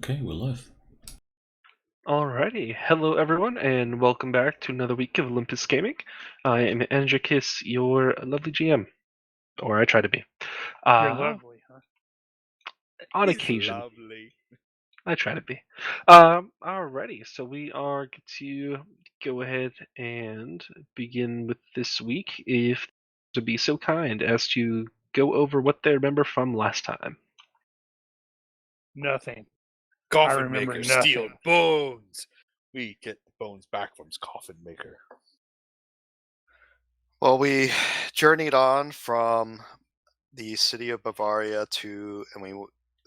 Okay, we're live. Alrighty, hello everyone, and welcome back to another week of Olympus Gaming. I am Andricus, your lovely GM, or I try to be. You're lovely, huh? On He's occasion, lovely. I try to be. Alrighty, so we are going to go ahead and begin with this week. If to be so kind as to go over what they remember from last time. Nothing. Coffin remember maker nothing. steal bones. We get the bones back from his coffin maker. Well, we journeyed on from the city of Bavaria and we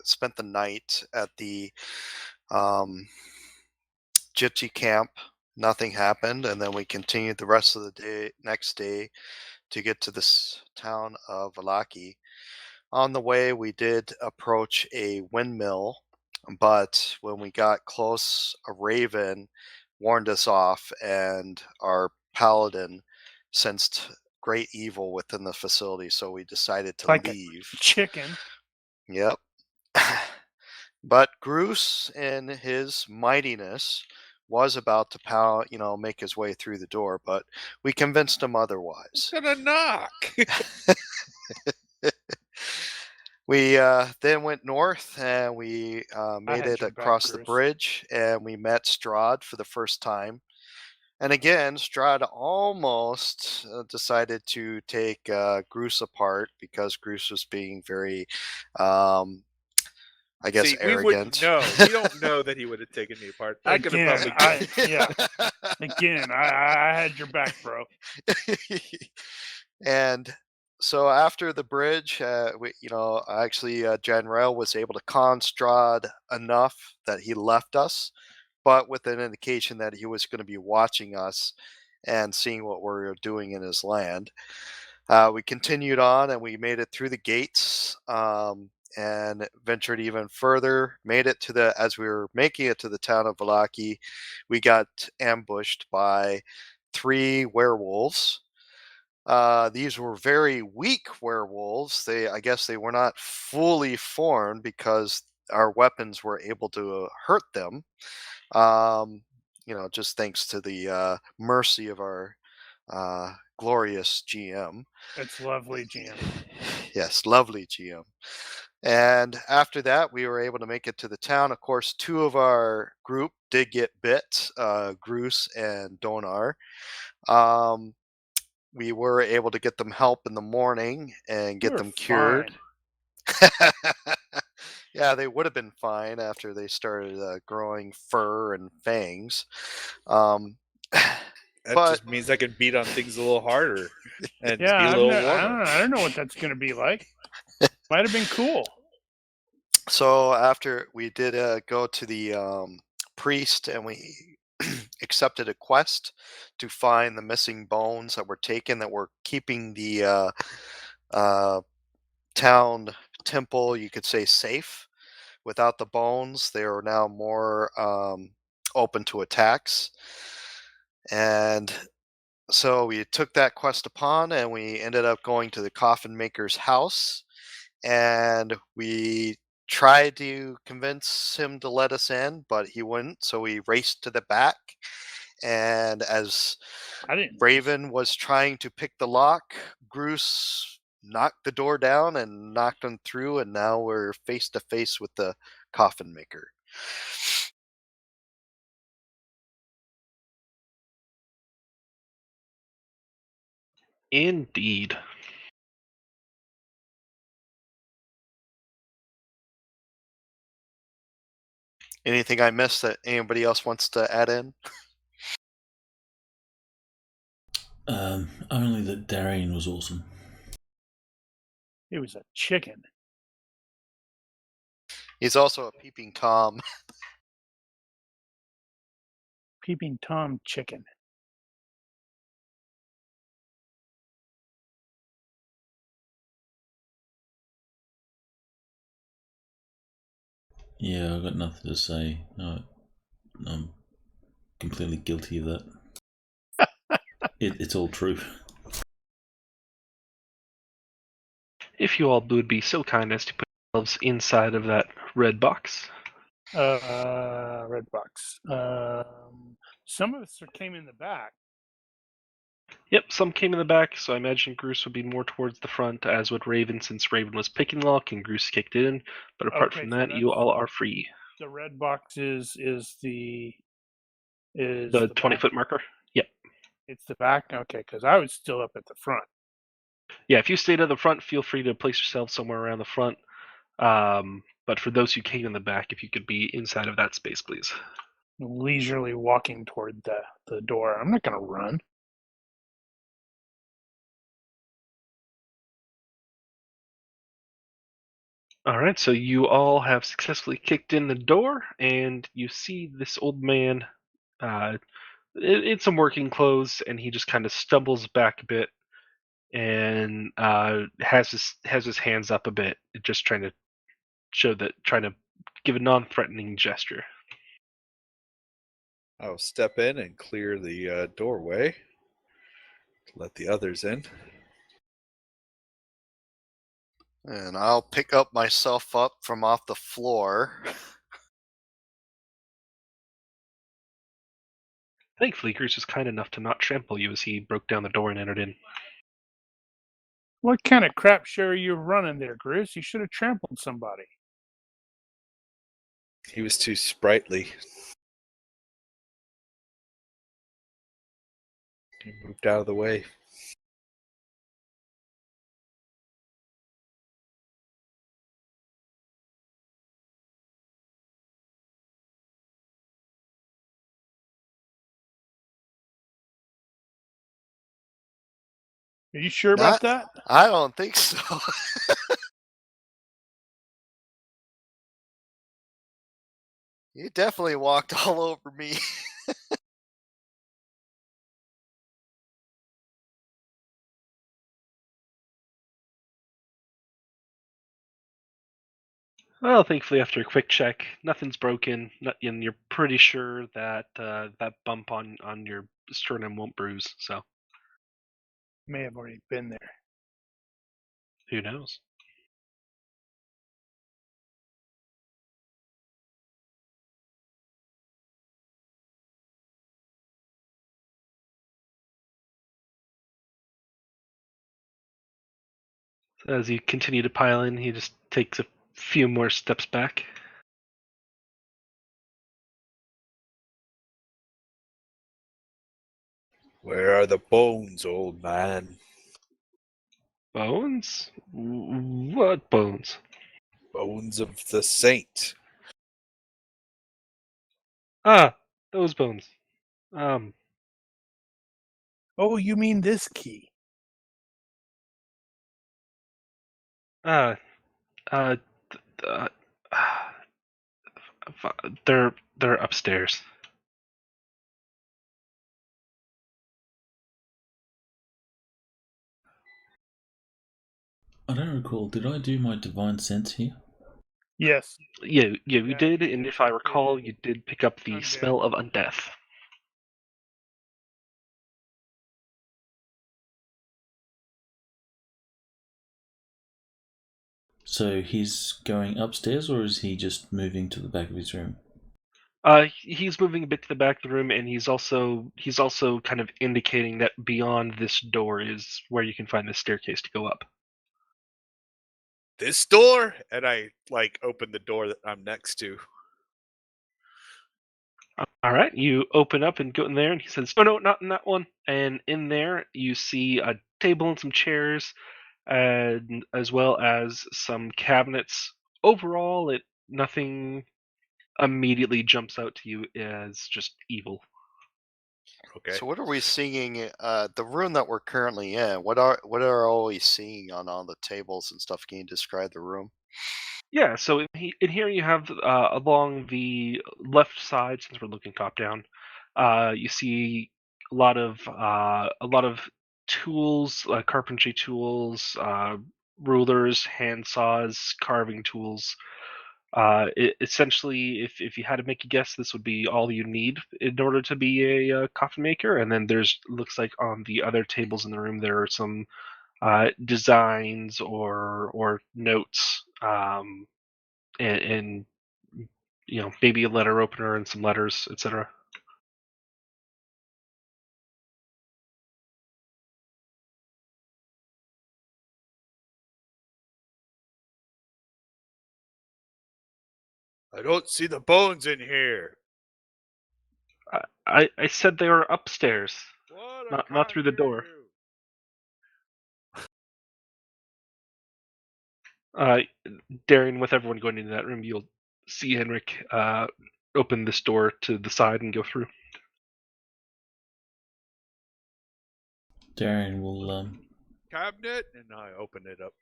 spent the night at the gypsy camp. Nothing happened, and then we continued the rest of the next day, to get to this town of Valaki. On the way, we did approach a windmill, but when we got close, a raven warned us off, and our paladin sensed great evil within the facility, so we decided to Like leave. a chicken. Yep. But Groose, in his mightiness, was about to make his way through the door, but we convinced him otherwise. Gonna knock. We then went north, and we made had it your back, across the Bruce. bridge, and we met Strahd for the first time. And again, Strahd almost decided to take Groose apart, because Groose was being very, I guess, See, we wouldn't arrogant. know. We don't know that he would have taken me apart. That could have Again, probably Again, I had your back, bro. And so after the bridge, Janrel was able to con Strahd enough that he left us, but with an indication that he was going to be watching us and seeing what we were doing in his land. We continued on, and we made it through the gates, and ventured even further. As we were making it to the town of Valaki, we got ambushed by 3 werewolves. These were very weak werewolves. I guess they were not fully formed, because our weapons were able to hurt them. Just thanks to the mercy of our glorious GM. It's lovely, GM. Yes, lovely GM. And after that, we were able to make it to the town. Of course, 2 of our group did get bit, Groose and Donar. We were able to get them help in the morning and get them cured. Yeah, they would have been fine after they started growing fur and fangs. That just means I can beat on things a little harder and be a little warmer. I don't know what that's going to be like. Might have been cool. So after we did go to the priest, and we accepted a quest to find the missing bones that were taken, that were keeping the town temple, you could say, safe. Without the bones, they are now more open to attacks. And so we took that quest upon, and we ended up going to the coffin maker's house, and we tried to convince him to let us in, but he wouldn't. So we raced to the back, and as Raven was trying to pick the lock, Groose knocked the door down and knocked him through, and now we're face to face with the coffin maker. Indeed. Anything I missed that anybody else wants to add in? Only that Darian was awesome. He was a chicken. He's also a peeping Tom. Peeping Tom chicken. Yeah, I've got nothing to say. I'm completely guilty of that. It's all true. If you all would be so kind as to put yourselves inside of that red box. Red box. Some of us came in the back. Yep, some came in the back, so I imagine Groose would be more towards the front, as would Raven, since Raven was picking lock and Groose kicked in. But apart from that, you all are free. The red box is the 20-foot marker? Yep. It's the back? Okay, because I was still up at the front. Yeah, if you stayed at the front, feel free to place yourself somewhere around the front. But for those who came in the back, if you could be inside of that space, please. Leisurely walking toward the door. I'm not going to run. All right, so you all have successfully kicked in the door, and you see this old man in some working clothes, and he just kind of stumbles back a bit and has his hands up a bit, just trying to give a non-threatening gesture. I'll step in and clear the doorway to let the others in. And I'll pick up myself up from off the floor. Thankfully, Groose was kind enough to not trample you as he broke down the door and entered in. What kind of crap show are you running there, Groose? You should have trampled somebody. He was too sprightly. He moved out of the way. Are you sure about that? I don't think so. You definitely walked all over me. Well, thankfully, after a quick check, nothing's broken, and you're pretty sure that that bump on your sternum won't bruise. So, May have already been there. who knows? So as you continue to pile in, he just takes a few more steps back. Where are the bones, old man? Bones? What bones? Bones of the saint. Ah, those bones. Oh, you mean this key? Uh, uh, uh they're upstairs. I don't recall. Did I do my divine sense here? Yes. Yeah, you Yeah, did, you and if I recall, detected you did pick up the undeath. smell of undeath. So he's going upstairs, or is he just moving to the back of his room? He's moving a bit to the back of the room, and he's also kind of indicating that beyond this door is where you can find the staircase to go up. This door? And I open the door that I'm next to. All right, you open up and go in there, and he says, "Oh no, not in that one." And in there, you see a table and some chairs, and as well as some cabinets. Overall, nothing immediately jumps out to you as just evil. Okay. So what are we seeing? The room that we're currently in. What are we seeing on all the tables and stuff? Can you describe the room? Yeah, so in here you have along the left side, since we're looking top down, you see a lot of tools, carpentry tools, rulers, hand saws, carving tools. Essentially, if you had to make a guess, this would be all you need in order to be a coffin maker. And then looks like on the other tables in the room there are some designs or notes, and maybe a letter opener and some letters, etc. I don't see the bones in here. I said they were upstairs, What? not through the door. Darren, with everyone going into that room, you'll see Henrik open this door to the side and go through. Darian will Cabinet, and I open it up.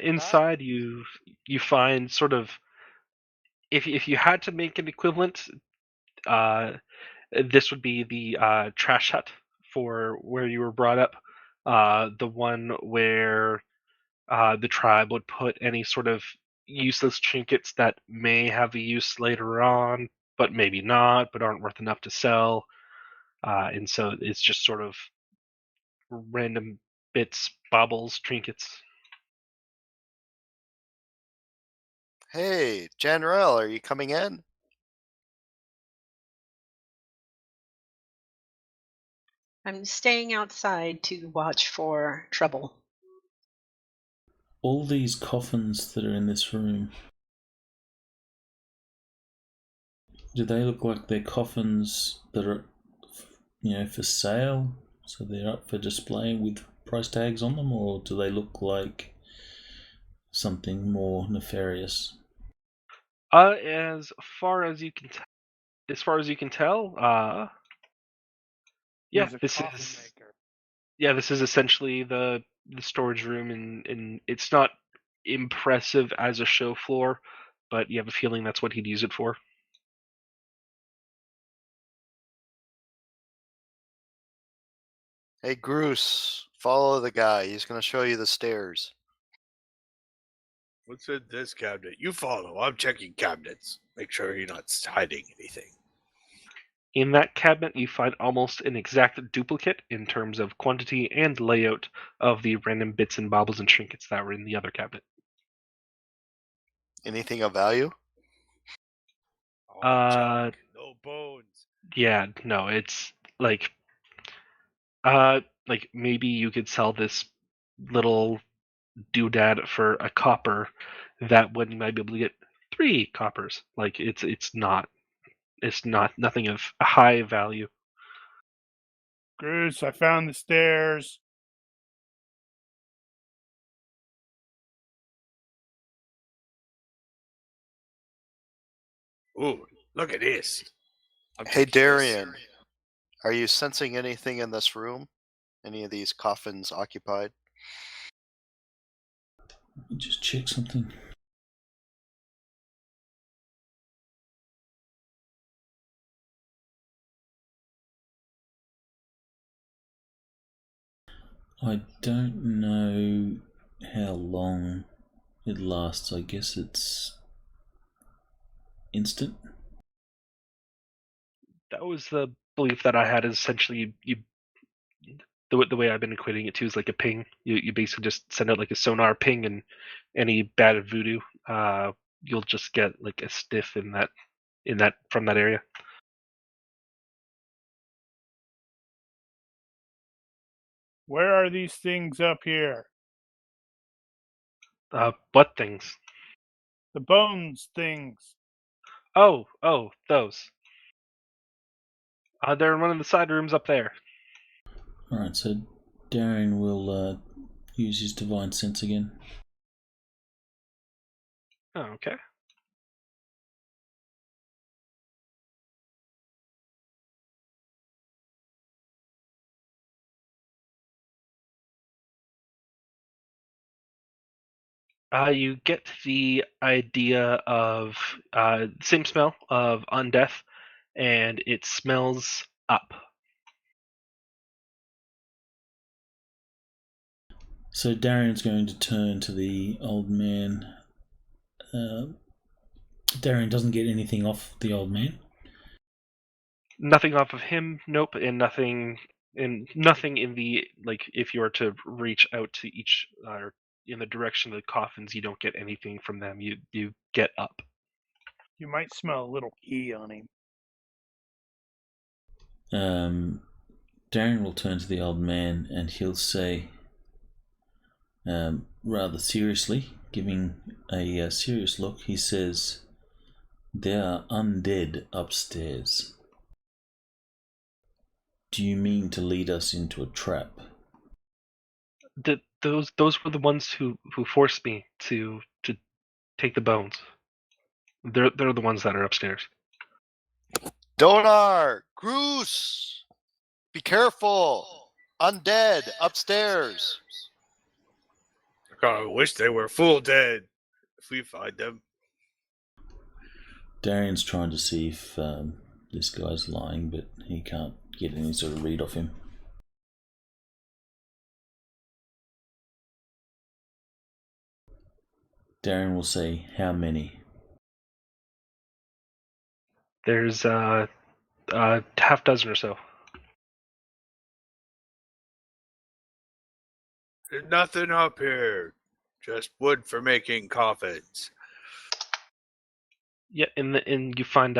Inside, you find sort of, if you had to make an equivalent, this would be the trash hut for where you were brought up, the one where the tribe would put any sort of useless trinkets that may have a use later on, but maybe not, but aren't worth enough to sell. And so it's just sort of random bits, baubles, trinkets. Hey, Janrel, are you coming in? I'm staying outside to watch for trouble. all these coffins that are in this room. Do they look like they're coffins that are, for sale? So they're up for display with price tags on them, or do they look like something more nefarious? As far as you can tell, yeah, He's a this coffin is maker. this is essentially the storage room, and it's not impressive as a show floor, but you have a feeling that's what he'd use it for. Hey, Groose, follow the guy. He's going to show you the stairs. What's in this cabinet? You follow. I'm checking cabinets. Make sure you're not hiding anything. In that cabinet, you find almost an exact duplicate in terms of quantity and layout of the random bits and baubles and trinkets that were in the other cabinet. Anything of value? All junk. No bones. Yeah, no, it's like maybe you could sell this little doodad for a copper. That one you might be able to get 3 coppers. Like it's not nothing of high value. Goose, I found the stairs. Ooh, look at this. Hey, Darian, are you sensing anything in this room? Any of these coffins occupied? Let me just check something. I don't know how long it lasts. I guess it's instant. That was the belief that I had. Is essentially the way I've been equating it to is like a ping. You basically just send out like a sonar ping, and any bad voodoo, you'll just get like a stiff in that from that area. Where are these things up here? What things? The bones things. Oh, those. They're in one of the side rooms up there. Alright, so Darian will use his divine sense again. Oh, okay. You get the idea of same smell of undeath, and it smells up. So Darian's going to turn to the old man. Darian doesn't get anything off the old man. Nothing off of him, nope, and nothing in the, like, if you were to reach out to each or in the direction of the coffins, you don't get anything from them. You get up. You might smell a little pee on him. Darren will turn to the old man and he'll say, rather seriously, giving a serious look, he says, "There are undead upstairs. Do you mean to lead us into a trap?" Those were the ones who forced me to take the bones. They're the ones that are upstairs. Donar, Groose, be careful. Undead upstairs. I kind of wish they were full dead if we find them. Darian's trying to see if this guy's lying, but he can't get any sort of read off him. Darren will say, "How many?" There's half dozen or so. There's nothing up here. Just wood for making coffins. Yeah, and you find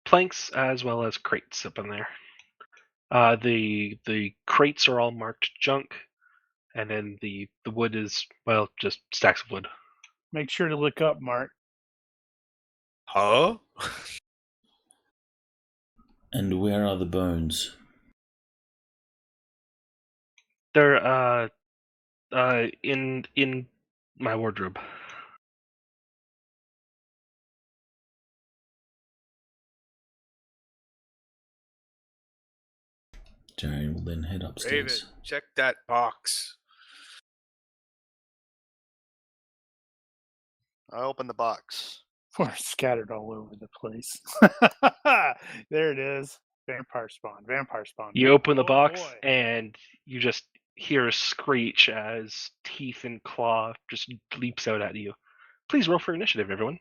planks as well as crates up in there. The crates are all marked junk, and then the wood is, well, just stacks of wood. Make sure to look up, Mark. Huh? And where are the bones? They're in my wardrobe. Darian will then head upstairs. Raven, check that box. I open the box. We're scattered all over the place. There it is. Vampire spawn. Vampire spawn. You open the Oh, box, boy. and you just hear a screech as teeth and claw just leaps out at you. Please roll for initiative, everyone.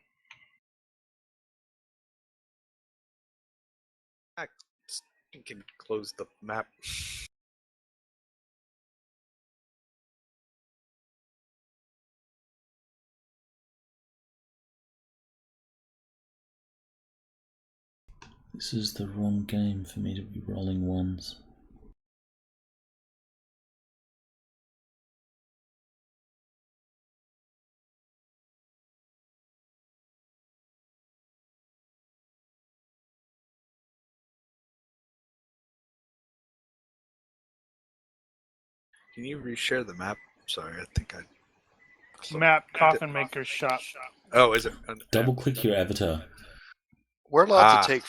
You can close the map. This is the wrong game for me to be rolling ones. Can you reshare the map? Sorry, I think I... Map, coffin maker's shop. Oh, is it? Double click your avatar. We're allowed to take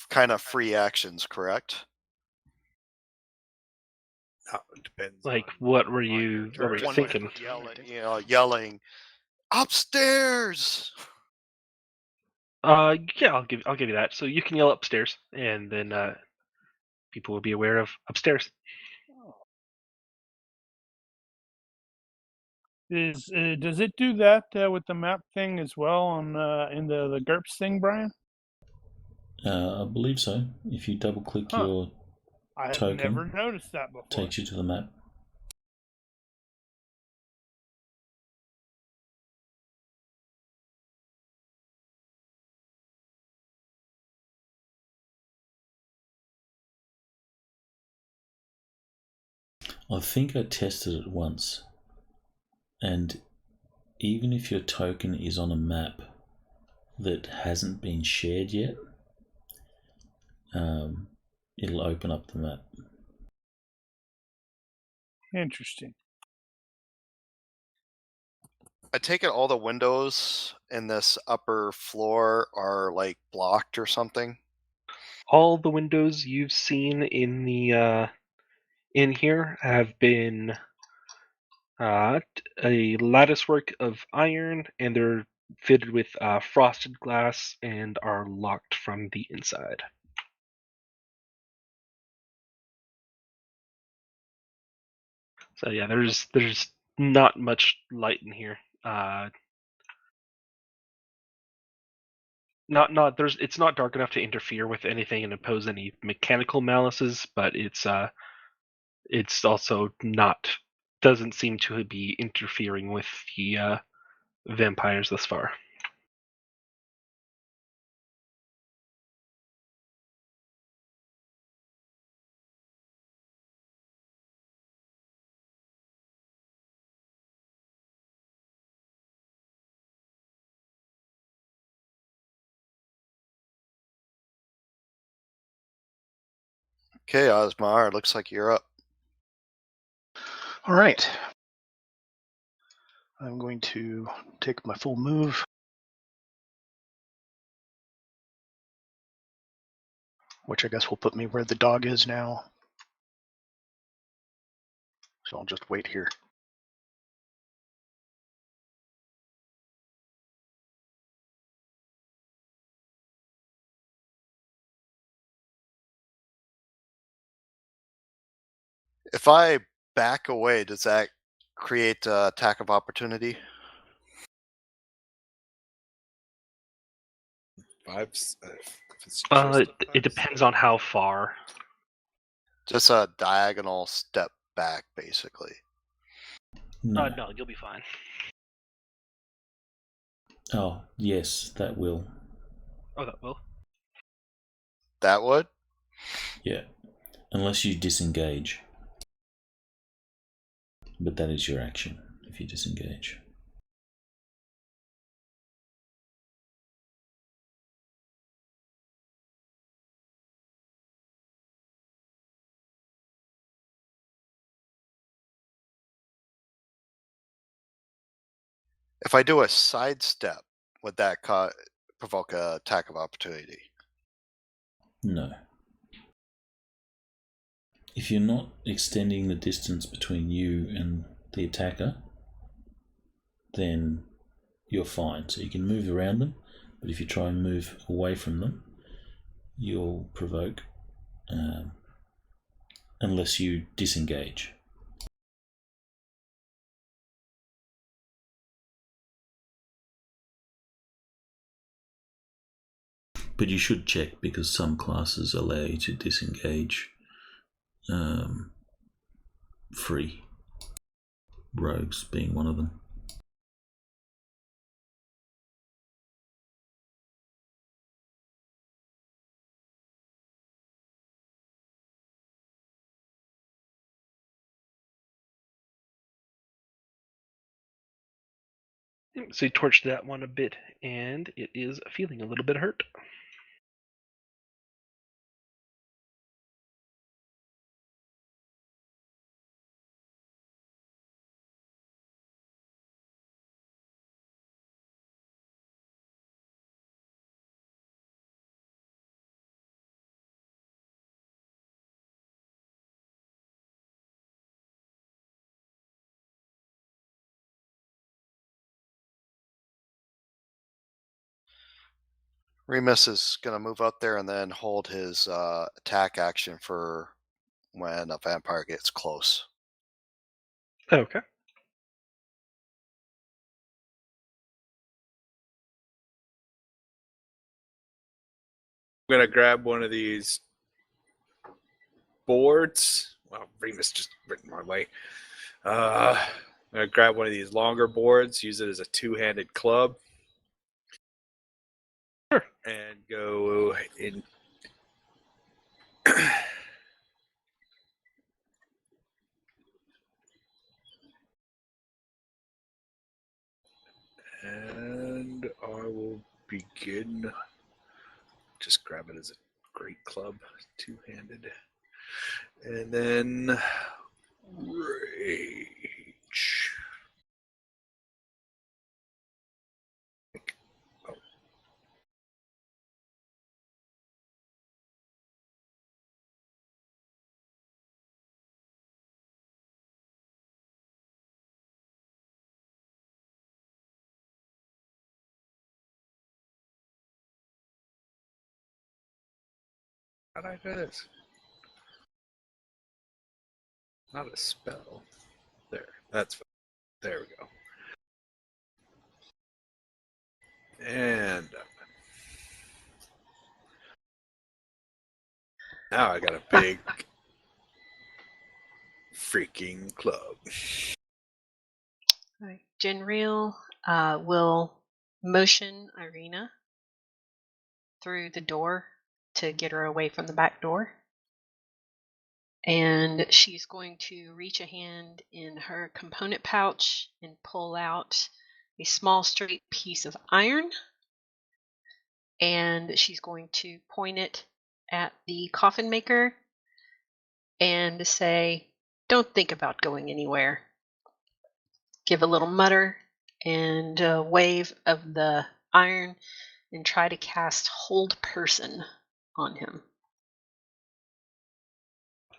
kind of free actions, correct? It depends. Like, on- what were on your you turn. thinking? Yelling, upstairs. Yeah, I'll give you that. So you can yell upstairs, and then people will be aware of upstairs. Does it do that with the map thing as well on in the GURPS thing, Brian? I believe so. If you double click your I have token, never noticed that before. takes you to the map. I think I tested it once, and even if your token is on a map that hasn't been shared yet, it'll open up the map. Interesting. I take it all the windows in this upper floor are like blocked or something. All the windows you've seen in the in here have been a lattice work of iron, and they're fitted with frosted glass and are locked from the inside. So yeah, there's not much light in here. It's not dark enough to interfere with anything and impose any mechanical malices, but it's also not doesn't seem to be interfering with the vampires thus far. Okay, Osmar, it looks like you're up. All right. I'm going to take my full move, which I guess will put me where the dog is now. So I'll just wait here. If I back away, does that create attack of opportunity? If it's just It a depends on how far. Just a diagonal step back, basically. No. No, you'll be fine. Oh, yes, that will. Oh, that will. That would? Yeah. Unless you disengage. But that is your action if you disengage. If I do a sidestep, would that provoke an attack of opportunity? No. If you're not extending the distance between you and the attacker, then you're fine. So you can move around them, but if you try and move away from them, you'll provoke, unless you disengage. But you should check because some classes allow you to disengage free. Rogues being one of them. So you torched that one a bit, and it is feeling a little bit hurt. Remus is going to move up there and then hold his attack action for when a vampire gets close. Okay. I'm gonna grab one of these boards. Well, Remus just written my way. I'm gonna grab one of these longer boards, use it as a two-handed club, Sure. and go in. And I will begin. Just grab it as a great club, two-handed, and then rage. Oh. How did I do this? Not a spell. There. That's fine. There we go. And now I got a big freaking club. Right. Genreal will motion Irina through the door to get her away from the back door. And she's going to reach a hand in her component pouch and pull out a small straight piece of iron. And she's going to point it at the coffin maker and say, "Don't think about going anywhere." Give a little mutter and a wave of the iron and try to cast Hold Person on him.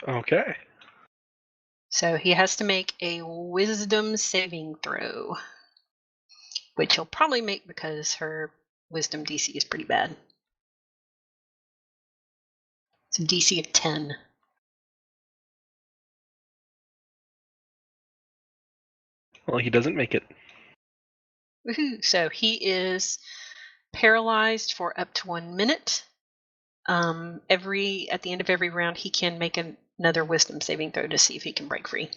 Okay. So he has to make a wisdom saving throw, which he'll probably make because her wisdom DC is pretty bad. It's a DC of 10. Well, he doesn't make it. Woohoo! So he is paralyzed for up to 1 minute. At the end of every round, he can make another wisdom saving throw to see if he can break free.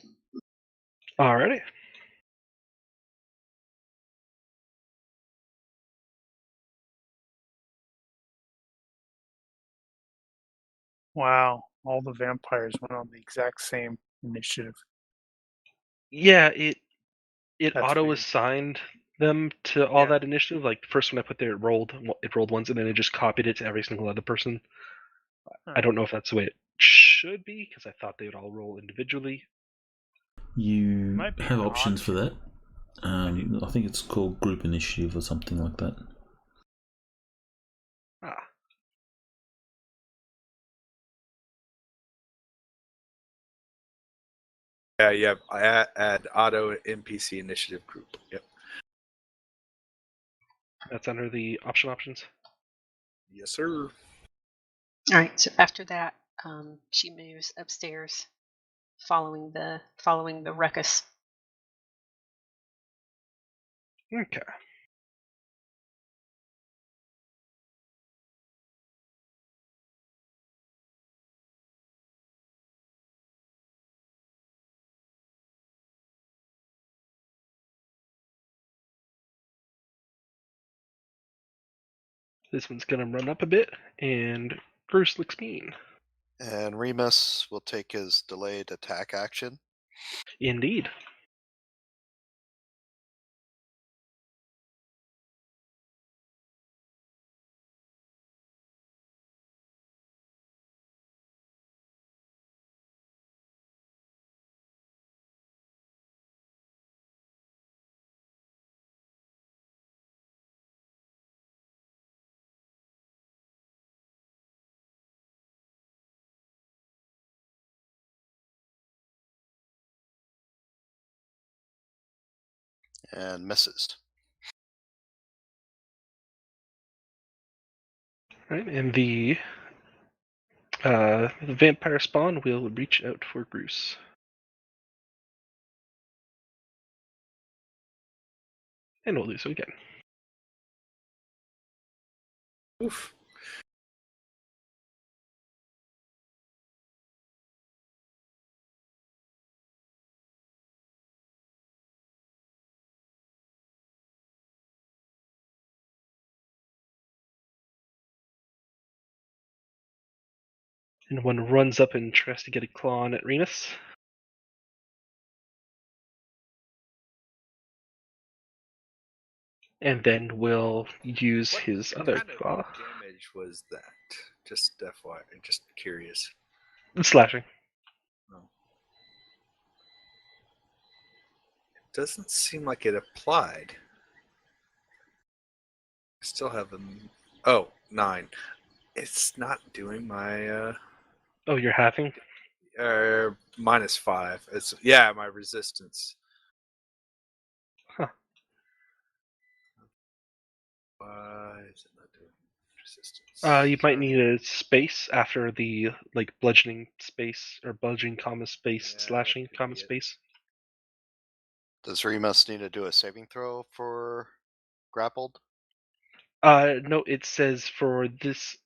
Alrighty. Wow, all the vampires went on the exact same initiative. Yeah, it That's auto weird. assigned them to all Yeah. that initiative. Like the first one I put there, it rolled once, and then it just copied it to every single other person. I don't know if that's the way it should be, because I thought they would all roll individually. You Might be have an options for that. option. I think it's called group initiative or something like that. Ah. Yeah. I add auto NPC initiative group. Yep. That's under the options. Yes, sir. All right. So after that, she moves upstairs, following the ruckus. Okay. This one's gonna run up a bit, and Bruce looks mean. And Remus will take his delayed attack action. Indeed. And misses. Right, and the vampire spawn will reach out for Bruce. And we'll do so again. Oof. And one runs up and tries to get a claw on at Remus. And then will use his What other kind of claw. damage was that? Just FYI, just curious. Slashing. Oh. It doesn't seem like it applied. I still have them. Oh, 9. It's not doing my Oh, you're having? -5. It's my resistance. Huh. Why is it not doing resistance? You might need a space after the bludgeoning space or bludgeoning comma space Yeah, slashing that could comma be it. space. Does Remus need to do a saving throw for grappled? No, it says for this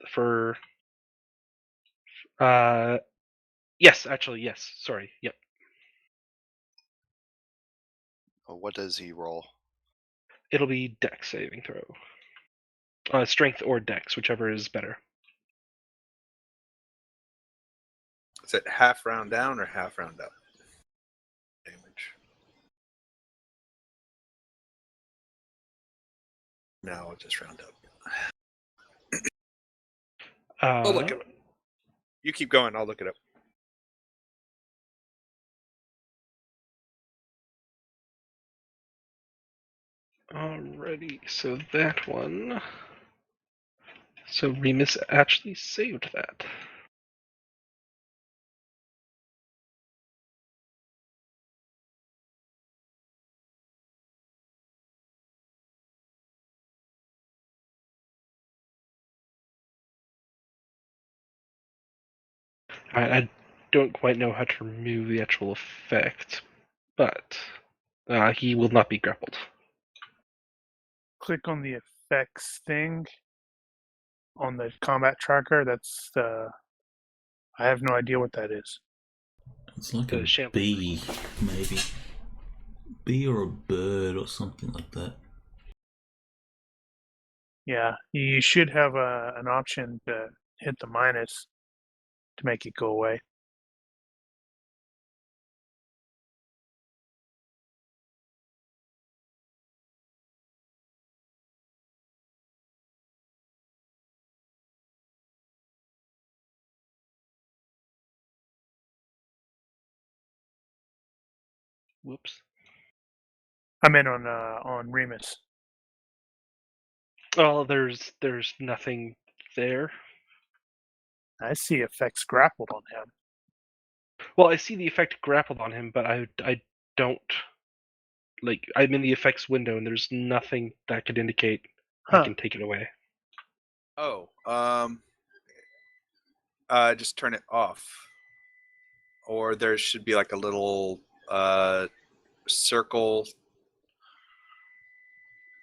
yes, actually yes. Sorry. Yep. What does he roll? It'll be Dex saving throw. Strength or Dex, whichever is better. Is it half round down or half round up? Damage. No, I'll just round up. I'll look it up. You keep going, I'll look it up. Alrighty, so that one. So Remus actually saved that. I don't quite know how to remove the actual effect, but he will not be grappled. Click on the effects thing on the combat tracker. That's I have no idea what that is. It's like The a sham- bee, maybe. Bee or a bird or something like that. Yeah, you should have an option to hit the minus to make it go away. Whoops. I meant on Remus. Oh, there's nothing there. I see effects grappled on him. Well, I see the effect grappled on him, but I don't. Like, I'm in the effects window, and there's nothing that could indicate I can take it away. Oh, just turn it off. Or there should be like a little circle,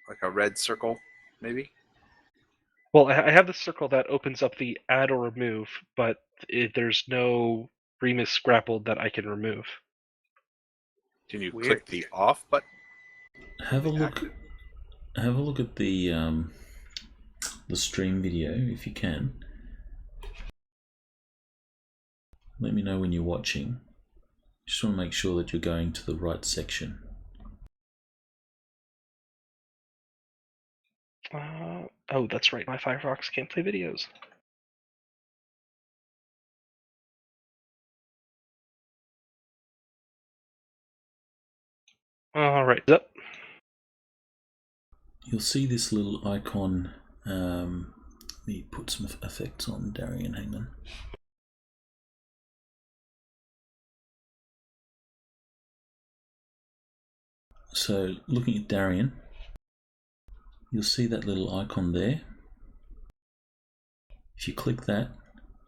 like a red circle, maybe? Well, I have the circle that opens up the add or remove, but there's no Remus grappled that I can remove. Can you Weird. click the off button? Have a look. Have a look at the stream video if you can. Let me know when you're watching. Just want to make sure that you're going to the right section. Oh, that's right. My Firefox can't play videos. All right. Yep. You'll see this little icon. Let me put some effects on Darian. Hang on. So, looking at Darian, you'll see that little icon there. If you click that,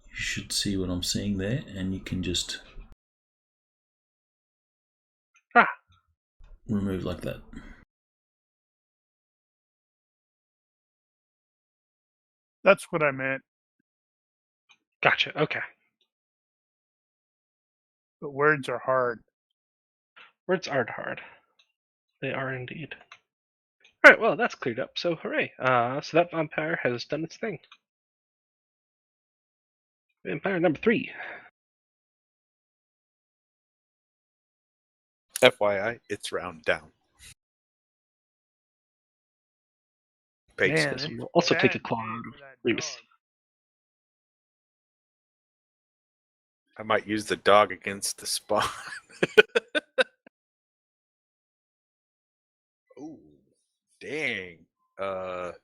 you should see what I'm seeing there, and you can just remove like that. That's what I meant. Gotcha. Okay. But words are hard. Words aren't hard. They are indeed. All right. Well, that's cleared up. So hooray! So that vampire has done its thing. Vampire number 3. FYI, it's round down. Page Man, This it's will also take a bad claw day out of for that Remus. dog. I might use the dog against the spawn. Ooh, dang. Ow?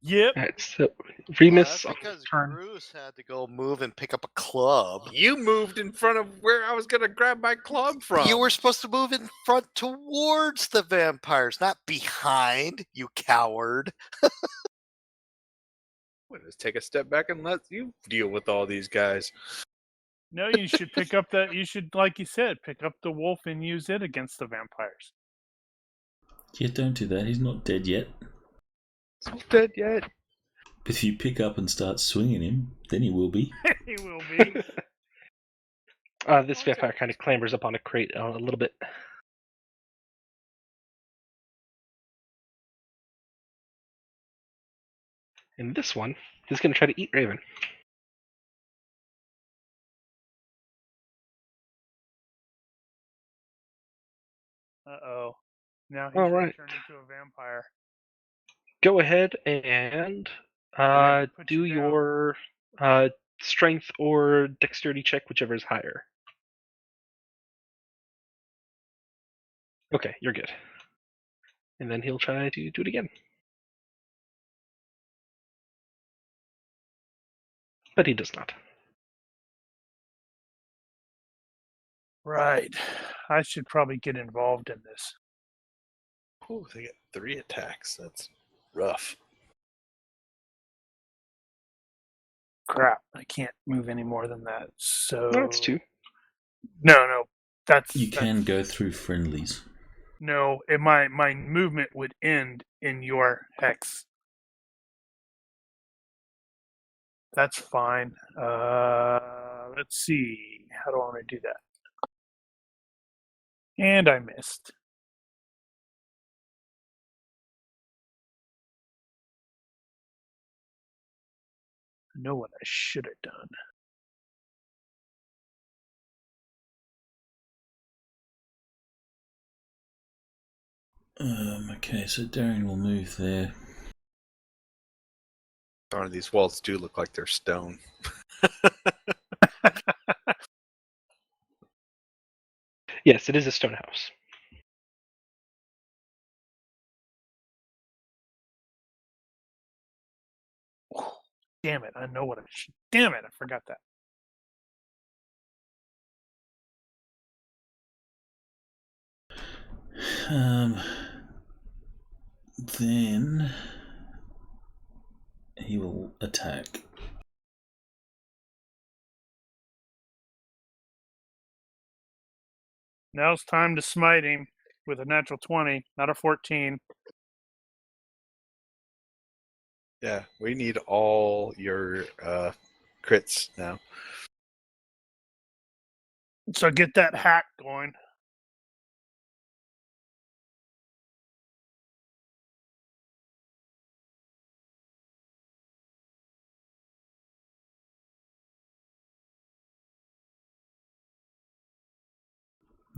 Yep. All right. So Well, Remus that's on because his turn. Bruce had to go move and pick up a club. You moved in front of where I was going to grab my club from. You were supposed to move in front towards the vampires, not behind, you coward. Let's take a step back and let you deal with all these guys. No, you should pick up that. You should, like you said, pick up the wolf and use it against the vampires. Yeah, don't do that. He's not dead yet. He's not dead yet. But if you pick up and start swinging him, then he will be. He will be. This vampire kind of clambers up on a crate a little bit. And this one is going to try to eat Raven. Uh-oh. Now he's All going right. to turn into a vampire. Go ahead and Put do you down. your strength or dexterity check, whichever is higher. Okay, you're good. And then he'll try to do it again. But he does not. Right. I should probably get involved in this. Oh, they get 3 attacks. That's rough. Crap. I can't move any more than that. So No, it's 2. No. That's You can go through friendlies. No, my movement would end in your hex. That's fine. Let's see. How do I want to do that? And I missed. I know what I should have done. Okay, so Darian will move there. Darn, these walls do look like they're stone. Yes, it is a stone house. Damn it! I know what I should. Damn it! I forgot that. Then he will attack. Now it's time to smite him with a natural 20, not a 14. Yeah, we need all your crits now. So get that hack going.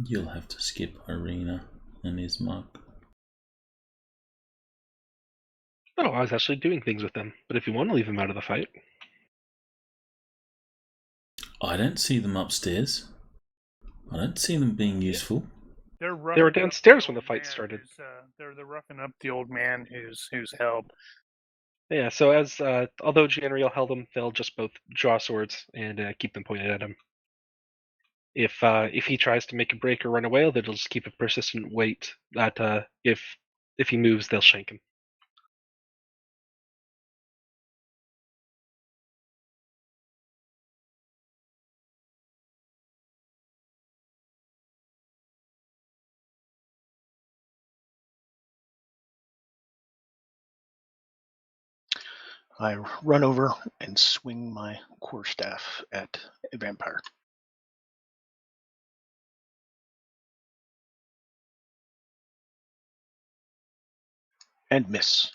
You'll have to skip Irina and Ismark. Oh, I was actually doing things with them. But if you want to leave them out of the fight. I don't see them upstairs. I don't see them being useful. They were downstairs when the fight started. They're roughing up the old man who's held. Yeah, so as although Janriel held them, they'll just both draw swords and keep them pointed at him. If he tries to make a break or run away, they'll just keep a persistent wait that if he moves, they'll shank him. I run over and swing my quarterstaff at a vampire. And miss.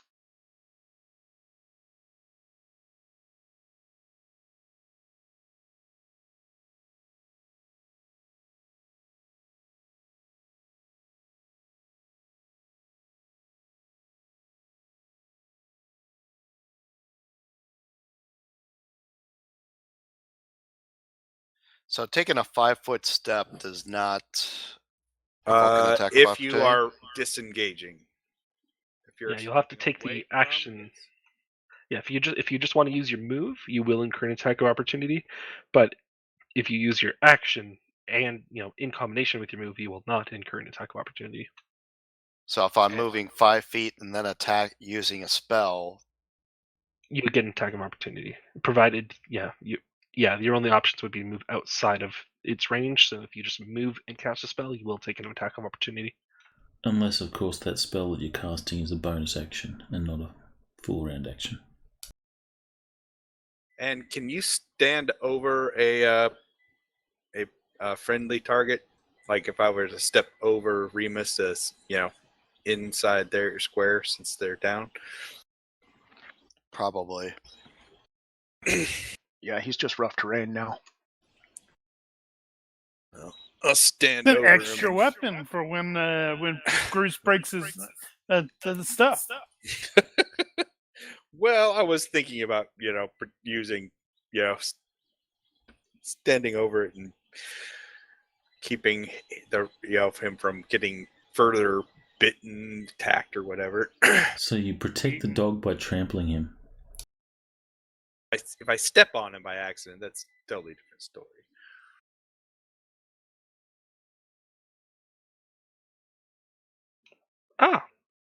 So taking a 5-foot step does not provoke an attack of If you opportunity? are disengaging. If you're Yeah, you'll have to stepping take away the from, action. it's- Yeah, if you just want to use your move, you will incur an attack of opportunity. But if you use your action and in combination with your move, you will not incur an attack of opportunity. So if I'm moving 5 feet and then attack using a spell, You would get an attack of opportunity, provided your only options would be to move outside of its range. So if you just move and cast a spell, you will take an attack of opportunity. Unless, of course, that spell that you're casting is a bonus action and not a full round action. And can you stand over a friendly target? Like if I were to step over Remus as inside their square since they're down. Probably. Yeah, he's just rough terrain now. I'll stand It's an over him. extra weapon for when Bruce breaks his the stuff. Well, I was thinking about, using, standing over it and keeping him from getting further bitten, attacked, or whatever. So you protect the dog by trampling him. If I step on him by accident, that's a totally different story. Ah,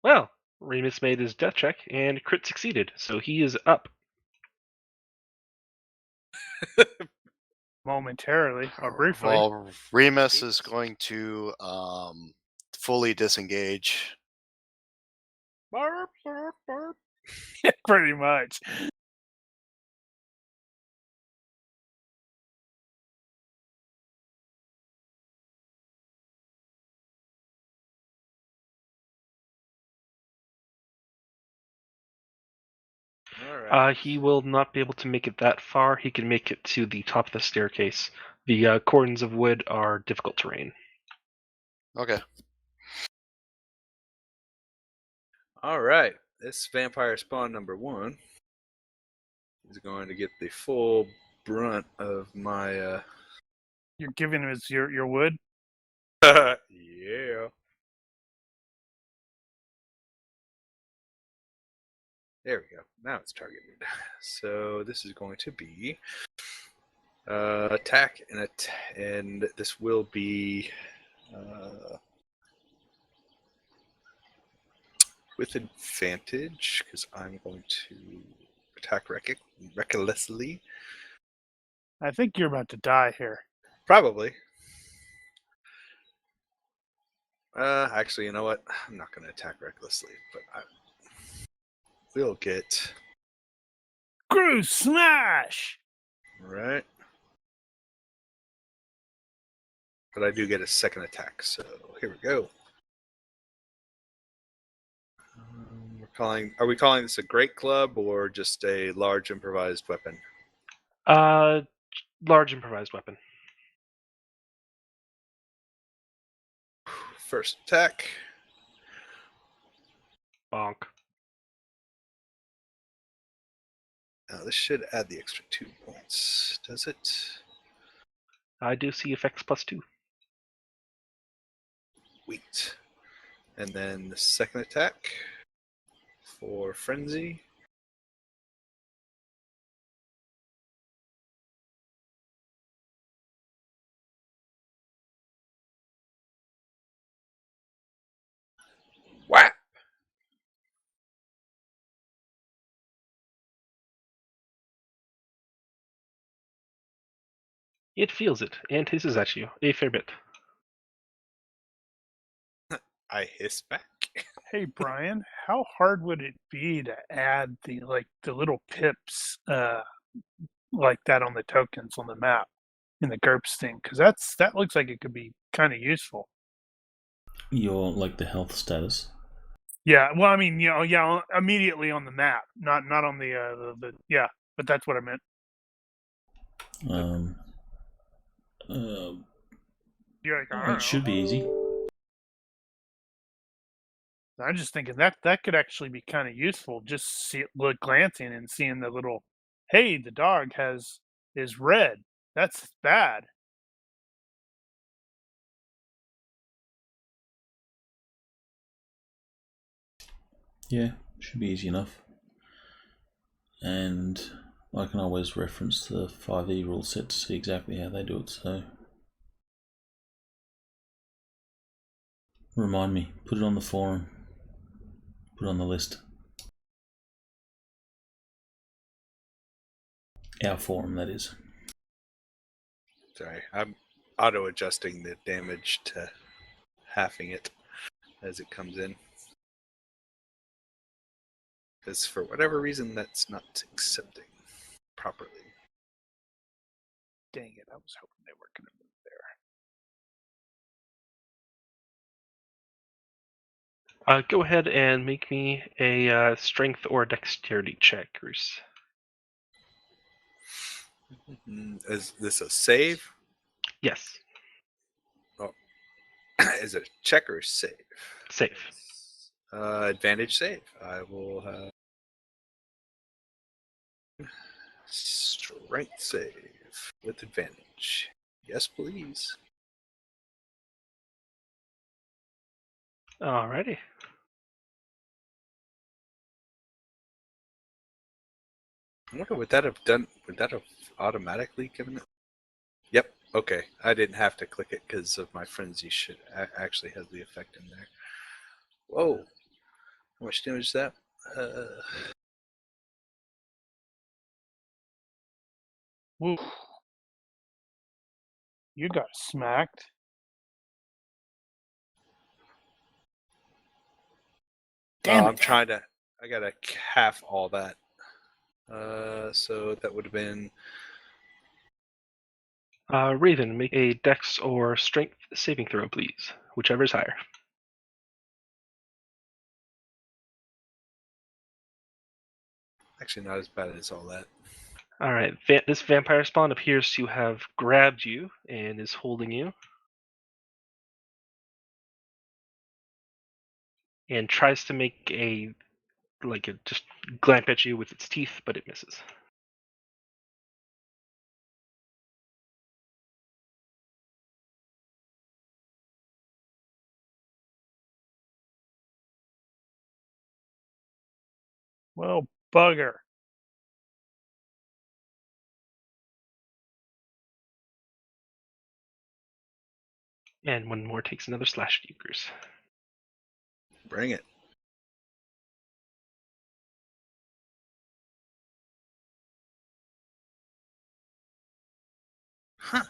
well, Remus made his death check and crit succeeded, so he is up. Momentarily or briefly. Well, Remus is going to fully disengage. Barp, barp, barp. Pretty much. All right. He will not be able to make it that far. He can make it to the top of the staircase. The cordons of wood are difficult terrain. Okay. All right. This vampire spawn number 1 is going to get the full brunt of my. You're giving him your wood. Yeah. There we go. Now it's targeted. So this is going to be attack and this will be with advantage because I'm going to attack recklessly. I think you're about to die here. Probably. Actually, you know what? I'm not going to attack recklessly, but I will get. Screw smash! Right. But I do get a second attack, so here we go. Are we calling this a great club or just a large improvised weapon? Large improvised weapon. First attack. Bonk. Now this should add the extra 2 points. Does it? I do see effects +2. Sweet. And then the second attack for Frenzy. Whap! It feels it and hisses at you a fair bit. I hiss back. Hey Brian, how hard would it be to add the little pips like that on the tokens on the map in the GURPS thing? Because that looks like it could be kind of useful. Your the health status. Yeah, well, I mean, yeah, immediately on the map, not on the yeah, but that's what I meant. You're like, I don't It should be easy. know. I'm just thinking that could actually be kind of useful. Just glancing and seeing the little, hey, the dog is red. That's bad. Yeah, should be easy enough. And I can always reference the 5e rule set to see exactly how they do it, so remind me, put it on the forum, put it on the list. Our forum, that is. Sorry, I'm auto-adjusting the damage to halving it as it comes in. Because for whatever reason, that's not accepting properly. Dang it! I was hoping they were going to move there. Go ahead and make me a strength or dexterity check, Bruce. Is this a save? Yes, Is it a check or a save? safe. Advantage save. I will have strength save with advantage. Yes, please. Alrighty. I wonder would that have done? Would that have automatically given it? Yep. Okay. I didn't have to click it because of my frenzy shit. Actually has the effect in there. Whoa. How much damage is that? Woo. You got smacked. Damn I'm it. trying to. I gotta half all that. So that would have been. Raven, make a dex or strength saving throw, please. Whichever is higher. Actually, not as bad as all that. Alright, this vampire spawn appears to have grabbed you and is holding you. And tries to make just glamp at you with its teeth, but it misses. Well, bugger. And one more takes another slash at you, Bruce. Bring it. Huh.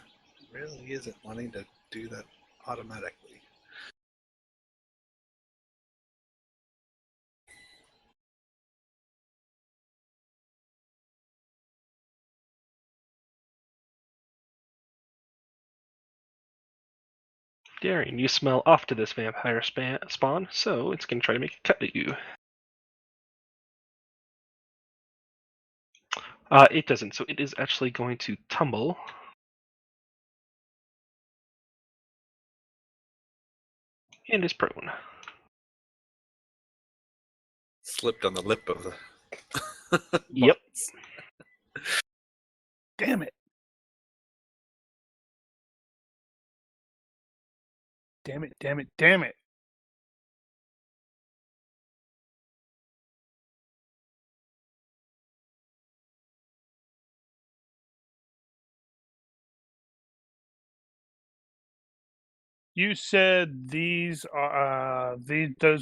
Really isn't wanting to do that automatically. Darian, you smell off to this vampire spawn, so it's going to try to make a cut at you. It doesn't, so it is actually going to tumble. And is prone. Slipped on the lip of the. Yep. Damn it. Damn it, damn it, damn it. You said those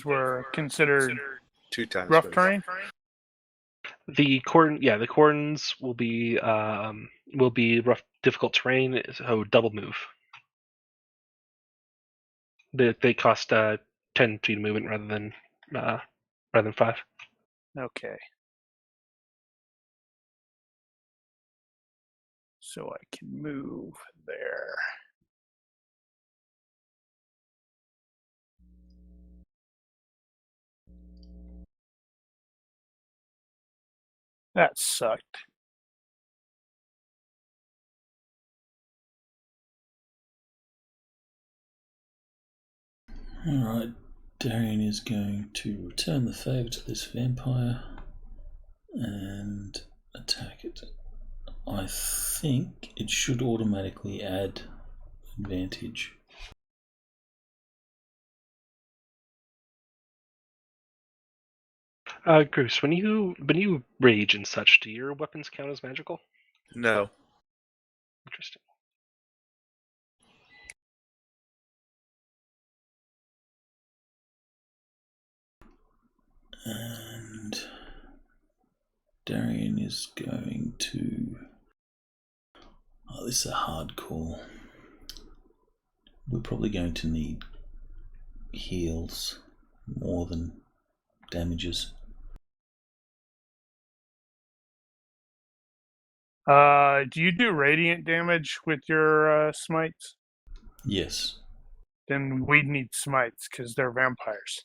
were considered Two times. rough terrain? The cordons will be rough, difficult terrain, so double move. They cost 10 feet of movement rather than 5. Okay. So I can move there. That sucked. Alright, Darian is going to return the favour to this vampire and attack it. I think it should automatically add advantage. Bruce, when you rage and such, do your weapons count as magical? No. Interesting. And Darian is going to. Oh, this is a hard call. We're probably going to need heals more than damages. Do you do radiant damage with your smites? Yes. Then we'd need smites because they're vampires.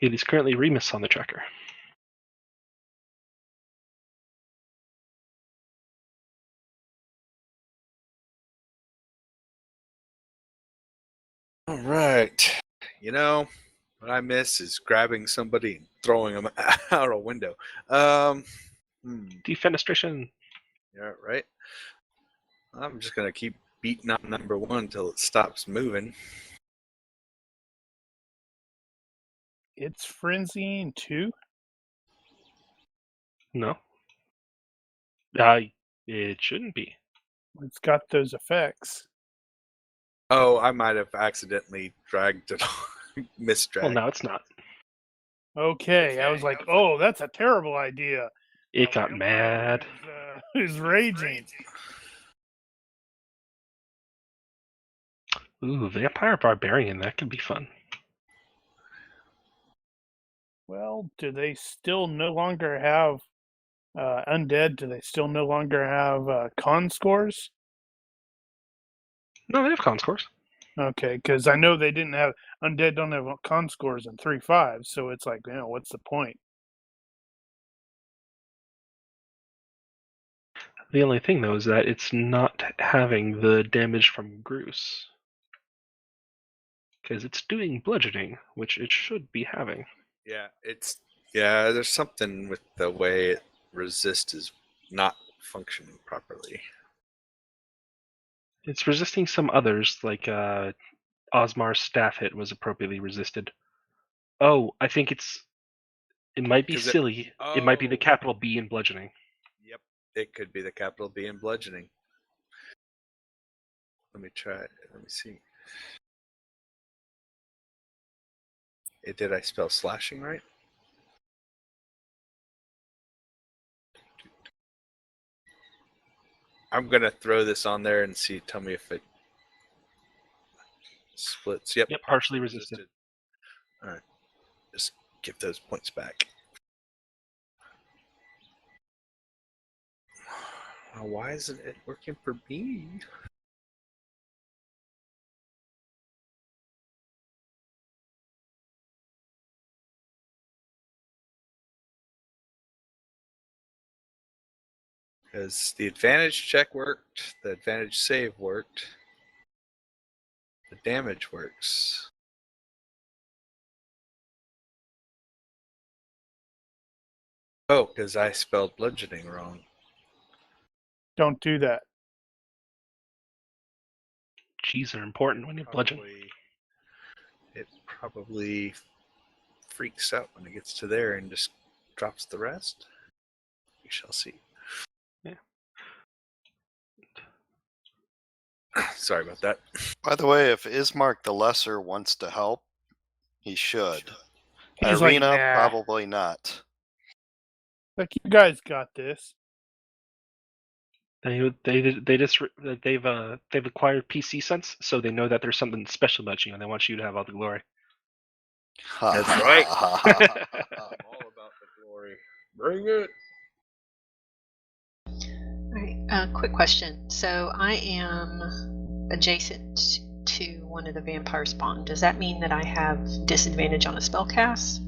It is currently Remus on the tracker. All right. You know, what I miss is grabbing somebody and throwing them out a window. Defenestration. Yeah, right. I'm just gonna keep beating up number one until it stops moving. It's frenzying too. No. It shouldn't be. It's got those effects. Oh, I might have accidentally dragged it, misdragged. Well, now it's not. Okay, I was like, oh, that's a terrible idea. It got mad. Is raging. Ooh, Vampire Barbarian. That could be fun. Well, do they still no longer have undead? Do they still no longer have con scores? No, they have con scores. Okay, because I know they didn't have undead. Don't have con scores in 3.5, so it's like, what's the point? The only thing, though, is that it's not having the damage from Groose. Because it's doing bludgeoning, which it should be having. Yeah, there's something with the way it resist is not functioning properly. It's resisting some others, like Osmar's staff hit was appropriately resisted. Oh, I think it might be silly. It might be the capital B in bludgeoning. Yep, it could be the capital B in bludgeoning. Let me try it. Let me see. Did I spell slashing right? I'm gonna throw this on there and see. Tell me if it splits. Yep, partially resisted. All right, just give those points back. Why isn't it working for me? Because the advantage check worked, the advantage save worked, the damage works. Oh, because I spelled bludgeoning wrong. Don't do that. G's are important when you bludgeon. It probably freaks out when it gets to there and just drops the rest. We shall see. Yeah. Sorry about that. By the way, if Ismark the Lesser wants to help, he should. He's Irina, like, nah. probably not. Like, you guys got this. They've acquired PC sense, so they know that there's something special about you, and they want you to have all the glory. That's right. I'm all about the glory. Bring it. All right. Quick question. So I am adjacent to one of the vampire spawn. Does that mean that I have disadvantage on a spell cast?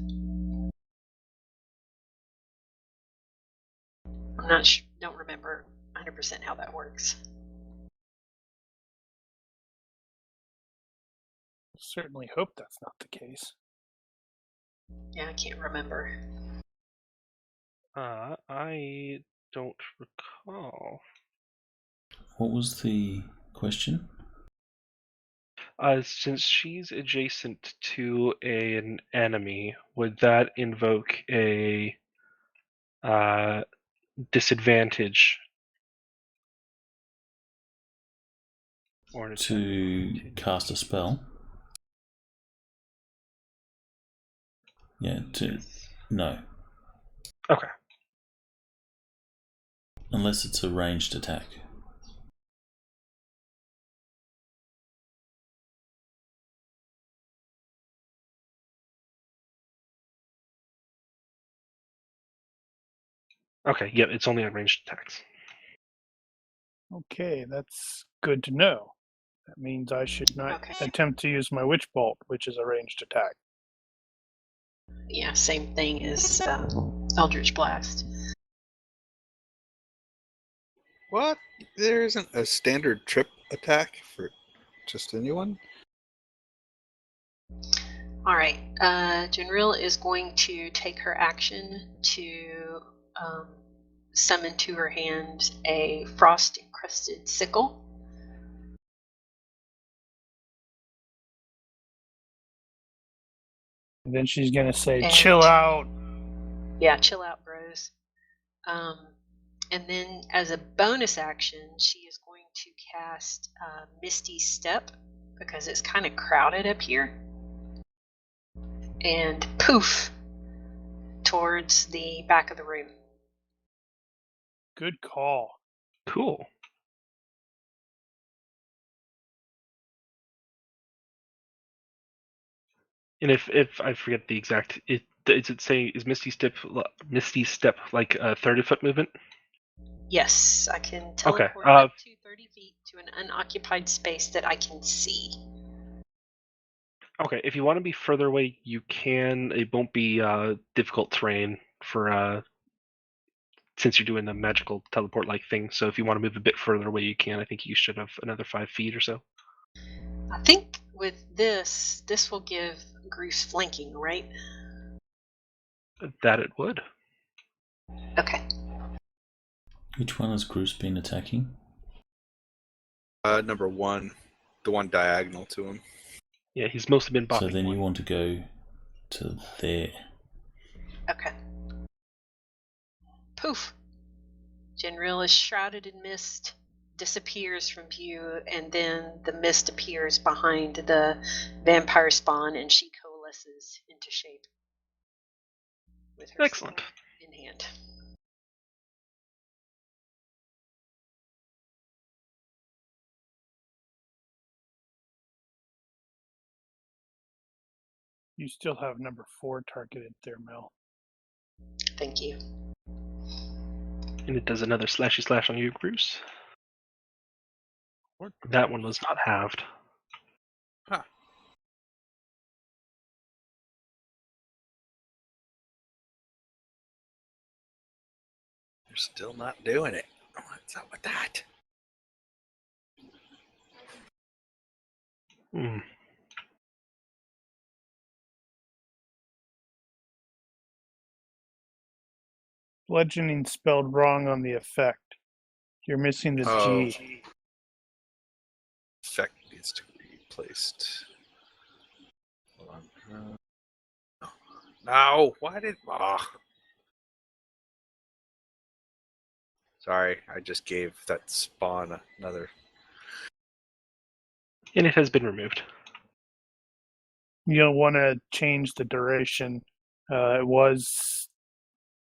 I'm not sure. Don't remember 100% how that works. Certainly hope that's not the case. Yeah, I can't remember. I don't recall. What was the question? Since she's adjacent to an enemy, would that invoke a disadvantage? Or to cast a spell? Yeah, no. Okay. Unless it's a ranged attack. Okay, yep, it's only on ranged attacks. Okay, that's good to know. That means I should not attempt to use my Witch Bolt, which is a ranged attack. Yeah, same thing as Eldritch Blast. What? There isn't a standard trip attack for just anyone? Alright, Jinril is going to take her action to summon to her hand a frost-encrusted sickle. And then she's gonna say, And- "Chill out." Yeah, chill out, bros. And then as a bonus action, she is going to cast Misty Step because it's kind of crowded up here. And poof, towards the back of the room. Good call. Cool. And if I forget the exact, does it say is Misty Step like a 30-foot movement? Yes, I can Okay, teleport up to 30 feet to an unoccupied space that I can see. Okay, if you want to be further away, you can. It won't be difficult terrain for since you're doing the magical teleport-like thing. So if you want to move a bit further away, you can. I think you should have another 5 feet or so. I think with this will give Groose flanking, right? That it would. Okay. Which one has Bruce been attacking? Number 1, the one diagonal to him. Yeah, he's mostly been buffing. So then one. you want to go to there. Okay. Poof. Jinril is shrouded in mist, disappears from view, and then the mist appears behind the vampire spawn, and she coalesces into shape. With her Excellent. sword in hand. You still have number 4 targeted there, Mel. Thank you. And it does another slashy slash on you, Bruce. That one was not halved. Huh. They're still not doing it. What's up with that? Hmm. Bludgeoning spelled wrong on the effect. You're missing the G. Effect needs to be replaced. Hold on. No, why did... Sorry, I just gave that spawn another... And it has been removed. You'll want to change the duration. It was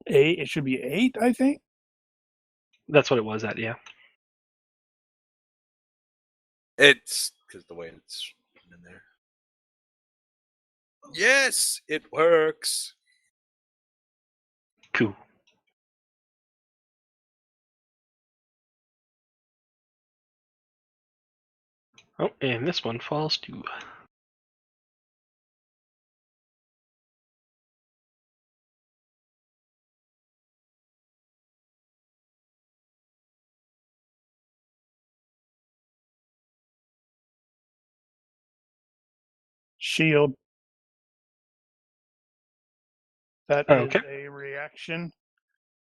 8. It should be 8, I think. That's what it was at, yeah. It's because the way it's in there. Yes, it works. Cool. Oh, and this one falls too. Shield. That Okay. is a reaction.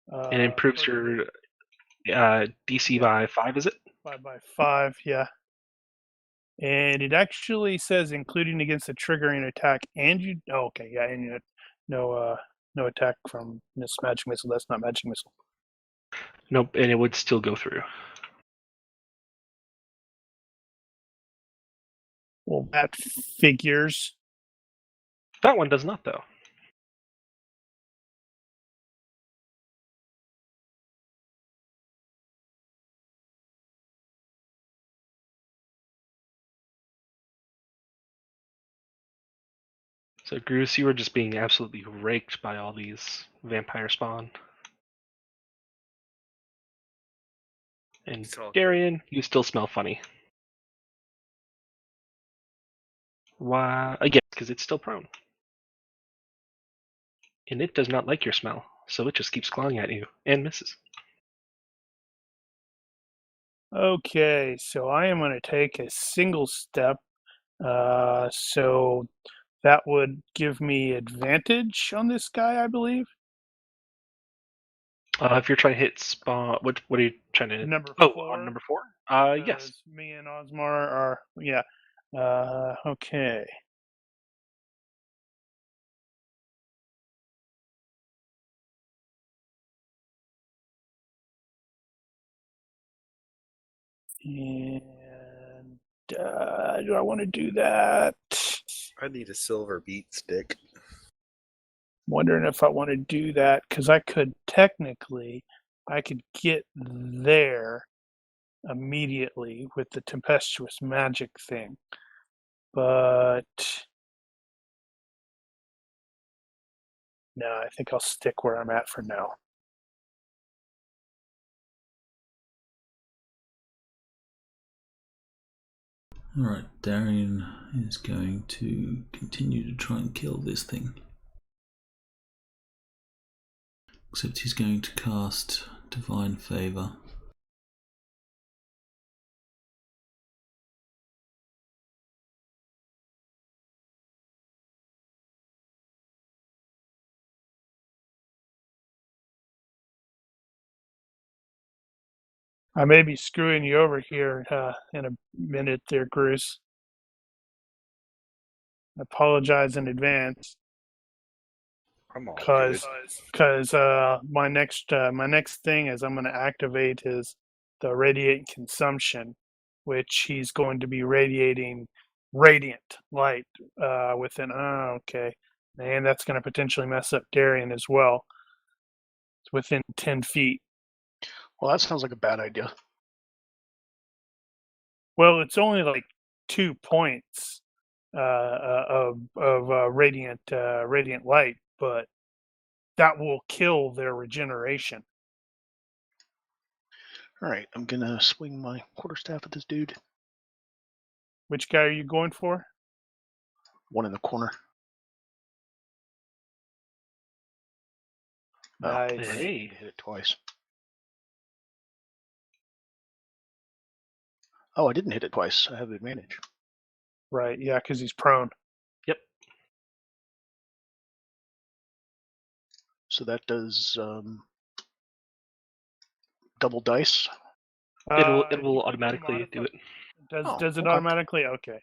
And improves your DC by 5, is it? 5 by 5, yeah. And it actually says including against a triggering attack, and you. Oh, okay, yeah, and you no attack from this magic missile. That's not magic missile. Nope, and it would still go through. Well, that figures. That one does not, though. So, Groose, you were just being absolutely raked by all these vampire spawn. And So- Darian, you still smell funny. Why? Again, because it's still prone. and it does not like your smell, so it just keeps clawing at you and misses. Okay, so I am going to take a single step. So that would give me advantage on this guy, I believe. If you're trying to hit spot, what are you trying to hit? Number Oh, 4. on number 4? Yes. Because me and Osmar are, yeah. Okay. And do I want to do that? I need a silver beat stick. Wondering if I want to do that because I could get there immediately with the tempestuous magic thing, but no, I think I'll stick where I'm at for now. Alright, Darian is going to continue to try and kill this thing. Except he's going to cast Divine Favour. I may be screwing you over here in a minute there, Bruce. I apologize in advance. I'm all good. Because my next thing is I'm going to activate the radiant consumption, which he's going to be radiating radiant light within. Oh, okay, and that's going to potentially mess up Darian as well. It's within 10 feet. Well, that sounds like a bad idea. Well, it's only like 2 points of radiant light, but that will kill their regeneration. All right, I'm gonna swing my quarterstaff at this dude. Which guy are you going for? One in the corner. Nice. Hey. Hit it twice. Oh, I didn't hit it twice. I have advantage. Right, yeah, because he's prone. Yep. So that does double dice. It You will click the automatically do it. Does it okay. automatically? Okay.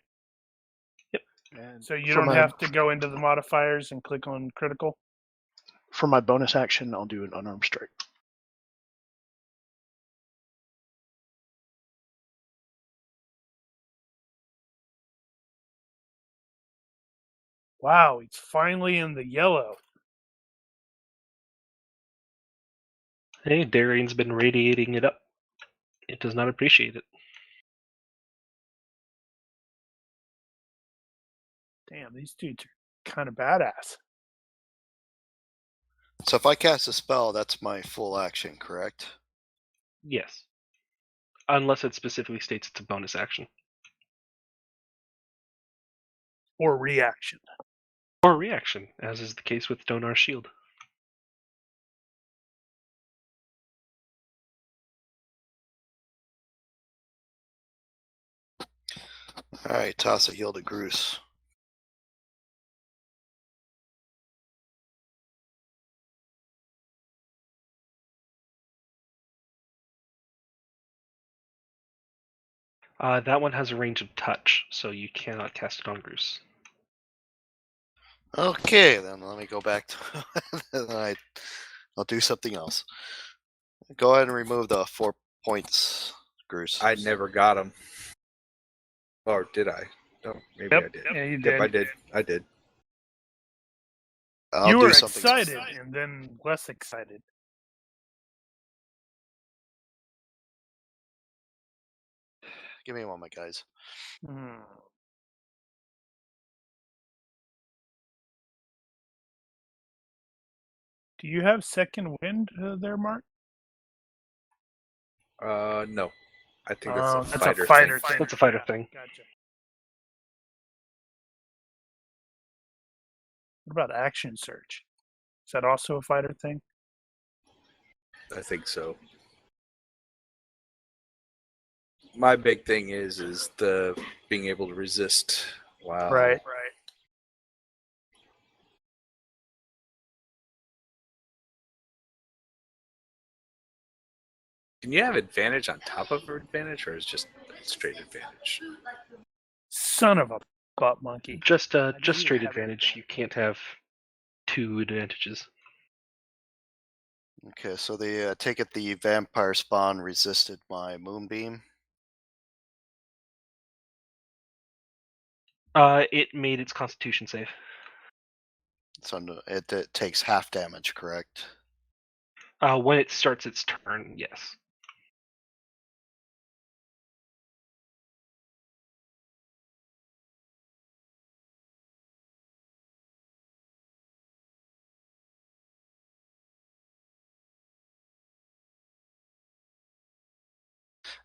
And So you for don't my, have to go into the modifiers and click on critical? For my bonus action, I'll do an unarmed strike. Wow, he's finally in the yellow. Hey, Darian's been radiating it up. It does not appreciate it. Damn, these dudes are kind of badass. So if I cast a spell, that's my full action, correct? Yes. Unless it specifically states it's a bonus action. Or reaction. Or reaction, as is the case with Donar's shield. Alright, toss a heal to Groose. That one has a range of touch, so you cannot cast it on Groose. Okay, then let me go back to I'll do something else. Go ahead and remove the 4 points, Groose. I never got him. Or did I? No, maybe I did. Yeah, you Yep, did. I did. I did. I'll You do were something excited and then less excited. Give me a moment, guys. Do you have second wind there, Mark? No. I think that's a That's fighter, a fighter thing. thing. That's a fighter thing. Gotcha. What about action search? Is that also a fighter thing? I think so. My big thing is the being able to resist while Right. Can you have advantage on top of advantage, or is it just straight advantage? Son of a butt monkey. Just I knew straight you had advantage. You can't have two advantages. Okay, so they take it the vampire spawn resisted my moonbeam. It made its Constitution save. So it takes half damage, correct? When it starts its turn, yes.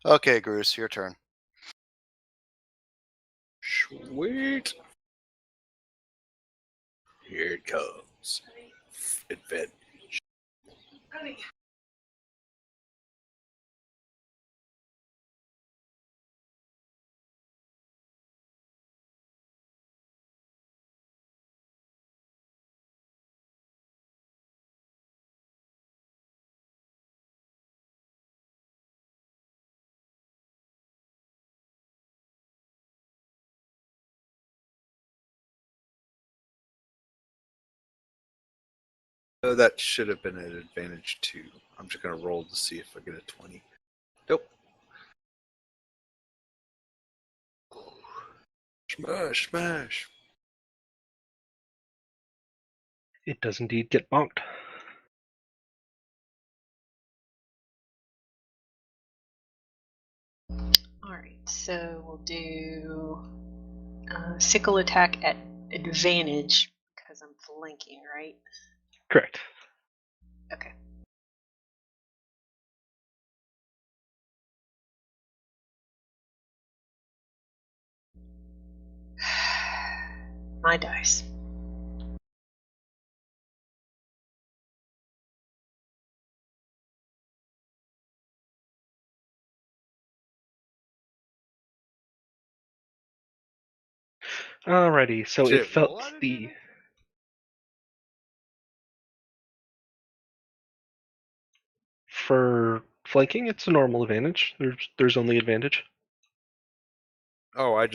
Okay, Bruce, your turn. Sweet. Here it comes. Advantage. That should have been an advantage too. I'm just gonna roll to see if I get a 20. Nope. Smash, smash. It does indeed get bonked. Alright, so we'll do sickle attack at advantage because I'm flanking, right? Correct. Okay. My dice. Alrighty, so Did it it felt roll out the advantage? for flanking. It's a normal advantage. There's only advantage. Oh, it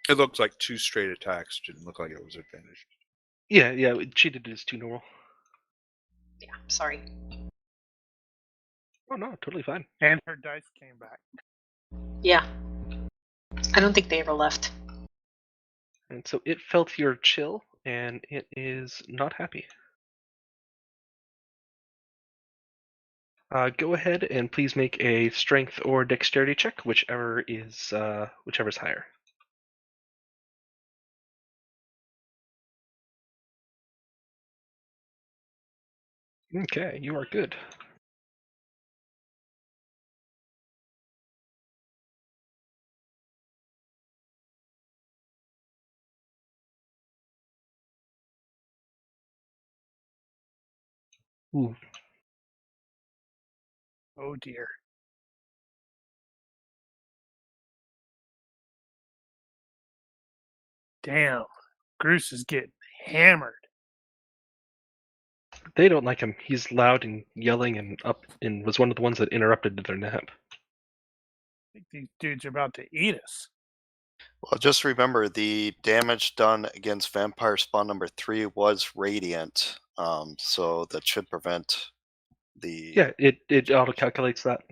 looks like 2 straight attacks. Didn't look like it was advantage. Yeah, it cheated as 2 normal. Yeah, sorry. Oh no, totally fine. And her dice came back. Yeah. I don't think they ever left. And so it felt your chill, and it is not happy. Go ahead and please make a strength or dexterity check, whichever is higher. Okay, you are good. Ooh, Oh dear. Damn. Bruce is getting hammered. they don't like him. He's loud and yelling and was one of the ones that interrupted their nap. I think these dudes are about to eat us. Well, just remember the damage done against vampire spawn number 3 was radiant, so that should prevent the. Yeah, it auto calculates that.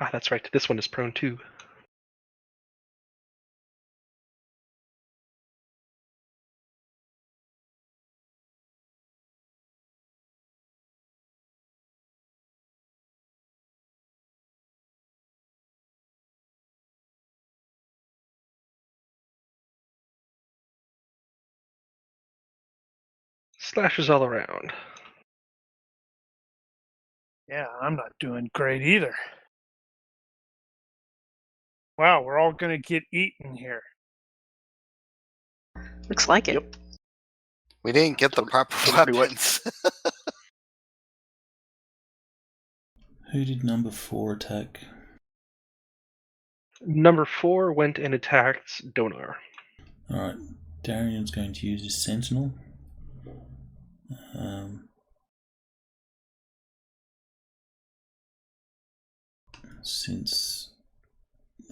Ah, that's right. This one is prone too. Slashes all around. Yeah, I'm not doing great either. Wow, we're all gonna get eaten here. Looks like it. Yep. We didn't get the So- proper so pretty wet. weapons. Who did number 4 attack? Number 4 went and attacked Donar. Alright, Darian's going to use his sentinel. Since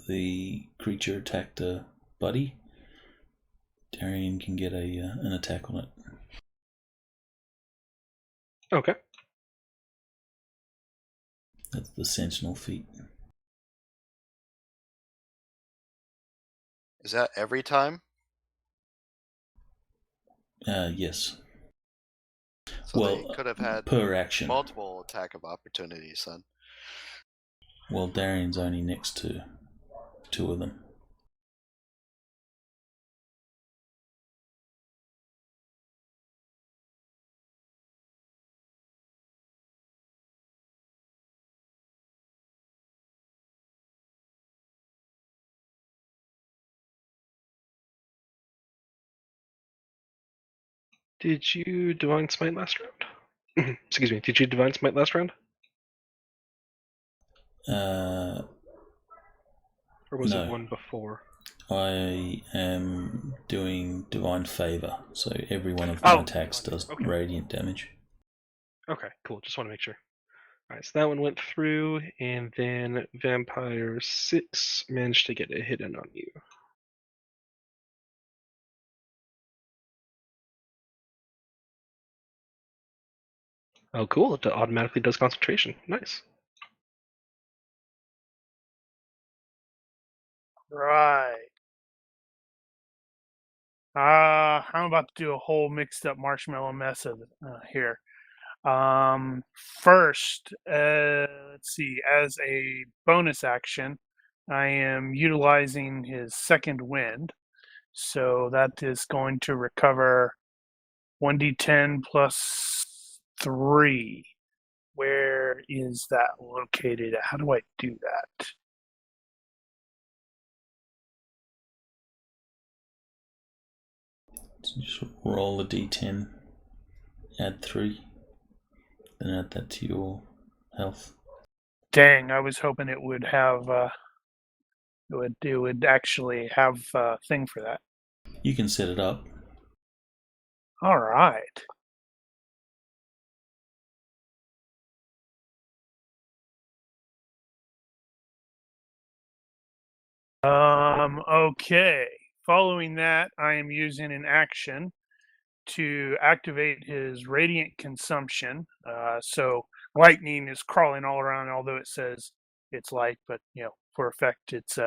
the creature attacked a buddy, Darian can get an attack on it. Okay. That's the sentinel feat. Is that every time? Yes. So Well, they could have had per action. multiple attack of opportunities then. Well, Darian's only next to 2 of them. Did you Divine Smite last round? Excuse me, did you Divine Smite last round? Or was No. it one before? I am doing Divine Favor, so every one of my attacks does okay. radiant damage. Okay, cool. Just want to make sure. Alright, so that one went through, and then Vampire 6 managed to get a hit in on you. Oh, cool. It automatically does concentration. Nice. Right. I'm about to do a whole mixed up marshmallow mess of here. First, let's see. As a bonus action, I am utilizing his second wind, so that is going to recover 1d10 plus 3. Where is that located? How do I do that? So just roll a d10, add 3, then add that to your health. Dang, I was hoping it would have it would actually have a thing for that. You can set it up. All right. Okay. Following that, I am using an action to activate his radiant consumption. So lightning is crawling all around, although it says it's light, but for effect, it's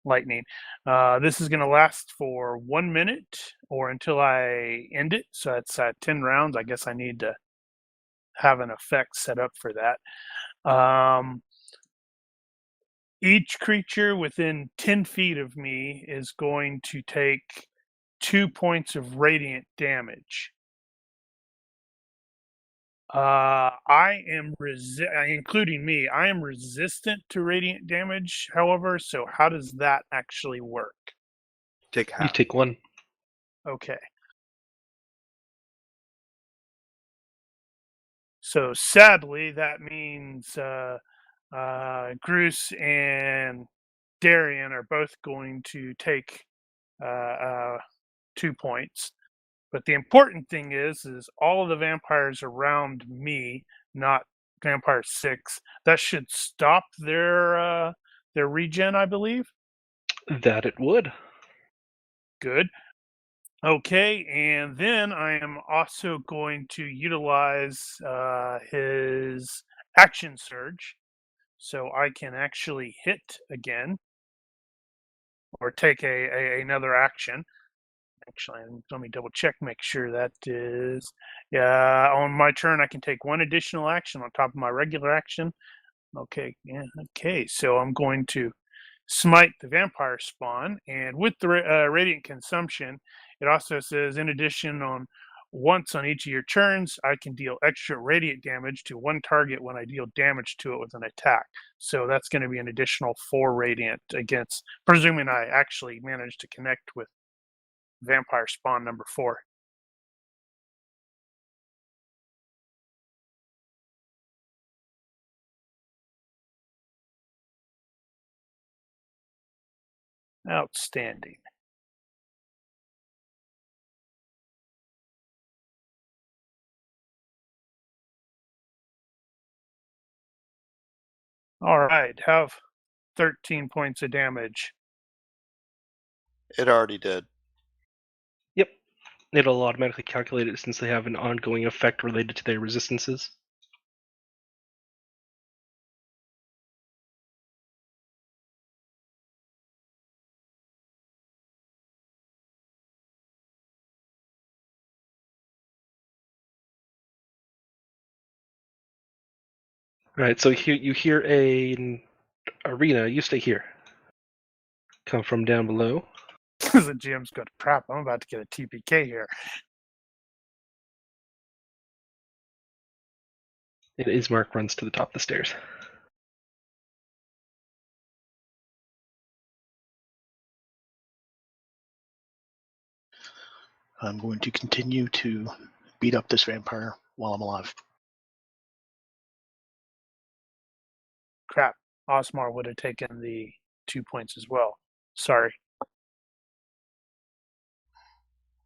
lightning. This is going to last for 1 minute or until I end it. So that's 10 rounds. I guess I need to have an effect set up for that. Each creature within 10 feet of me is going to take 2 points of radiant damage. I am including me. I am resistant to radiant damage. However, so how does that actually work? Take You half. take 1. Okay. So sadly, that means Bruce and Darian are both going to take 2 points. But the important thing is all of the vampires around me, not Vampire 6, that should stop their regen, I believe. That it would. Good. Okay, and then I am also going to utilize his action surge, so I can actually hit again, or take another action. Actually, let me double check, make sure that is, on my turn, I can take 1 additional action on top of my regular action. Okay, yeah, okay, so I'm going to smite the vampire spawn, and with the radiant consumption, it also says, in addition, on Once on each of your turns, I can deal extra radiant damage to one target when I deal damage to it with an attack. So that's going to be an additional 4 radiant against, presuming I actually manage to connect with vampire spawn number 4. Outstanding. All right, have 13 points of damage. It already did. Yep. It'll automatically calculate it since they have an ongoing effect related to their resistances. Alright, so you hear an arena. You stay here. Come from down below. The GM's got crap. I'm about to get a TPK here. And Ismark runs to the top of the stairs. I'm going to continue to beat up this vampire while I'm alive. Crap. Osmar would have taken the 2 points as well. Sorry.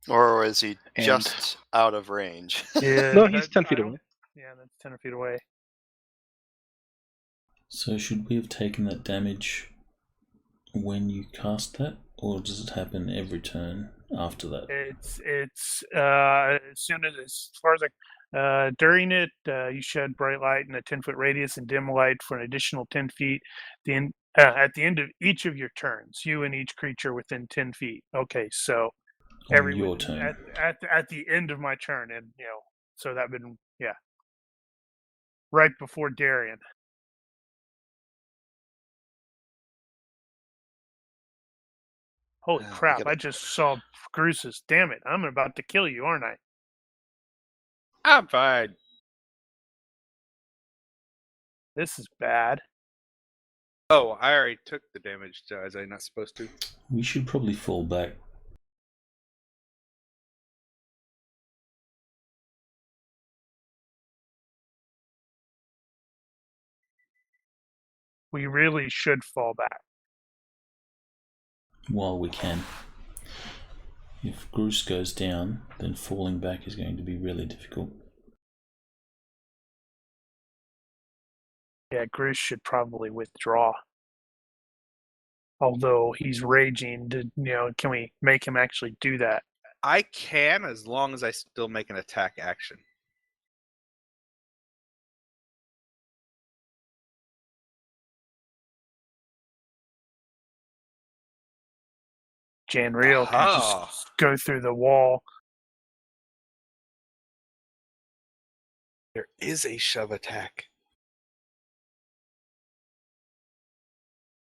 Or is he And- just out of range? Yeah, No, but he's I- 10 I feet don't- away. Yeah, that's 10 feet away. So should we have taken that damage when you cast that, or does it happen every turn after that? It's as soon as far as during it, you shed bright light in a 10-foot radius and dim light for an additional 10 feet. At the end of each of your turns, you and each creature within 10 feet. Okay, so On your turn. at the end of my turn, and so that been right before Darian. Holy Yeah, we crap! gotta- I just saw Gruses. Damn it! I'm about to kill you, aren't I? I'm fine. This is bad. Oh, I already took the damage. Was I not supposed to? We should probably fall back. We really should fall back. While we can. If Groose goes down, then falling back is going to be really difficult. Yeah, Gruce should probably withdraw. Although he's raging, can we make him actually do that? I can, as long as I still make an attack action. Janriel can Aha. just go through the wall. There is a shove attack.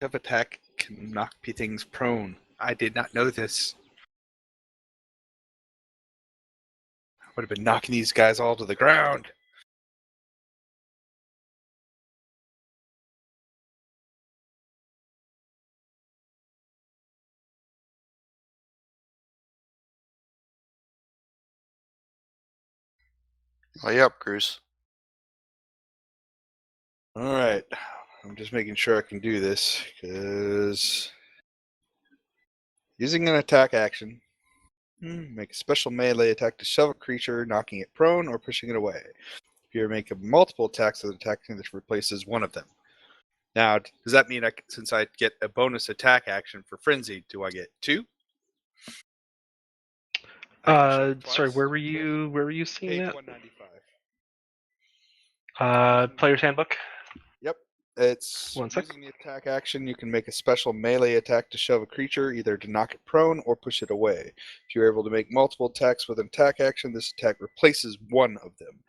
Shove attack can knock things prone. I did not know this. I would have been knocking these guys all to the ground. Oh, yep, Cruz. All right. I'm just making sure I can do this, because using an attack action, make a special melee attack to shove a creature, knocking it prone or pushing it away. If you're making multiple attacks with an attack that replaces one of them. Now, does that mean since I get a bonus attack action for Frenzy, do I get 2? Sorry, where were you seeing Page that? 195. Player's handbook. Yep. It's One sec. using the attack action, you can make a special melee attack to shove a creature, either to knock it prone or push it away. If you're able to make multiple attacks with an attack action, this attack replaces one of them.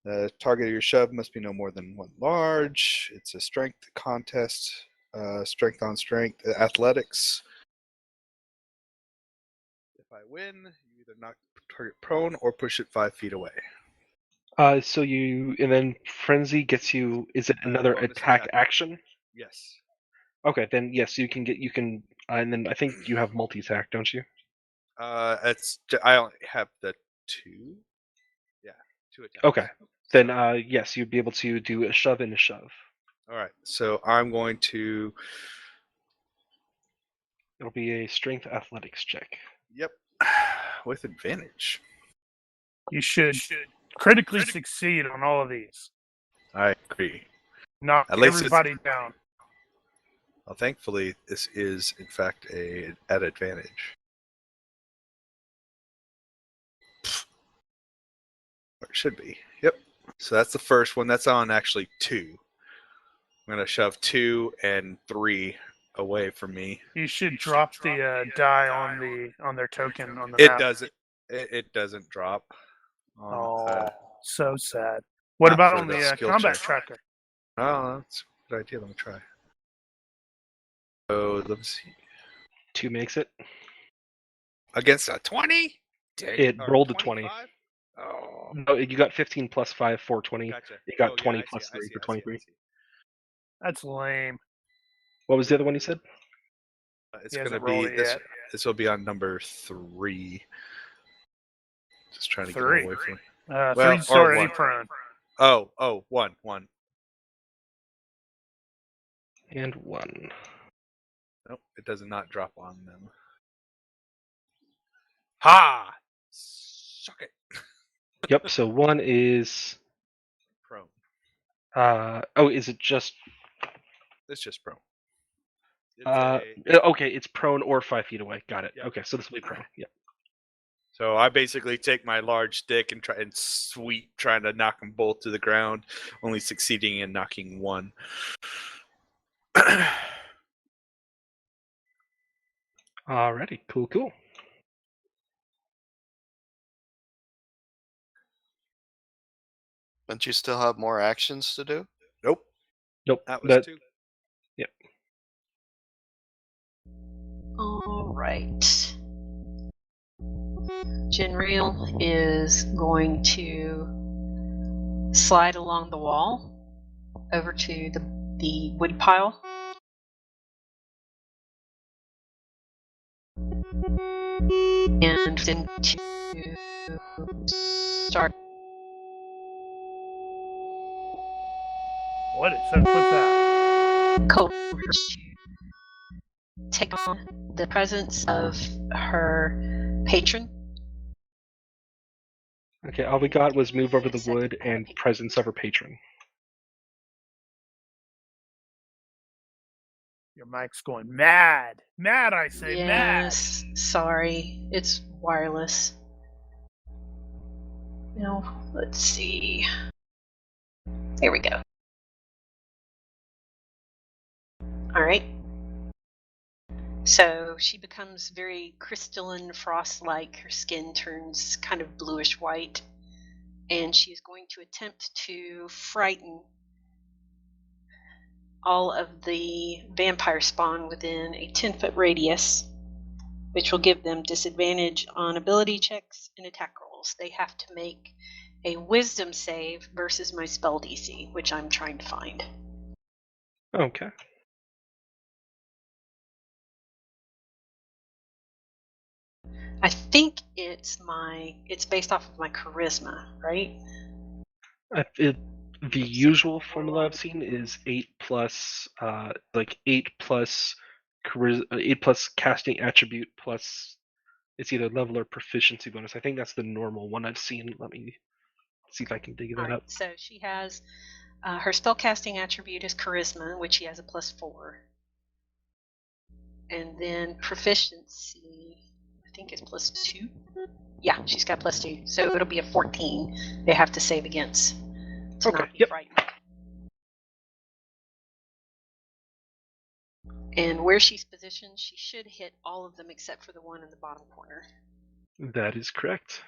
The target of your shove must be no more than 1 large. It's a strength contest, strength on strength, athletics. If I win, you either knock the target prone or push it 5 feet away. So you and then frenzy gets you. Is it another Bonus attack attack. action? Yes. Okay, then yes, you can and then I think you have multi attack, don't you? I only have the 2. Yeah, 2 attacks. Okay, then So- yes, you'd be able to do a shove and a shove. All right. So I'm going to. It'll be a strength athletics check. Yep. With advantage. You should critically succeed on all of these. I agree. Knock At least everybody down. Well, thankfully, this is in fact at advantage. Or it should be. Yep. So that's the first one. That's on actually 2. I'm gonna shove 2 and 3 away from me. You should drop the die on their token on the It map. doesn't. It doesn't drop. Oh, so sad. What not about for on the the skill combat check. tracker? Oh, that's a good idea. Let me try. So let me see. 2 makes it. Against a 20. It rolled a 20. 25? Oh, No, you got 15 plus 5 for 20. gotcha. You got Oh, 20 yeah, I plus see, 3 I see, for I see, 23. I see. That's lame. What was the other one you said? It's He going to hasn't rolled be it this. yet. This will be on number 3. Just trying to get 3. him away from me. Well, Three's or already 1. prone. Oh, 1. And 1. Nope, it does not drop on them. Ha! Suck it. Yep, so 1 is Prone. is it just It's just prone. It's okay, it's prone or 5 feet away. Got it. Yep. Okay, so this will be prone. Yep. So I basically take my large stick and try and sweep, trying to knock them both to the ground, only succeeding in knocking 1. Alrighty, cool. Don't you still have more actions to do? Nope. Nope. That was 2. Yep. All right. Genreal is going to slide along the wall over to the wood pile. And then to start What is up with that? cold to take on the presence of her patron. Okay, all we got was move over the wood and presence of her patron. Your mic's going mad. Mad, I say, Yes, sorry, it's wireless. Now, let's see. There we go. All right. So she becomes very crystalline, frost-like. Her skin turns kind of bluish white, and she is going to attempt to frighten all of the vampire spawn within a 10-foot radius, which will give them disadvantage on ability checks and attack rolls. They have to make a wisdom save versus my spell DC, which I'm trying to find. Okay. I think it's based off of my charisma, right? The usual formula I've seen is 8 plus 8 plus 8 plus casting attribute plus it's either level or proficiency bonus. I think that's the normal one I've seen. Let me see if I can dig that up. So she has her spellcasting attribute is charisma, which she has a +4, and then proficiency I think is +2. Yeah, she's got +2, so it'll be a 14. They have to save against to not be frightened. And where she's positioned, she should hit all of them except for the one in the bottom corner. That is correct.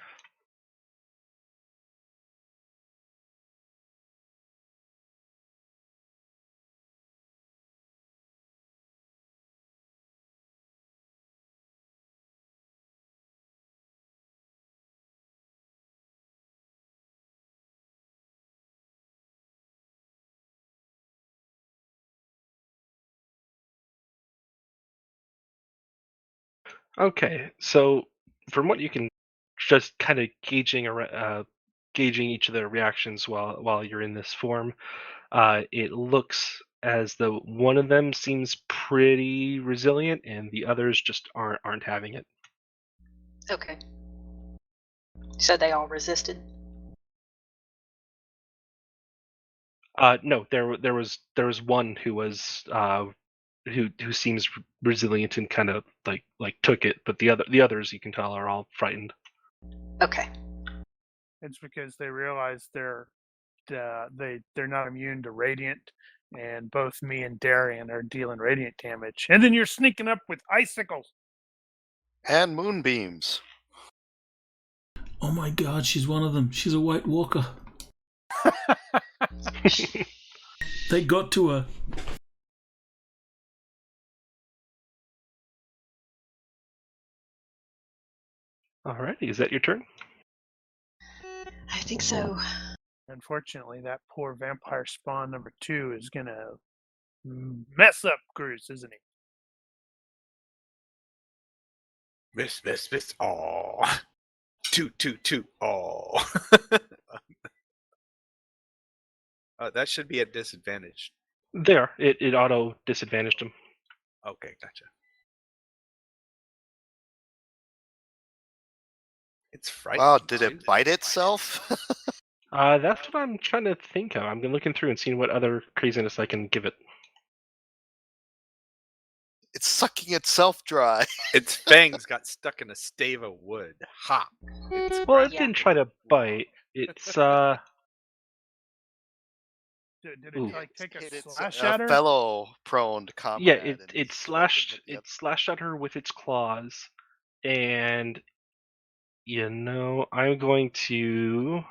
Okay, so from what you can just kind of gauging each of their reactions while you're in this form, it looks as though one of them seems pretty resilient and the others just aren't having it. Okay. So they all resisted? No, there was one who was who seems resilient and kind of like took it, but the others you can tell are all frightened. Okay. It's because they realize they're not immune to radiant, and both me and Darian are dealing radiant damage. And then you're sneaking up with icicles. And moonbeams. Oh my god, she's one of them. She's a White Walker. They got to her. Alrighty, is that your turn? I think so. Unfortunately, that poor vampire spawn number 2 is gonna mess up Gruce, isn't he? Miss. Aw. Toot. Aw. That should be at disadvantage. There, it auto disadvantaged him. Okay, gotcha. It's frightening. Wow, did too. it bite itself? That's what I'm trying to think of. I'm looking through and seeing what other craziness I can give it. It's sucking itself dry. Its fangs got stuck in a stave of wood. Ha! Well, it Yeah. didn't try to bite. It's Did Ooh. it like take a Hit its slash at her? fellow prone comrade. yeah, and it he's slashed looking it slashed at her with its claws, and I'm going to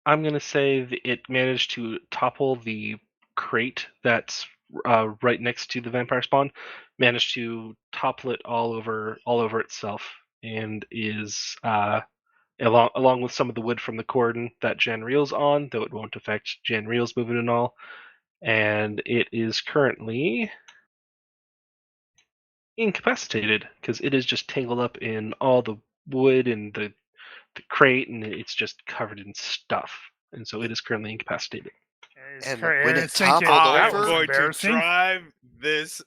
I'm gonna say that it managed to topple the crate that's right next to the vampire spawn, managed to topple it all over itself, and is along with some of the wood from the cordon that Janriel's on, though it won't affect Janriel's movement and all. And it is currently incapacitated because it is just tangled up in all the wood and the crate, and it's just covered in stuff. And so it is currently incapacitated. And when it it's thinking, toppled that over- was I'm going to embarrassing. drive this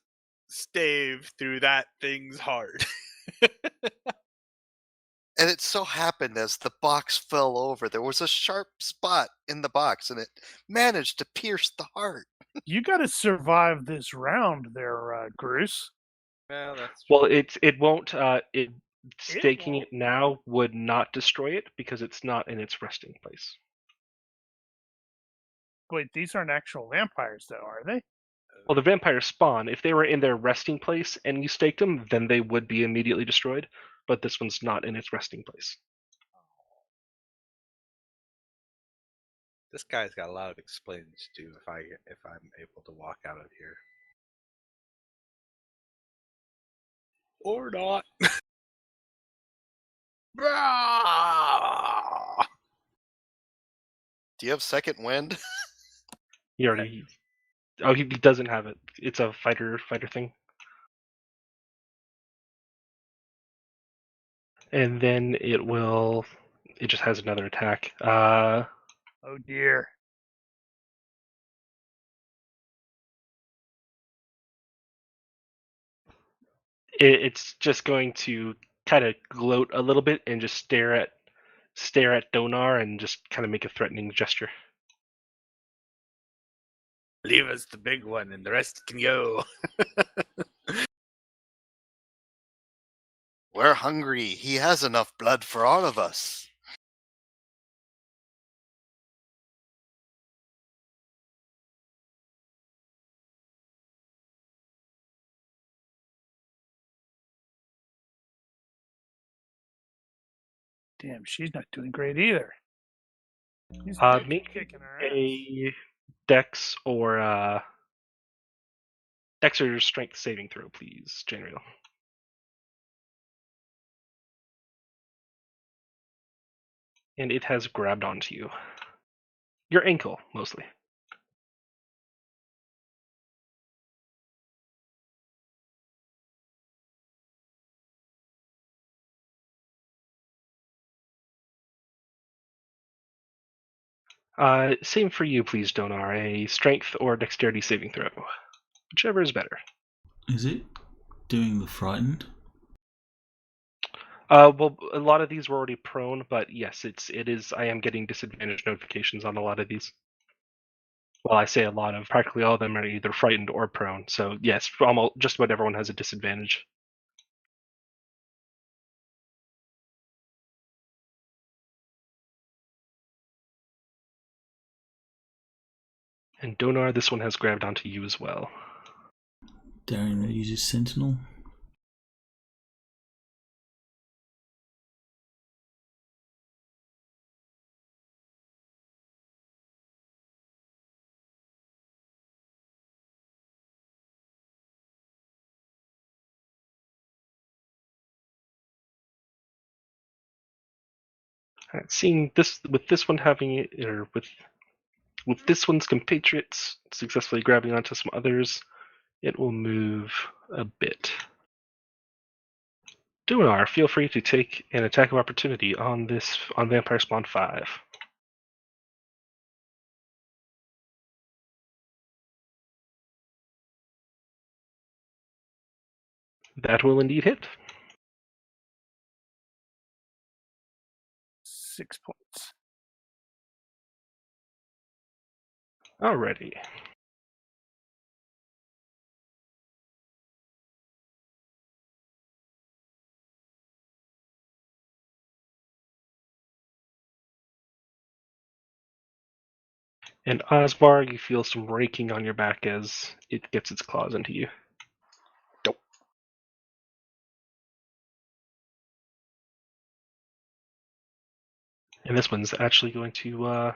stave through that thing's heart. And it so happened as the box fell over, there was a sharp spot in the box, and it managed to pierce the heart. You got to survive this round, there, Gruce. Well, that's Well, it won't. Staking won't? it now would not destroy it because it's not in its resting place. Wait, these aren't actual vampires, though, are they? Well, the vampires spawn. If they were in their resting place and you staked them, then they would be immediately destroyed. But this one's not in its resting place. This guy's got a lot of explaining to do if I'm able to walk out of here. Or not. Do you have second wind? He already. Oh, he doesn't have it. It's a fighter thing. And then it just has another attack. Oh dear. It's just going to kind of gloat a little bit and just stare at Donar and just kind of make a threatening gesture. Leave us the big one and the rest can go. We're hungry. He has enough blood for all of us. Damn, she's not doing great either. He's Make kicking her ass. a Dex or Strength saving throw, please, Janriel. And it has grabbed onto you. Your ankle, mostly. Same for you, please, Donar. A strength or dexterity saving throw. Whichever is better. Is it doing the frightened? Well, a lot of these were already prone, but yes, it is. I am getting disadvantage notifications on a lot of these. Well, I say a lot of. Practically all of them are either frightened or prone. So yes, almost just about everyone has a disadvantage. And Donar, this one has grabbed onto you as well. Darian will use his sentinel. Seeing this with this one having it, or with this one's compatriots successfully grabbing onto some others, it will move a bit. Donar, feel free to take an attack of opportunity on Vampire Spawn 5. That will indeed hit. 6 points. Alrighty. And Osbar, you feel some raking on your back as it gets its claws into you. Nope. And this one's actually going to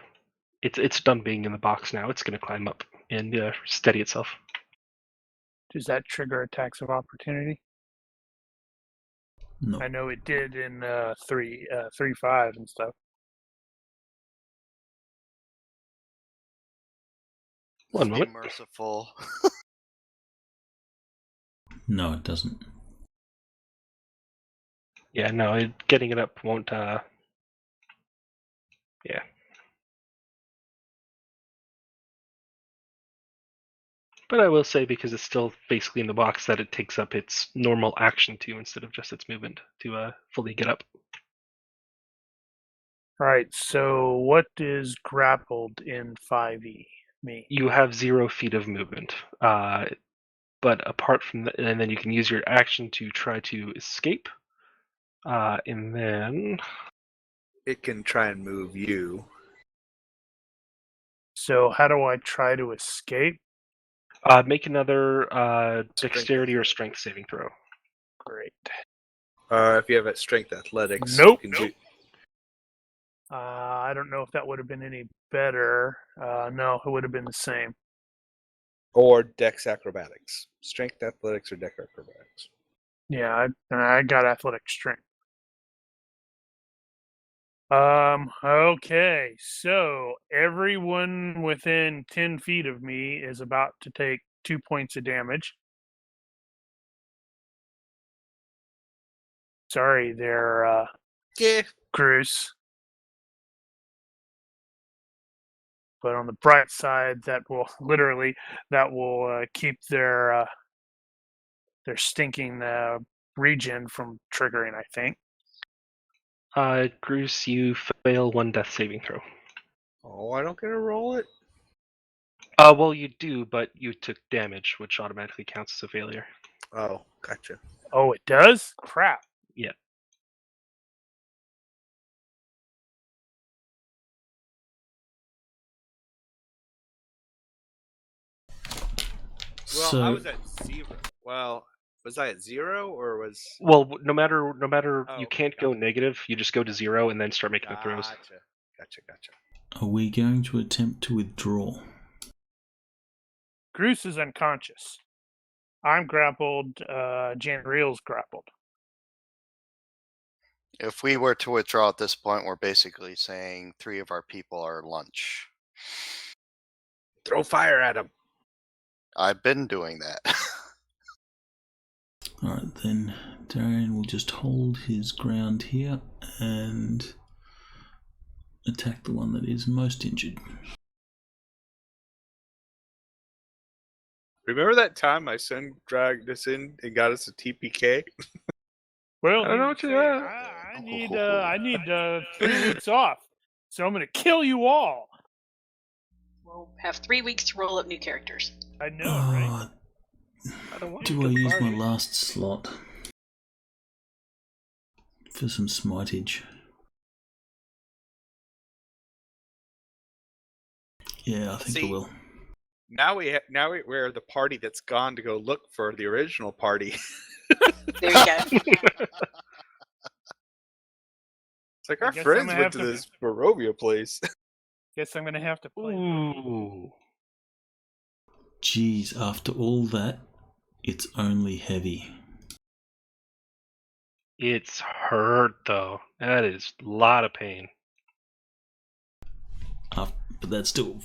it's done being in the box now. It's going to climb up and steady itself. Does that trigger attacks of opportunity? No. I know it did in 3.5 and stuff. One Be moment. merciful. No, it doesn't. Yeah, no, getting it up won't. Yeah. But I will say, because it's still basically in the box, that it takes up its normal action too, instead of just its movement to fully get up. All right, so what is grappled in 5e mean? You have 0 feet of movement, but apart from that, and then you can use your action to try to escape, and then It can try and move you. So how do I try to escape? make another Strength. dexterity or strength saving throw. Great. If you have at strength athletics, Nope. you can do. I don't know if that would have been any better. No, it would have been the same. Or dex acrobatics. Strength athletics or dex acrobatics. Yeah, I got athletic strength. Okay, so everyone within 10 feet of me is about to take 2 points of damage. Sorry there, Yeah. Cruz. But on the bright side, that will keep their stinking regen from triggering, I think. Bruce, you fail 1 death saving throw. Oh, I don't get to roll it? Well, you do, but you took damage, which automatically counts as a failure. Oh, gotcha. Oh, it does? Crap. Yeah. Well, So I was at 0. Well, was I at 0 or was? Well, no matter Oh, you can't go negative. You just go to 0 and then start making the throws. Gotcha. are we going to attempt to withdraw? Groose is unconscious. I'm grappled. Janriel's grappled. If we were to withdraw at this point, we're basically saying 3 of our people are lunch. Throw fire at him. I've been doing that. Alright, then Darian will just hold his ground here and attack the one that is most injured. Remember that time my son dragged us in and got us a TPK? Well, I don't know he what was you saying, got. I need 3 weeks off, so I'm gonna kill you all. We'll have 3 weeks to roll up new characters. I know, right? I don't want Do to I use my party. last slot for some smitage? Yeah, I think I See? will. Now we're the party that's gone to go look for the original party. There you go. It's like I our guess I'm friends gonna went have to to- this Barovia place. Guess I'm gonna have to play. Ooh. Geez, after all that, it's only heavy. It's hurt, though. That is a lot of pain. But that's still...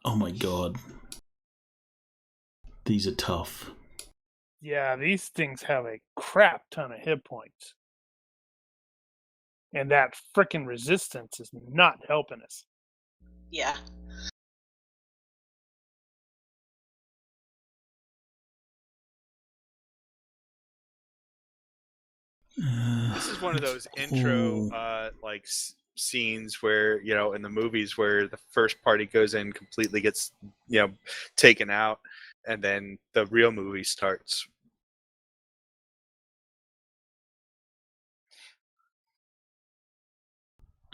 Oh my god. These are tough. Yeah, these things have a crap ton of hit points. And that frickin' resistance is not helping us. Yeah. This is one of those intro scenes where, you know, in the movies where the first party goes in, completely gets, you know, taken out, and then the real movie starts.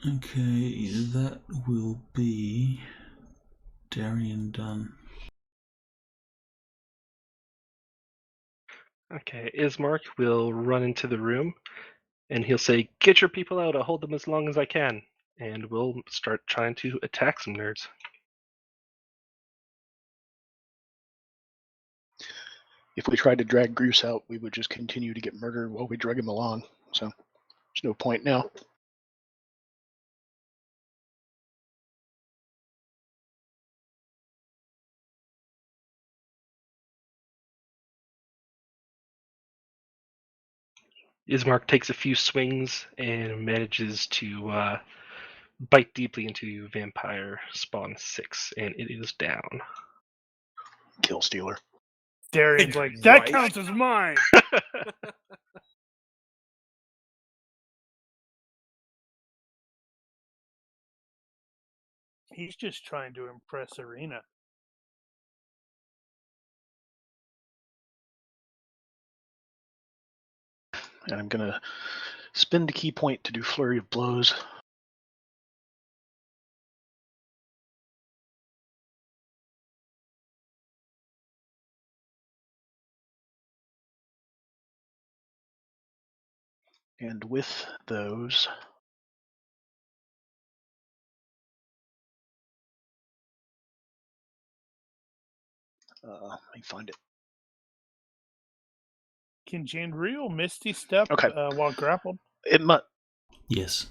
Okay, that will be Darian done. Okay, Ismark will run into the room, and he'll say, "Get your people out, I'll hold them as long as I can." And we'll start trying to attack some nerds. If we tried to drag Groose out, we would just continue to get murdered while we drug him along. So there's no point now. Ismark takes a few swings and manages to bite deeply into Vampire Spawn 6, and it is down. Kill stealer. Darian's like, that Right. counts as mine. He's just trying to impress Arena. And I'm going to spend a key point to do Flurry of Blows. And with those, let me find it. Can Jandriel Misty step Okay. while grappled? It might. Yes.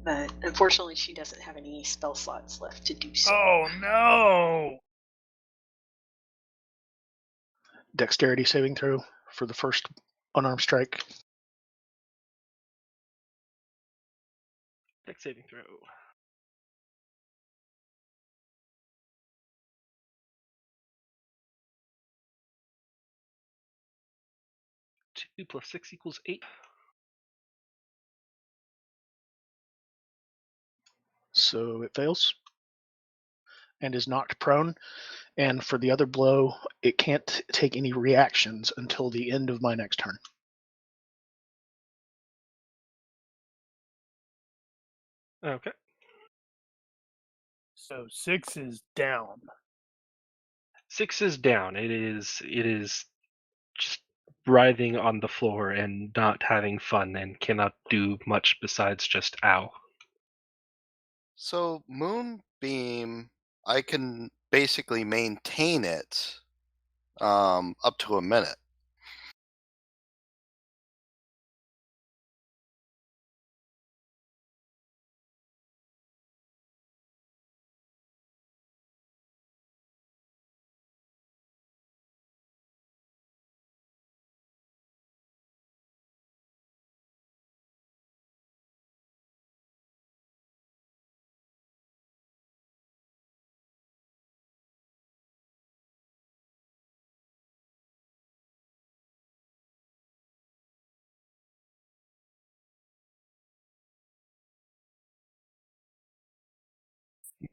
But unfortunately, she doesn't have any spell slots left to do so. Oh no! Dexterity saving throw for the first unarmed strike. Dex saving throw. 2 plus 6 equals 8. So it fails and is knocked prone. And for the other blow, it can't take any reactions until the end of my next turn. Okay. So 6 is down. 6 is down. It is just writhing on the floor and not having fun and cannot do much besides just ow. So Moonbeam, I can basically maintain it up to a minute.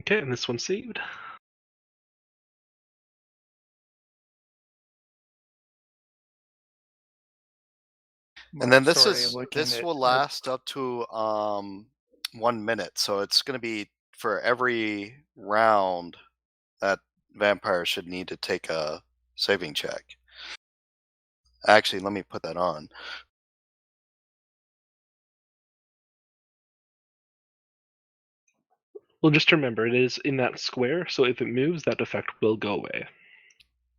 Okay, and this one's saved. And then Mark's already looking this at- will last up to 1 minute. So it's going to be for every round that vampire should need to take a saving check. Actually, let me put that on. Well, just remember, it is in that square, so if it moves, that effect will go away.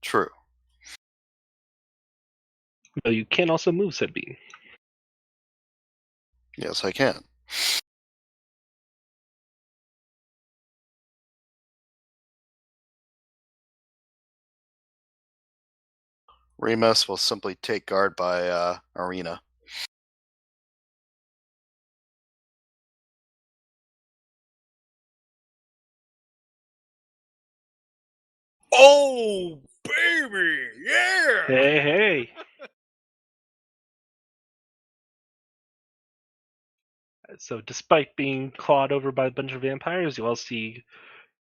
True. Though you can also move said beam. Yes, I can. Remus will simply take guard by Arena. Oh, baby, yeah! Hey! So despite being clawed over by a bunch of vampires, you all see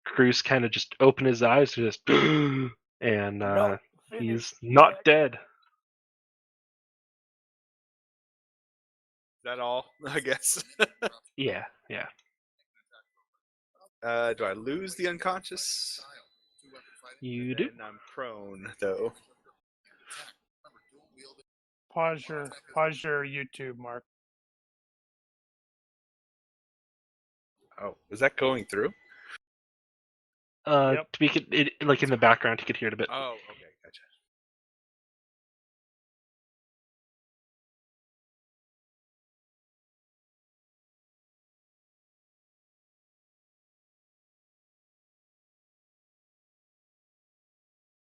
Cruz kind of just open his eyes, just and No, he's finish, not Jack. dead. Is that all? I guess. Yeah. Do I lose the unconscious? You do. And I'm prone, though. Pause your YouTube, Mark. Oh, is that going through? Yep. To be like in the background, you could hear it a bit. Oh, okay, gotcha.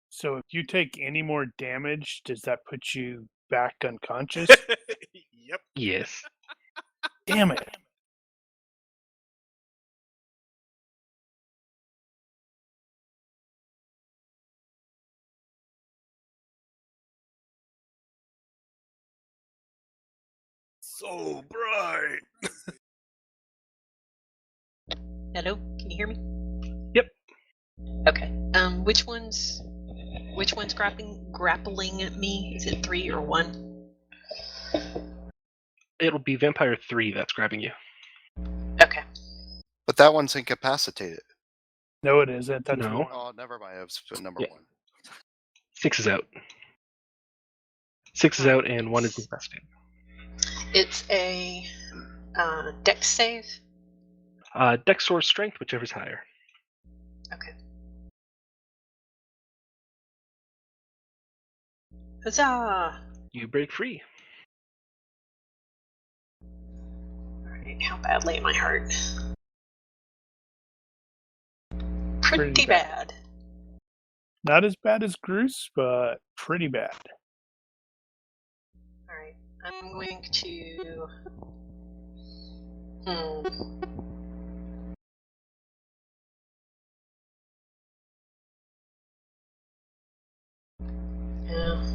So if you take any more damage, does that put you back unconscious? Yep. Yes. Damn it. So bright. Hello, can you hear me? Yep. Okay. Which one's grappling me? Is it 3 or 1? It'll be Vampire 3 that's grabbing you. Okay. But that one's incapacitated. No, it isn't. That's No. one. Oh, never mind. It was number Yeah. 1. 6 is out. 6 is out, and 1 is incapacitated. It's a dex save. Dex or Strength, whichever's higher. Okay. Huzzah! You break free. Alright, how badly am I hurt? Pretty bad. Not as bad as Groose, but pretty bad. Alright, I'm going to...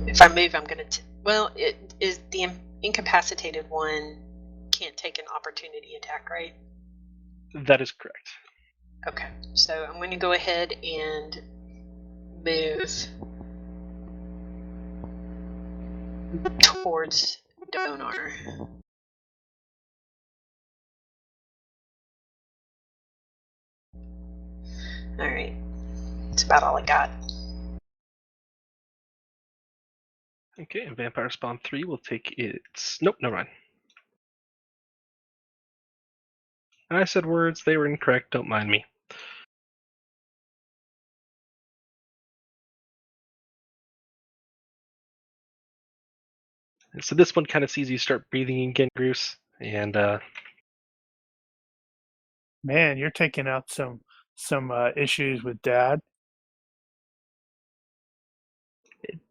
if I move, I'm going to... Well, it is the incapacitated one can't take an opportunity attack, right? That is correct. Okay, so I'm going to go ahead and move towards Donar. Alright, that's about all I got. Okay, and Vampire Spawn 3 will take its... Nope, never mind. I said words, they were incorrect, don't mind me. And so this one kind of sees you start breathing again, Bruce, and Man, you're taking out some issues with Dad.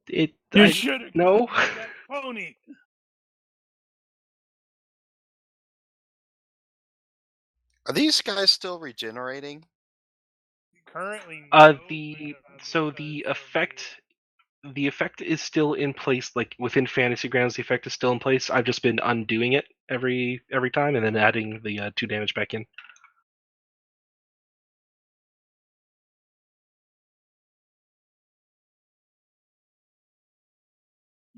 it You should have no. that pony. Are these guys still regenerating? Currently, The effect is still in place, like within Fantasy Grounds. The effect is still in place. I've just been undoing it every time, and then adding the 2 damage back in.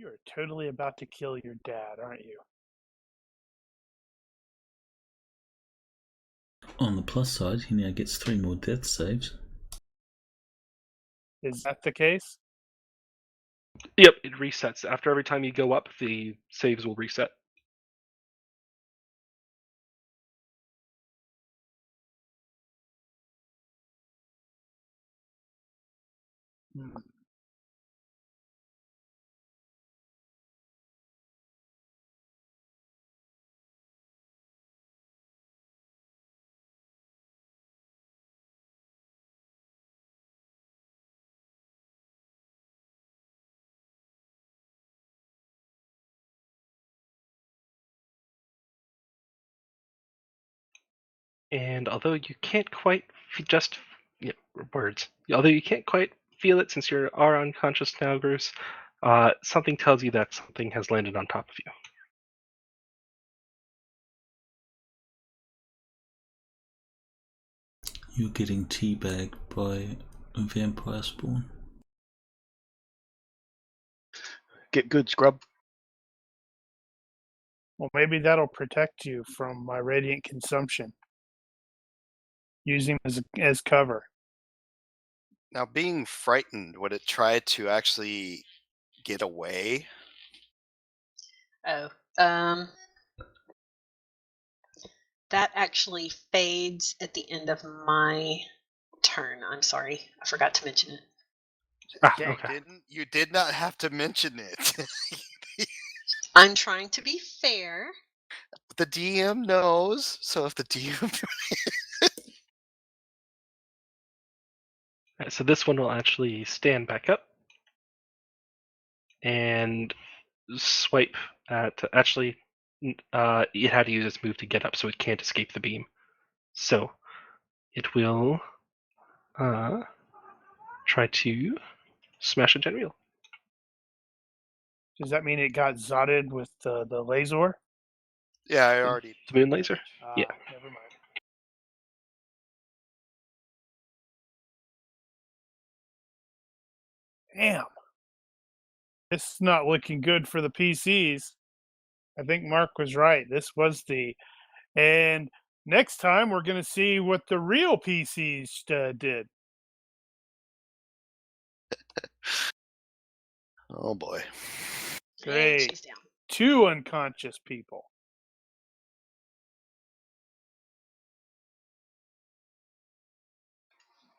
You're totally about to kill your dad, aren't you? On the plus side, he now gets 3 more death saves. Is that the case? Yep, it resets. After every time you go up, the saves will reset. Hmm. And although you can't quite although you can't quite feel it since you are unconscious now, Bruce, something tells you that something has landed on top of you. You're getting teabagged by a vampire spawn. Get good, scrub. Well, maybe that'll protect you from my radiant consumption. Use him as cover. Now, being frightened, would it try to actually get away? Oh, that actually fades at the end of my turn. I'm sorry, I forgot to mention it. Okay. Okay. You did not have to mention it. I'm trying to be fair. The DM knows, so if the DM... So this one will actually stand back up and swipe at. Actually, it had to use its move to get up, so it can't escape the beam. So it will try to smash a Genreal. Does that mean it got zotted with the laser? Yeah, I already... The moon laser? Yeah. Never mind. Damn. This is not looking good for the PCs. I think Mark was right. This was and next time we're going to see what the real PCs did. Oh boy. And Great. she's down. 2 unconscious people.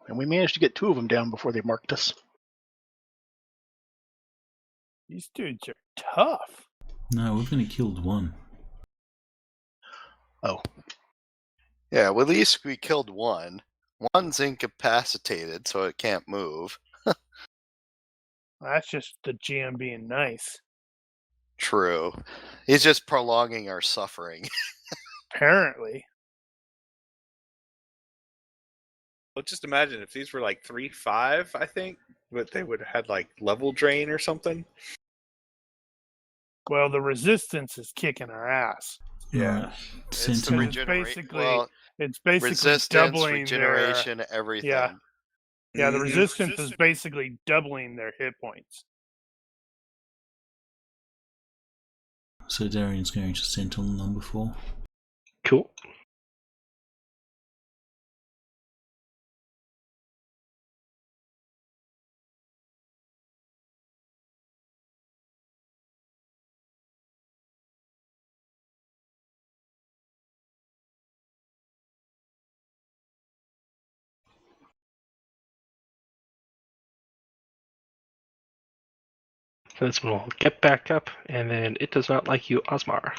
And we managed to get 2 of them down before they marked us. These dudes are tough. No, we've only killed 1. Oh. Yeah, well, at least we killed 1. 1's incapacitated, so it can't move. That's just the GM being nice. True. He's just prolonging our suffering. Apparently. Well, just imagine if these were like 3-5, I think, but they would have had like level drain or something. Well, the resistance is kicking our ass. Right. It's the Sentinel. It's basically resistance, doubling regeneration, everything. Yeah, the resistance is basically doubling their hit points. So Darian's going to Sentinel number 4. Cool. So this one will get back up, and then it does not like you, Osmar.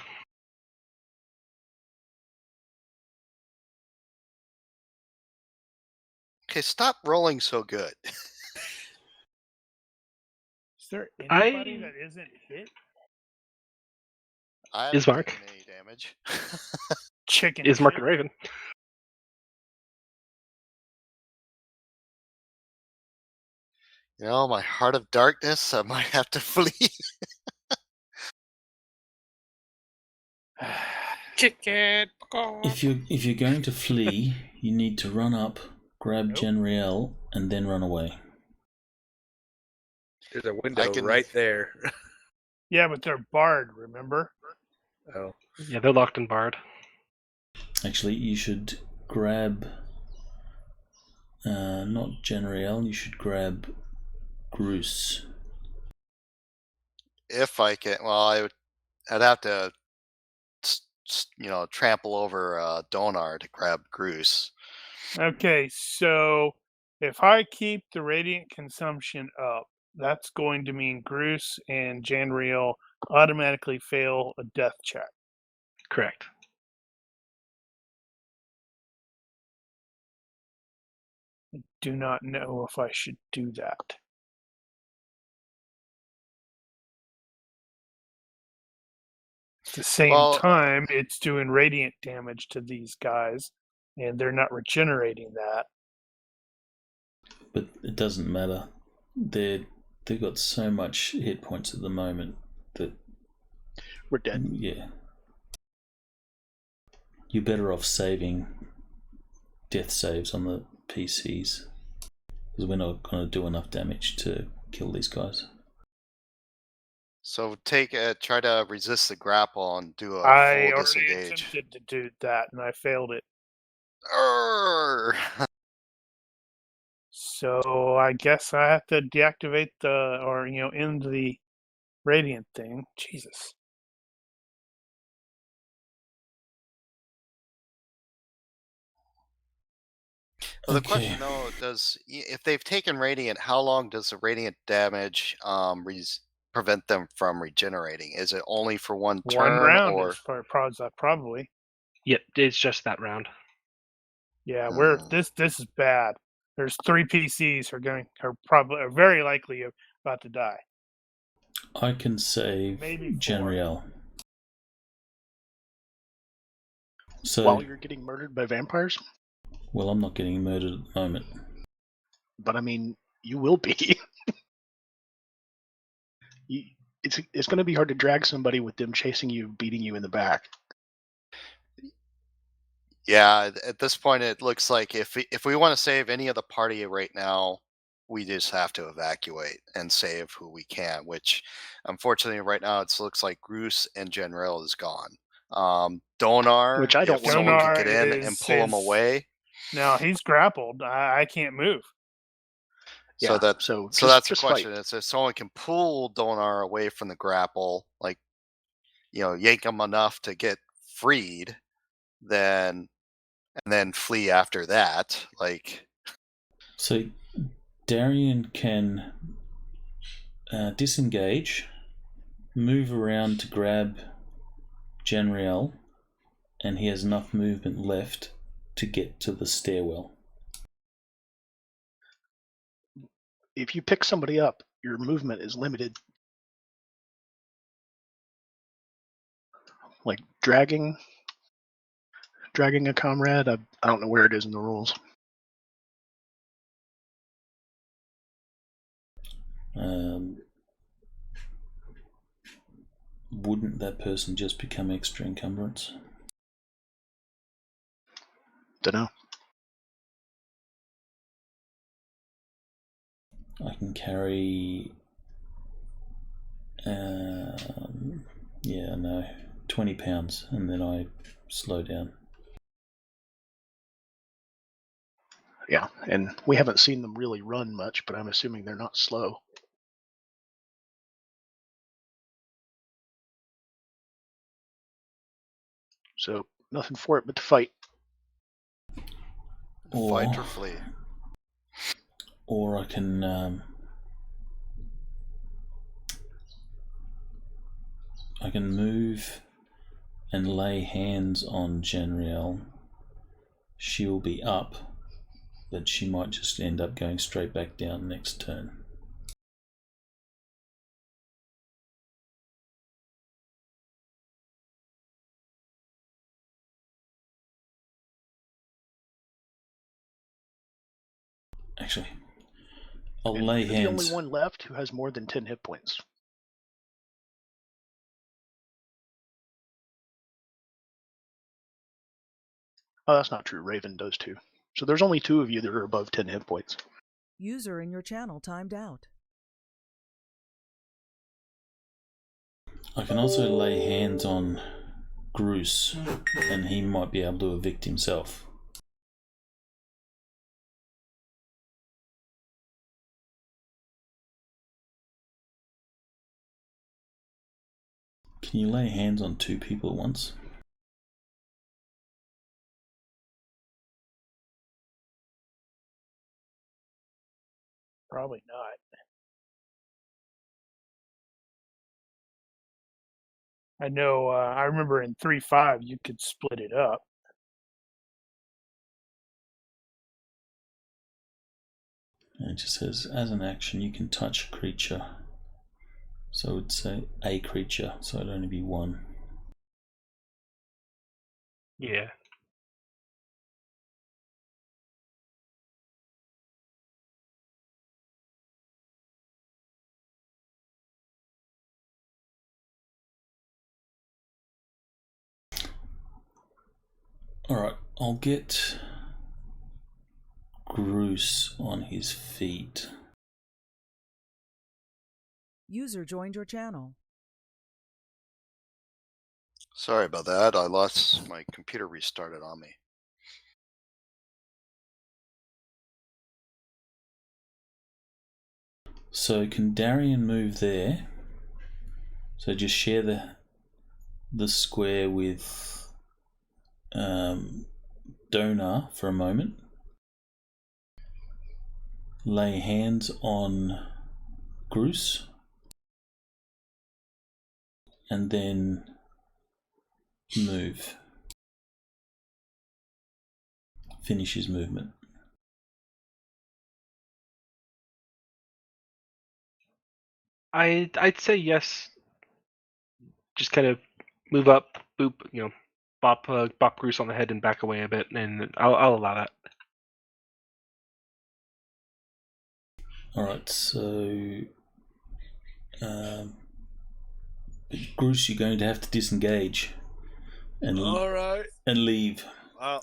Okay, stop rolling so good. Is there anybody that isn't hit? I Is haven't Mark? taken any damage. Chicken Is Mark shit. and Raven. You know, my heart of darkness, I might have to flee. Chicken. If you're going to flee, you need to run up, grab Genriel, and then run away. There's a window right there. Yeah, but they're barred, remember? Oh, Yeah, they're locked and barred. Actually, you should grab not Genriel, you should grab Gruce. If I can, well, I'd have to, trample over Donar to grab Gruce. Okay, so if I keep the radiant consumption up, that's going to mean Bruce and Janriel automatically fail a death check. Correct. Do not know if I should do that. At the same Well, time, it's doing radiant damage to these guys, and they're not regenerating that. But it doesn't matter. They've got so much hit points at the moment that We're dead. yeah, you're better off saving death saves on the PCs because we're not going to do enough damage to kill these guys. so try to resist the grapple and do a I full already disengage. attempted to do that, and I failed it. Arrgh! So I guess I have to deactivate end the radiant thing. Jesus. Well, the Okay. question though, if they've taken radiant, how long does the radiant damage prevent them from regenerating? Is it only for one turn, round or is probably. Yep, it's just that round. Yeah, Hmm. this is bad. There's 3 PCs are very likely about to die. I can save Maybe 4. Genriel. So, While you're getting murdered by vampires? well, I'm not getting murdered at the moment. But I mean, you will be. It's going to be hard to drag somebody with them chasing you, beating you in the back. Yeah, at this point, it looks like if we want to save any of the party right now, we just have to evacuate and save who we can. Which, unfortunately, right now it looks like Gruce and General is gone. Donar, Which I don't if someone could Donar get in and pull him is- away. Now he's grappled. I can't move. So Yeah, that so so that's the just question. fight. Is if someone can pull Donar away from the grapple, like yank him enough to get freed, then flee after that. Like, So, Darian can disengage, move around to grab Genriel, and he has enough movement left to get to the stairwell. If you pick somebody up, your movement is limited. Like dragging a comrade, I don't know where it is in the rules. Wouldn't that person just become extra encumbrance? Dunno. I can carry 20 pounds, and then I slow down. Yeah, and we haven't seen them really run much, but I'm assuming they're not slow. So nothing for it but to fight. fight or flee. Or I can move and lay hands on Genriel. She'll be up, but she might just end up going straight back down next turn. Actually, I'll And lay you're hands. the only one left who has more than 10 hit points. Oh, that's not true. Raven does too. So there's only 2 of you that are above 10 hit points. User in your channel timed out. I can also lay hands on Bruce, and he might be able to evict himself. Can you lay hands on 2 people at once? Probably not. I know. I remember in 3.5 you could split it up. And it just says, as an action, you can touch a creature. So it'd say a creature, so it'd only be 1. Yeah. Alright, I'll get Bruce on his feet. User joined your channel. Sorry about that. I lost my computer restarted on me. So can Darian move there? So just share the square with Donor for a moment. Lay hands on Bruce. And then move. Finish his movement. I'd say yes. Just kind of move up, boop, bop Bruce on the head and back away a bit, and I'll allow that. Alright, so Bruce, you're going to have to disengage and All right. and leave. Well,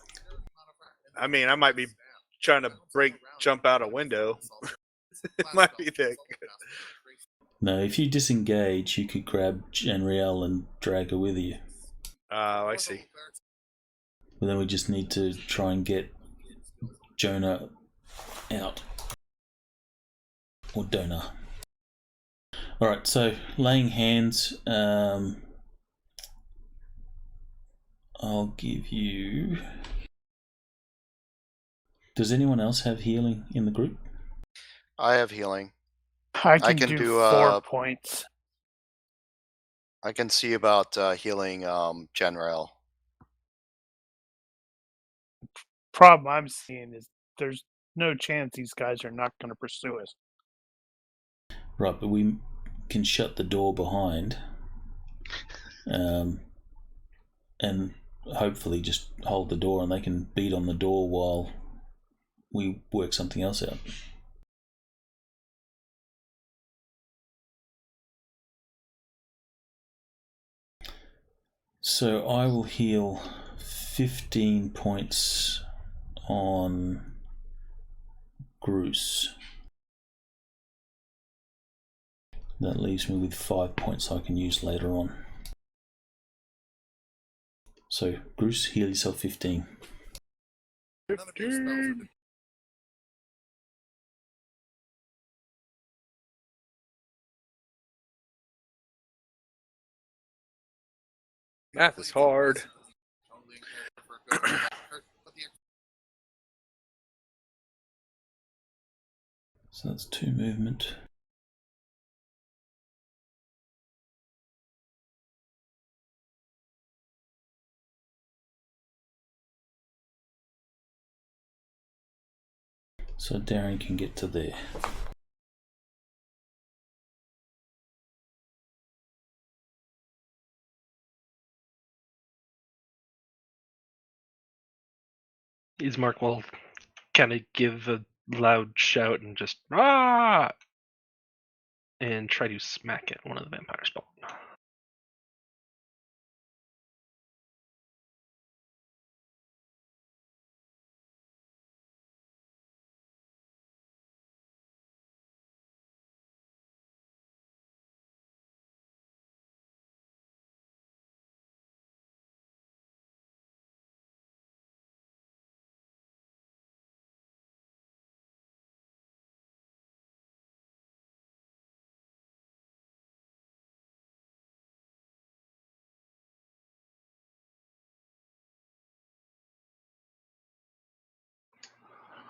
I mean, I might be trying to jump out a window. It might be that. No, if you disengage, you could grab Janriel and drag her with you. Oh, I see. But then we just need to try and get Jonah out. Or Donor. Alright, so laying hands. I'll give you... Does anyone else have healing in the group? I have healing. I can can do do, 4 points. I can see about healing Genrail. Problem I'm seeing is there's no chance these guys are not going to pursue us. Right, but we can shut the door behind. And hopefully just hold the door and they can beat on the door while we work something else out. So I will heal 15 points on Bruce. That leaves me with 5 points I can use later on. So Bruce, heal yourself 15. 15. Math is hard. So that's 2 movement. So Darren can get to there. Ismark will kind of give a loud shout and just "Ah!" and try to smack at one of the vampire spawn.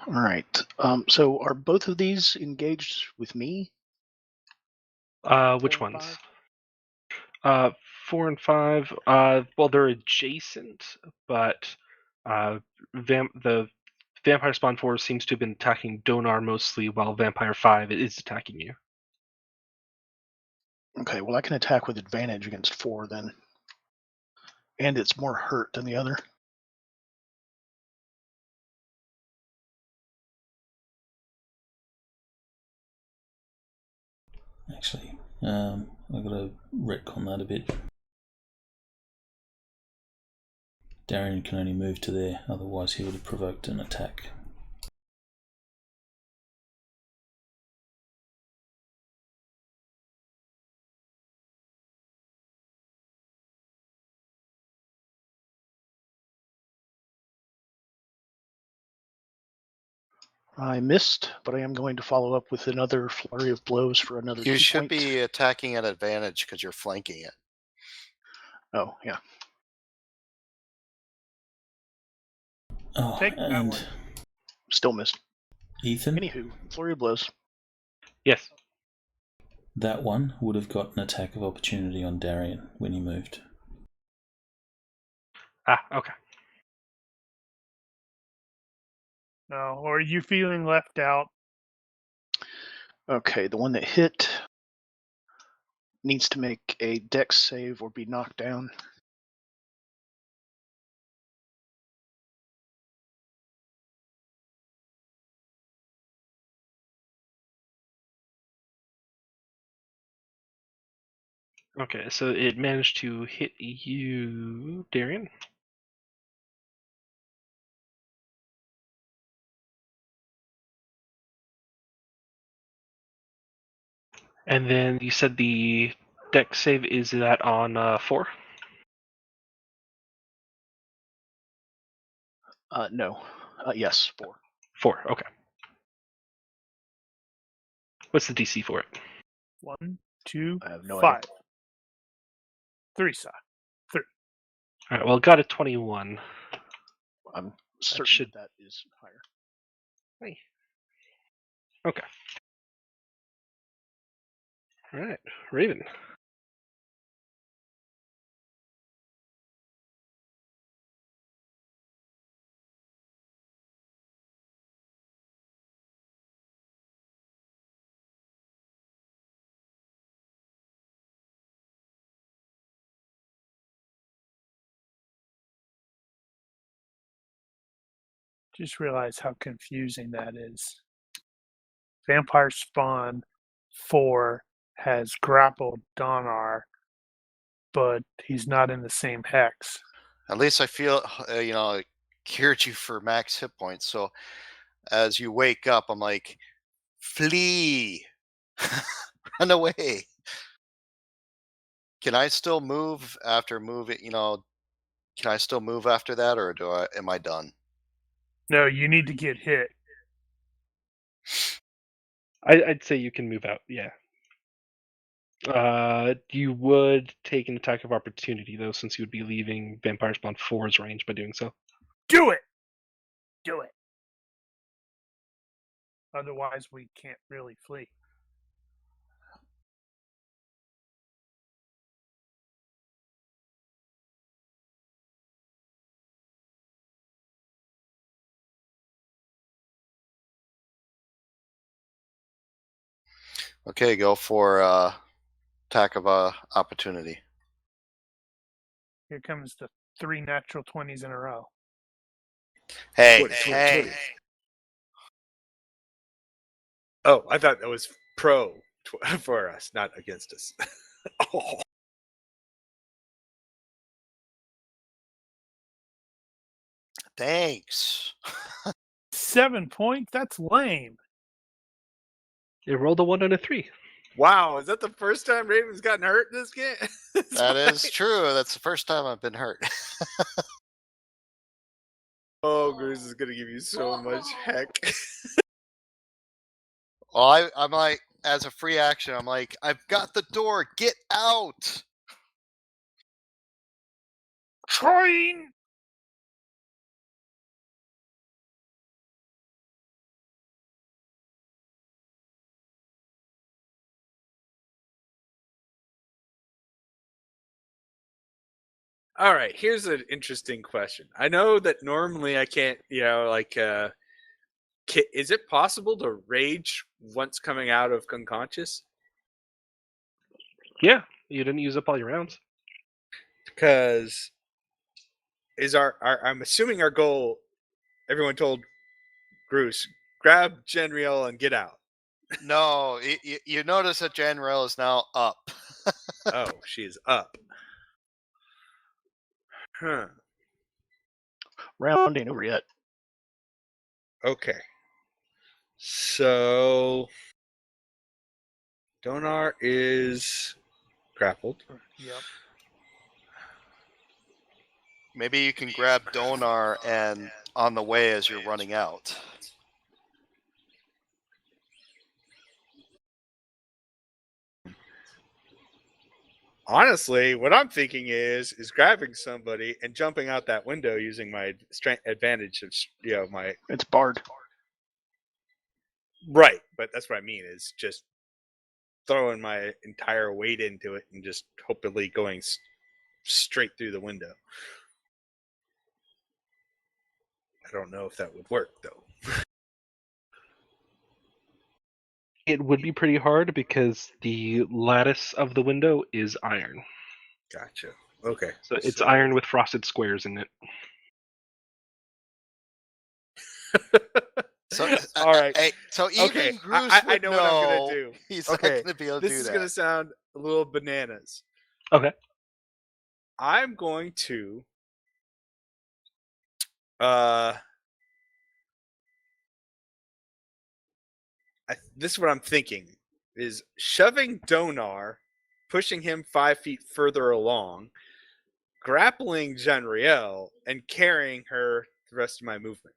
All right. So are both of these engaged with me? Which 4 and ones? 5? 4 and 5. Well, they're adjacent, but the Vampire Spawn 4 seems to have been attacking Donar mostly, while Vampire 5 is attacking you. Okay, well, I can attack with advantage against 4 then. And it's more hurt than the other. Actually, I've got to retcon that a bit. Darian can only move to there, otherwise he would have provoked an attack. I missed, but I am going to follow up with another flurry of blows for another 2 You should point. be attacking at advantage because you're flanking it. Oh, yeah. Oh, Take that and one. Still missed. Ethan, Anywho, flurry of blows. Yes. that one would have got an attack of opportunity on Darian when he moved. Okay. No, or are you feeling left out? Okay, the one that hit needs to make a dex save or be knocked down. Okay, so it managed to hit you, Darian. And then you said the dex save is that on 4? No. Yes, 4. 4, okay. What's the DC for it? 1, 2, I have no 5. idea. 3, sir. Alright, well, it got a 21. I'm certain should- that is higher. Hey. Okay. Alright, Raven. Just realize how confusing that is. Vampire Spawn 4 has grappled Donar, but he's not in the same hex. At least I feel, it cured you for max hit points. So as you wake up, I'm like, flee, run away. Can I still move after moving? Can I still move after that, or am I done? No, you need to get hit. I'd say you can move out, yeah. You would take an attack of opportunity, though, since you would be leaving Vampire Spawn 4's range by doing so. Do it! Do it! Otherwise, we can't really flee. Okay, go for attack of opportunity. Here comes the 3 natural 20s in a row. Hey, 20, 20, hey. 20. Oh, I thought that was pro for us, not against us. Oh. Thanks. 7 points? That's lame. It rolled a 1 and a 3. Wow, is that the first time Raven's gotten hurt in this game? That is true. That's the first time I've been hurt. Oh, Goose is gonna give you so much heck. Well, I'm like, as a free action, I'm like, I've got the door. Get out. Trying! All right, here's an interesting question. I know that normally I can't, is it possible to rage once coming out of unconscious? Yeah, you didn't use up all your rounds. Because is I'm assuming our goal, everyone told Bruce, grab Genriel and get out. No, you notice that Janrel is now up. Oh, she is up. Huh. Round ain't over yet. Okay. So Donar is grappled. Yep. Maybe you can grab Donar and on the way as you're running out. Honestly, what I'm thinking is grabbing somebody and jumping out that window using my strength advantage of my It's barred. right. But that's what I mean is just throwing my entire weight into it and just hopefully going straight through the window. I don't know if that would work though. It would be pretty hard because the lattice of the window is iron. Gotcha. Okay. So it's iron with frosted squares in it. So, all right. So even okay. Bruce I would know what I'm gonna do. He's okay. not going to be able to do that. This is gonna sound a little bananas. Okay. I'm going to this is what I'm thinking is shoving Donar, pushing him 5 feet further along, grappling Janriel, and carrying her the rest of my movement.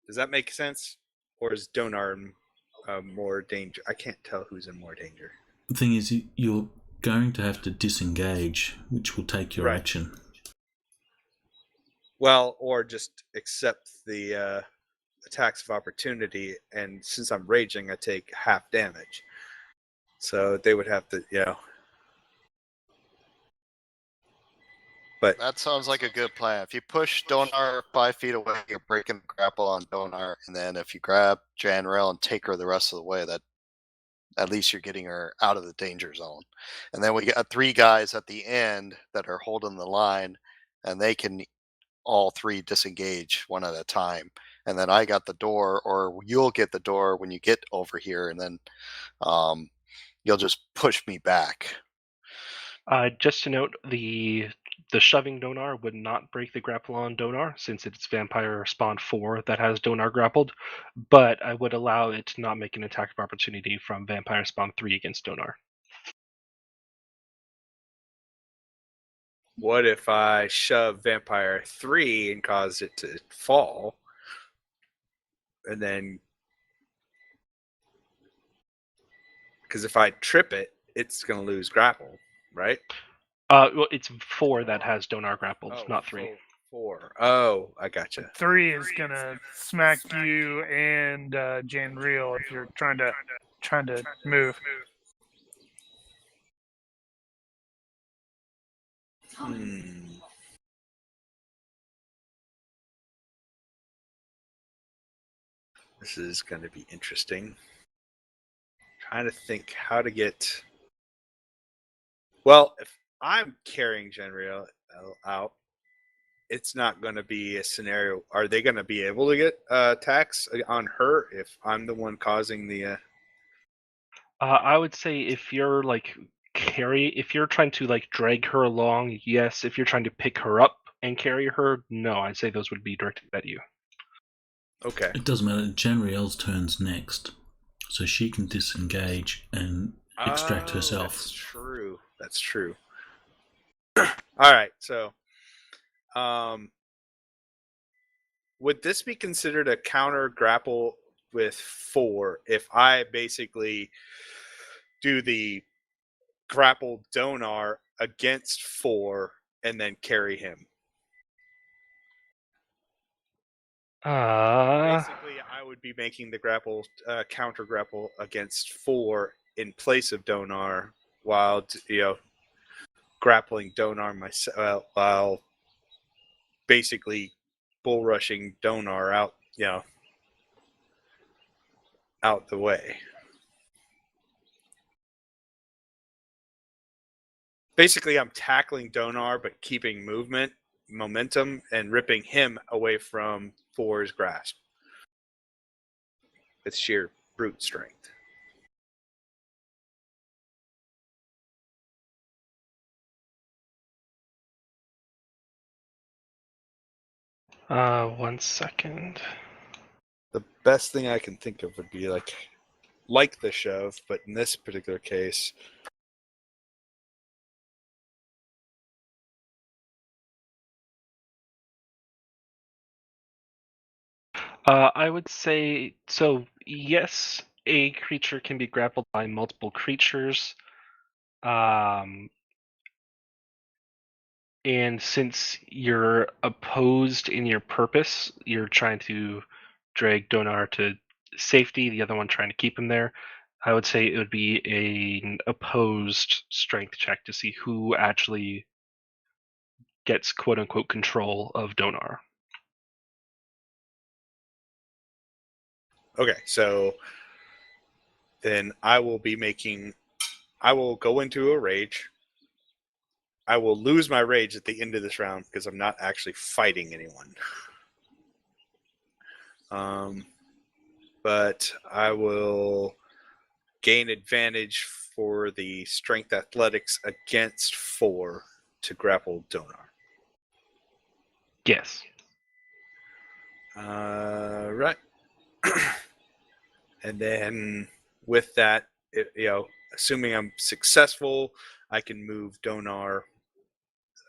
Does that make sense? Or is Donar in more danger? I can't tell who's in more danger. The thing is, you're going to have to disengage, which will take your action. Well, or just accept the attacks of opportunity, and since I'm raging, I take half damage. So they would have to, But that sounds like a good plan. If you push Donar 5 feet away, you're breaking the grapple on Donar, and then if you grab Janrel and take her the rest of the way, that at least you're getting her out of the danger zone. And then we got 3 guys at the end that are holding the line, and they can all 3 disengage one at a time. And then I got the door, or you'll get the door when you get over here, and then you'll just push me back. Just to note, the shoving Donar would not break the grapple on Donar since it's Vampire Spawn 4 that has Donar grappled, but I would allow it to not make an attack of opportunity from Vampire Spawn 3 against Donar. What if I shove Vampire 3 and cause it to fall? And then... Because if I trip it, it's going to lose grapple, right? Well, it's 4 that has Donar grappled, not 3. 4. Oh, I gotcha. 3 is going to smack you and Janriel if you're trying to move. This is going to be interesting. Trying to think how to get... Well, if I'm carrying Janriel out, it's not going to be a scenario. Are they going to be able to get attacks on her if I'm the one causing the... I would say if you're if you're trying to drag her along, yes. If you're trying to pick her up and carry her, no. I'd say those would be directed at you. Okay. It doesn't matter. Janriel's turn's next, so she can disengage and extract herself. That's true. That's true. All right. So, would this be considered a counter grapple with 4 if I basically do the grapple Donar against 4 and then carry him? Basically, I would be making the grapple counter grapple against 4 in place of Donar, while grappling Donar myself while basically bull rushing Donar out, out the way. Basically, I'm tackling Donar, but keeping momentum, and ripping him away from Four's grasp with sheer brute strength. One second. The best thing I can think of would be like the shove, but in this particular case, I would say so. Yes, a creature can be grappled by multiple creatures. And since you're opposed in your purpose, you're trying to drag Donar to safety, the other one trying to keep him there. I would say it would be an opposed strength check to see who actually gets quote unquote control of Donar. okay, so then I will go into a rage. I will lose my rage at the end of this round because I'm not actually fighting anyone. But I will gain advantage for the strength athletics against 4 to grapple Donar. Yes. Right. And then with that, assuming I'm successful, I can move Donar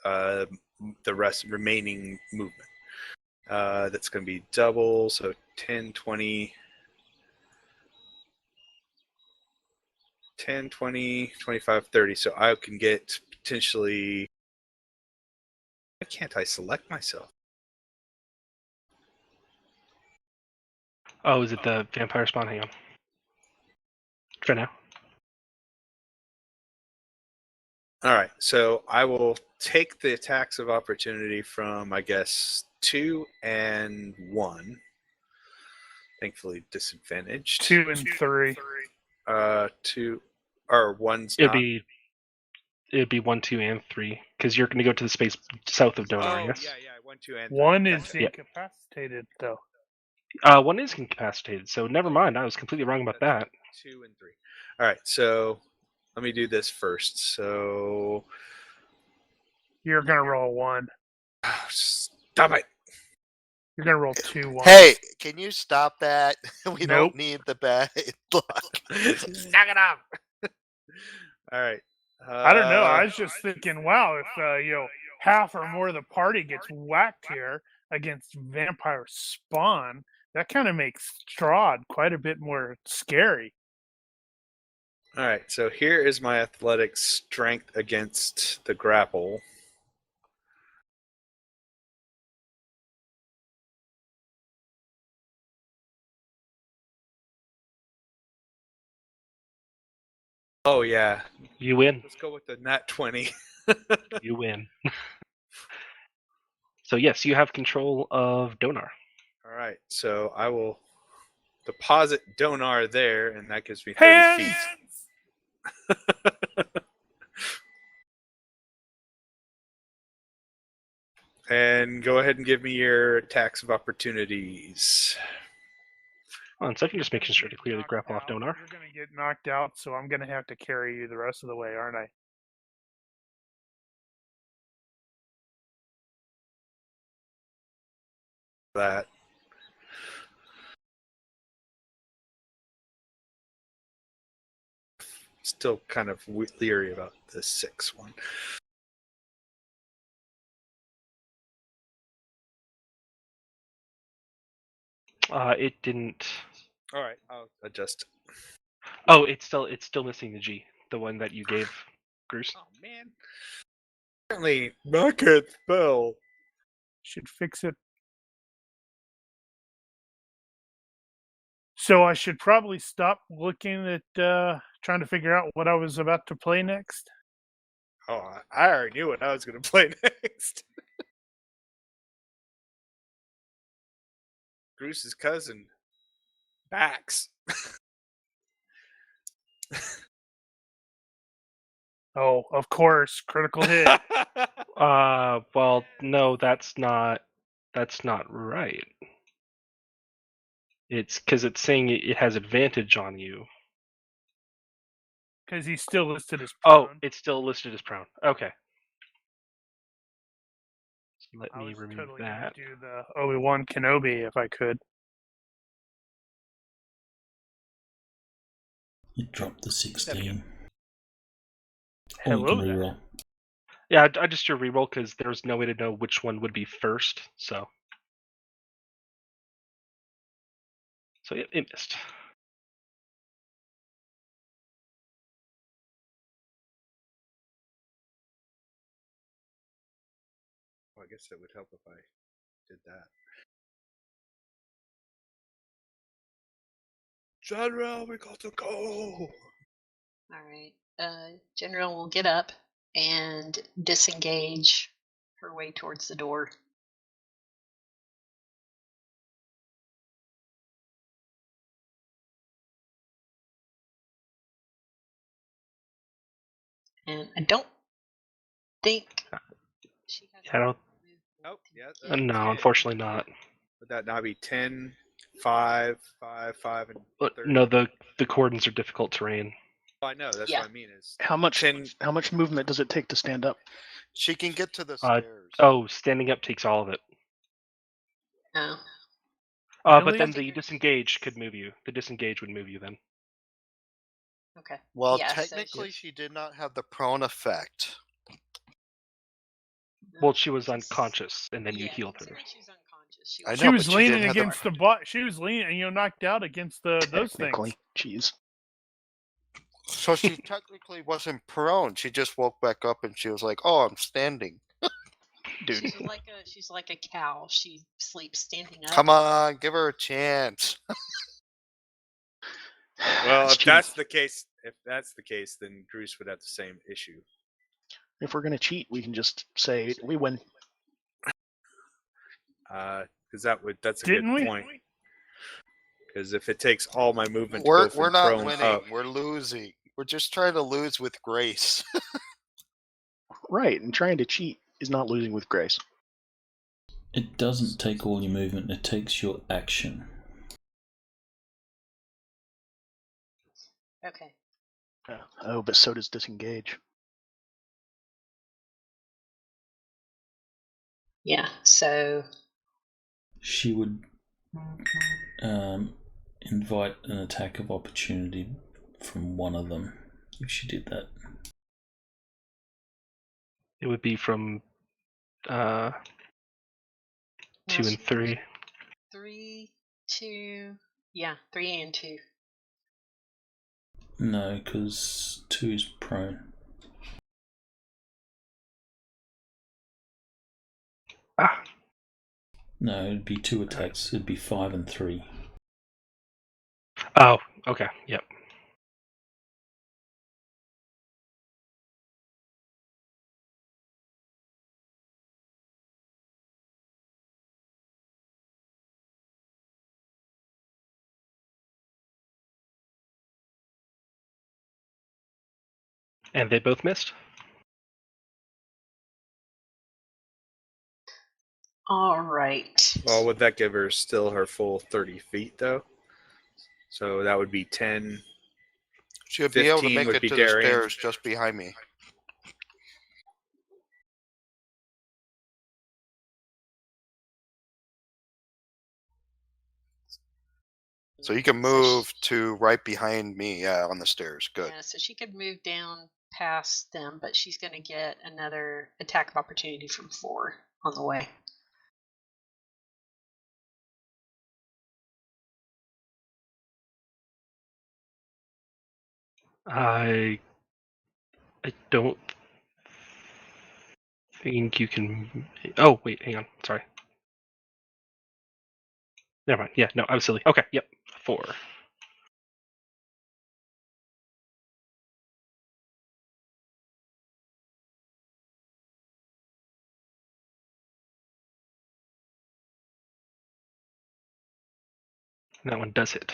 the remaining movement. That's going to be double, so 10, 20, 10, 20, 25, 30. So I can get potentially... Why can't I select myself? Oh, is it the vampire spawn? Hang on. Try now. All right, so I will take the attacks of opportunity from, I guess, 2 and 1. Thankfully disadvantaged. 2 and 3. 2 or 1's It'd not. be 1, 2, and 3 because you're going to go to the space south of Donar. Oh, yes. yeah, 1, 2, and 3. 1 is That's Yeah. incapacitated, though. 1 is incapacitated, so never mind. I was completely wrong about that. 2 and 3. All right, so let me do this first. So You're going to roll 1. stop it. You're going to roll 2 1s. Hey, can you stop that? We Nope. don't need the bad luck. Knock it off. All right. I don't know. I was just thinking, wow, if half or more of the party gets whacked here against vampire spawn, that kind of makes Strahd quite a bit more scary. All right, so here is my athletic strength against the grapple. Oh yeah, You win. let's go with the nat 20. You win. So yes, you have control of Donar. All right, so I will deposit Donar there, and that gives me 30 Hands! feet. And go ahead and give me your attacks of opportunities. One second, just making sure to clear the grapple off Donar. You're going to get knocked out, so I'm going to have to carry you the rest of the way, aren't I? That. Still kind of leery about the 6 one. It didn't. All right, I'll adjust. Oh, it's still missing the G, the one that you gave Bruce. Oh man. Apparently, I can't spell. Should fix it. So I should probably stop looking at trying to figure out what I was about to play next. Oh, I already knew what I was going to play next. Bruce's cousin, Bax. Oh, of course, critical hit. Well, no, that's not right. It's because it's saying it has advantage on you. Because he's still listed as Oh, prone. it's still listed as prone. Okay. Let I me was remove totally that. gonna do the Obi-Wan Kenobi if I could. You drop the 16. Or you Hello can there. reroll. Yeah, I just do a reroll because there's no way to know which one would be first. So yeah, it missed. Well, I guess it would help if I did that. General, we got to go. All right. General will get up and disengage her way towards the door. And I don't think she has. I don't. Oh, yeah. No, 10. unfortunately not. Would that now be 10, 5, 5, 5, and But 30? no, the cordons are difficult terrain. Oh, I know. That's Yeah. what I mean. Is How much 10. how much movement does it take to stand up? She can get to the stairs. Oh, standing up takes all of it. Oh. But Really? then the disengage could move you. The disengage would move you then. Okay. Well, Yeah, so technically, she did not have the prone effect. Well, she was unconscious, and then you Yeah, healed her. considering she was unconscious, I She know, was but she didn't leaning have the- against the butt. She was leaning, knocked out against those things. Technically, jeez, So she technically wasn't prone. She just woke back up and she was like, "Oh, I'm standing." dude. She's like a cow. She sleeps standing up. Come on, give her a chance. Well, It's if cheating. that's the case, then Bruce would have the same issue. If we're gonna cheat, we can just say we win. Because that's a Didn't good we? point. Because if it takes all my movement to We're go from not prone winning. up, We're losing. We're just trying to lose with grace. Right, and trying to cheat is not losing with grace. It doesn't take all your movement, it takes your action. Okay. Oh, but so does disengage. Yeah. So She would invite an attack of opportunity from one of them if she did that. It would be from 2 well, and 3. 3, 2. Yeah, 3 and 2. No, because 2 is prone. Ah. No, it'd be 2 attacks. It'd be 5 and 3. Oh, okay. Yep. And they both missed? All right. well, would that give her still her full 30 feet, though? So that would be 10. She'll be able to 15 make would it be to Darian. the stairs just behind me. So you can move to right behind me, on the stairs. Good. Yeah, so she could move down past them, but she's going to get another attack of opportunity from 4 on the way. I don't think you can. Oh, wait, hang on. Sorry. Never mind. Yeah, no, I was silly. Okay, yep. 4. That one does hit.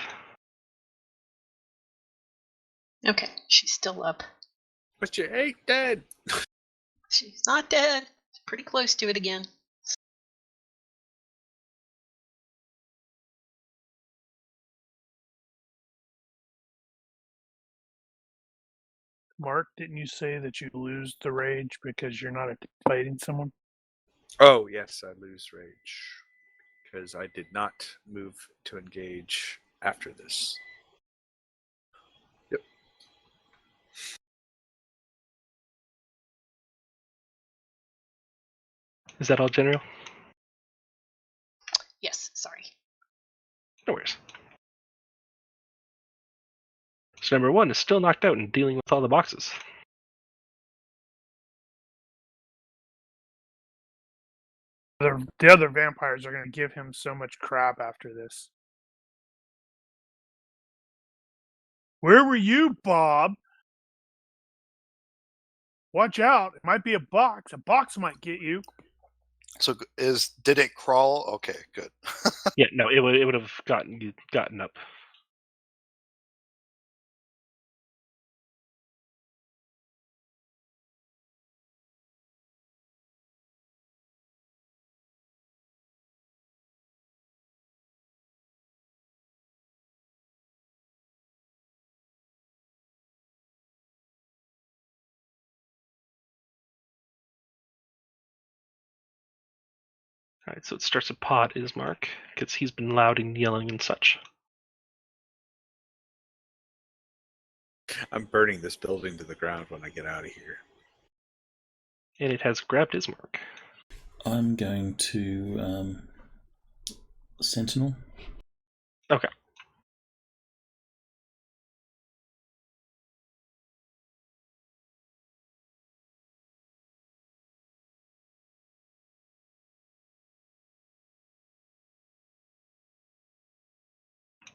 Okay, she's still up. But you ain't dead. She's not dead. She's pretty close to it again. Mark, didn't you say that you lose the rage because you're not fighting someone? Oh, yes, I lose rage. Because I did not move to engage after this. Yep. Is that all, General? Yes, sorry. No worries. So number 1 is still knocked out and dealing with all the boxes. The other vampires are going to give him so much crap after this. Where were you, Bob? Watch out. It might be a box. A box might get you. So did it crawl? Okay, good. Yeah, no, it would have gotten up. Alright, so it starts with Pod Ismark, because he's been loud and yelling and such. I'm burning this building to the ground when I get out of here. And it has grabbed Ismark. I'm going to Sentinel. Okay.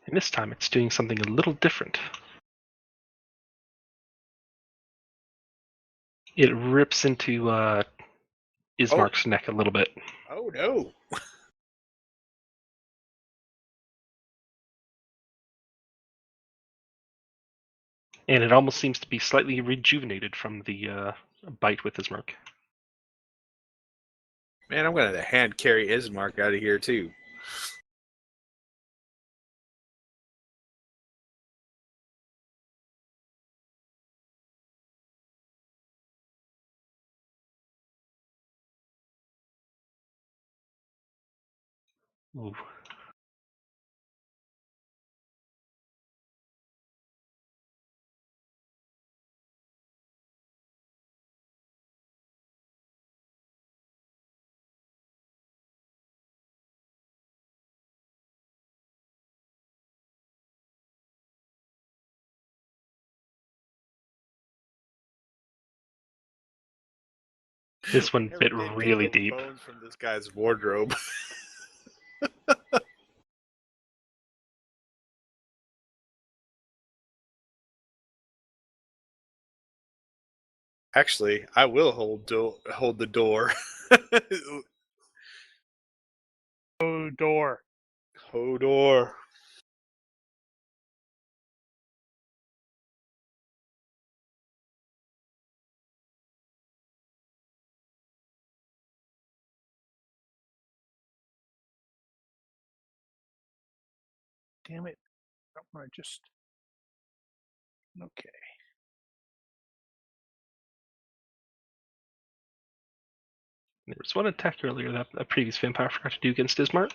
And this time it's doing something a little different. It rips into Ismark's neck a little bit. Oh, no. And it almost seems to be slightly rejuvenated from the bite with Ismark. Man, I'm going to hand carry Ismark out of here, too. Ooh. This one bit Never did really pick up deep. bones from this guy's wardrobe. Actually, I will hold the door. Oh, door. Hodor. Damn it. I don't want to just. Okay. There was one attack earlier that a previous vampire forgot to do against Ismark.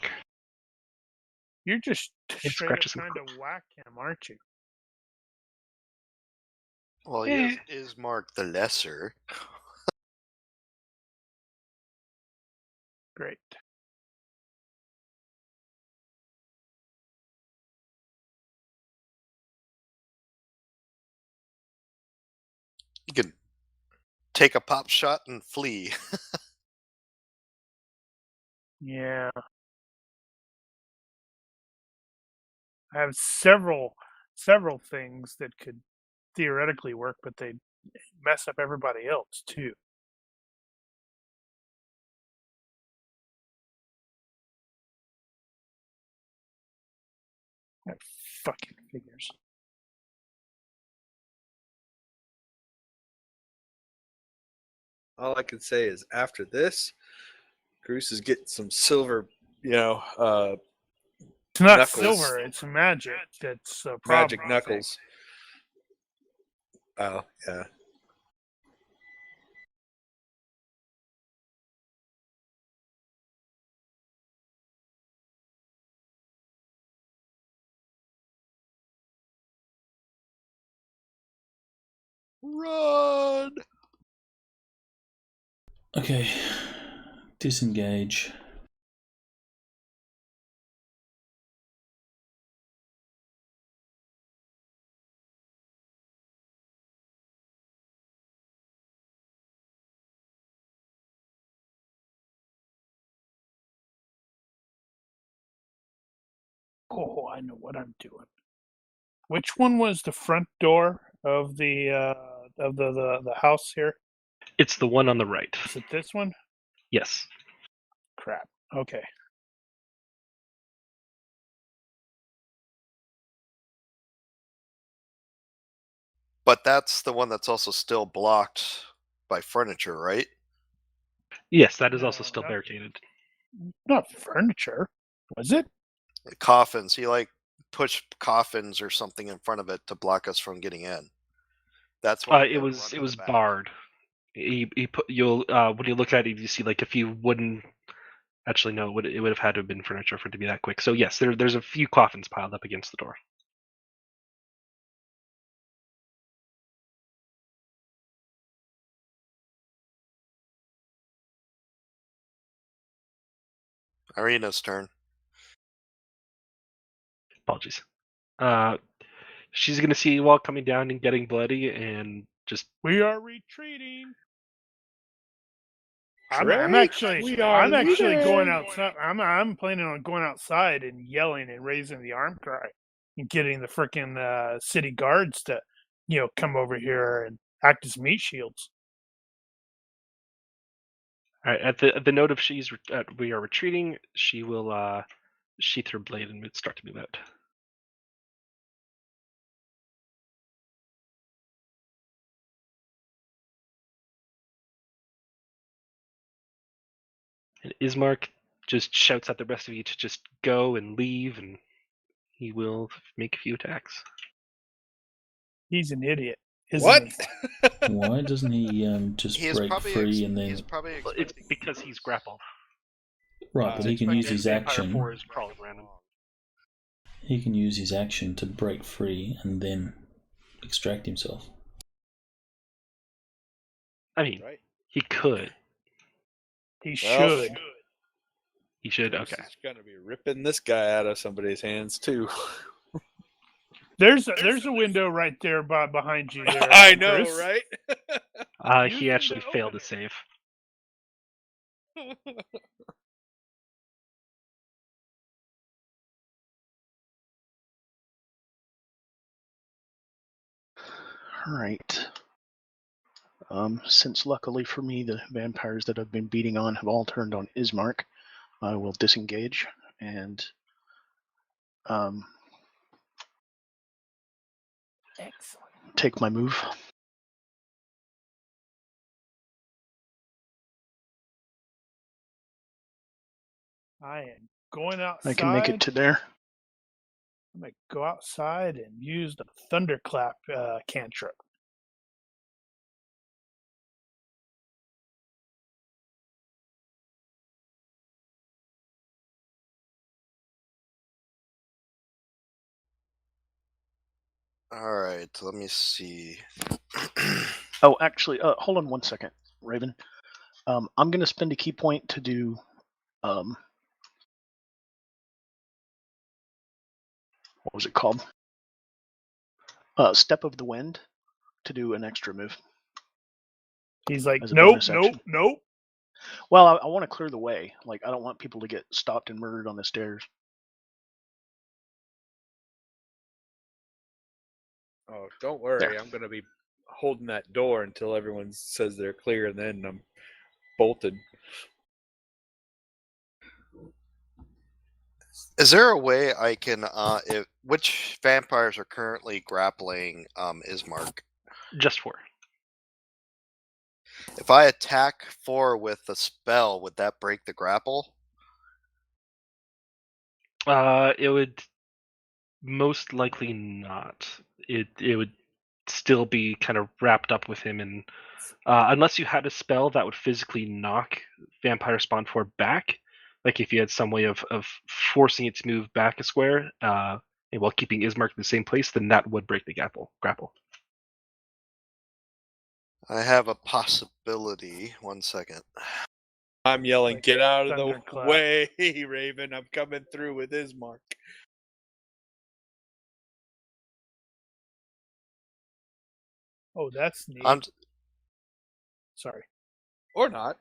You're just It straight up scratches him. trying to whack him, aren't you? Well, he is Mark the Lesser. Great. You can take a pop shot and flee. Yeah. I have several things that could theoretically work, but they mess up everybody else too. That fucking figures. All I can say is after this, Goose is getting some silver, It's not knuckles. silver, it's magic. That's a problem. Magic knuckles. Oh, yeah. Run! Okay. Disengage. Oh, I know what I'm doing. Which one was the front door of the house here? It's the one on the right. Is it this one? Yes. Crap. Okay. But that's the one that's also still blocked by furniture, right? Yes, that is also No, still not- barricaded. Not furniture. Was it? The coffins. He pushed coffins or something in front of it to block us from getting in. That's why we It had to was run to it the was back. barred. He put you'll when you look at it, you see like a few wooden. Actually, no, it would have had to have been furniture for it to be that quick. So yes, there's a few coffins piled up against the door. Irina's turn. Apologies. She's gonna see you all coming down and getting bloody, and just We are retreating. I'm Drake, actually we are going leaving. outside. I'm planning on going outside and yelling and raising the arm cry and getting the freaking city guards to, come over here and act as meat shields. all right, at the note of we are retreating. She will sheath her blade and start to move out. And Ismark just shouts at the rest of you to just go and leave, and he will make a few attacks. He's an idiot, isn't What? he? Why doesn't he just He's break probably free and then? he's probably Well, it's expecting because he's grappled. Right, but he can use his Vampire action. 4 is crawling random. He can use his action to break free and then extract himself. I mean, Right. he could. He Well, should. He should. Goose Okay. is gonna be ripping this guy out of somebody's hands too. There's a window right there behind you there. I know, Chris. right? He actually failed to save. All right. Since luckily for me, the vampires that I've been beating on have all turned on Ismark, I will disengage and Excellent. take my move. I am going outside. I can make it to there. I'm gonna go outside and use the thunderclap cantrip. All right, let me see. Oh, actually, hold on one second, Raven. I'm going to spend a key point to do. What was it called? Step of the Wind to do an extra move. He's like, As a nope, bonus nope, action. nope. Well, I want to clear the way. Like, I don't want people to get stopped and murdered on the stairs. Oh, don't worry. There. I'm gonna be holding that door until everyone says they're clear, and then I'm bolted. Is there a way I can which vampires are currently grappling Ismark? Just 4. If I attack 4 with a spell, would that break the grapple? It would most likely not. It would still be kind of wrapped up with him, and unless you had a spell that would physically knock Vampire Spawn 4 back, like if you had some way of forcing it to move back a square, and while keeping Ismark in the same place, then that would break the grapple. I have a possibility. 1 second. I'm yelling, Like get out of the thunderclap. way, Raven. I'm coming through with Ismark. Oh, that's neat. I'm Sorry. Or not.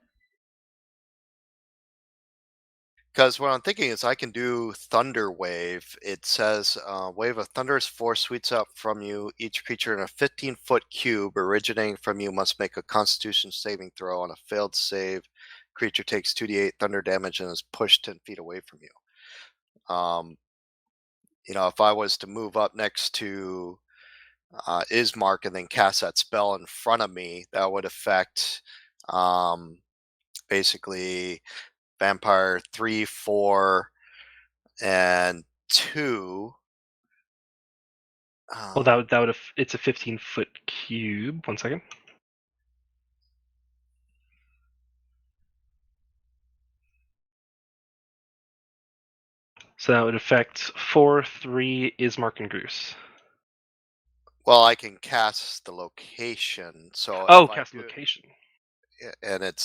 Because what I'm thinking is I can do Thunder Wave. It says, wave of thunderous force sweeps out from you. Each creature in a 15-foot cube originating from you must make a Constitution saving throw. On a failed save, creature takes 2d8 thunder damage and is pushed 10 feet away from you. If I was to move up next to Ismark and then cast that spell in front of me, that would affect basically Vampire 3, 4, and 2. Well, that would it's a 15-foot cube. 1 second. So that would affect 4, 3, Ismark, and Groose. Well, I can cast the location. So Oh, if I cast do- location. and it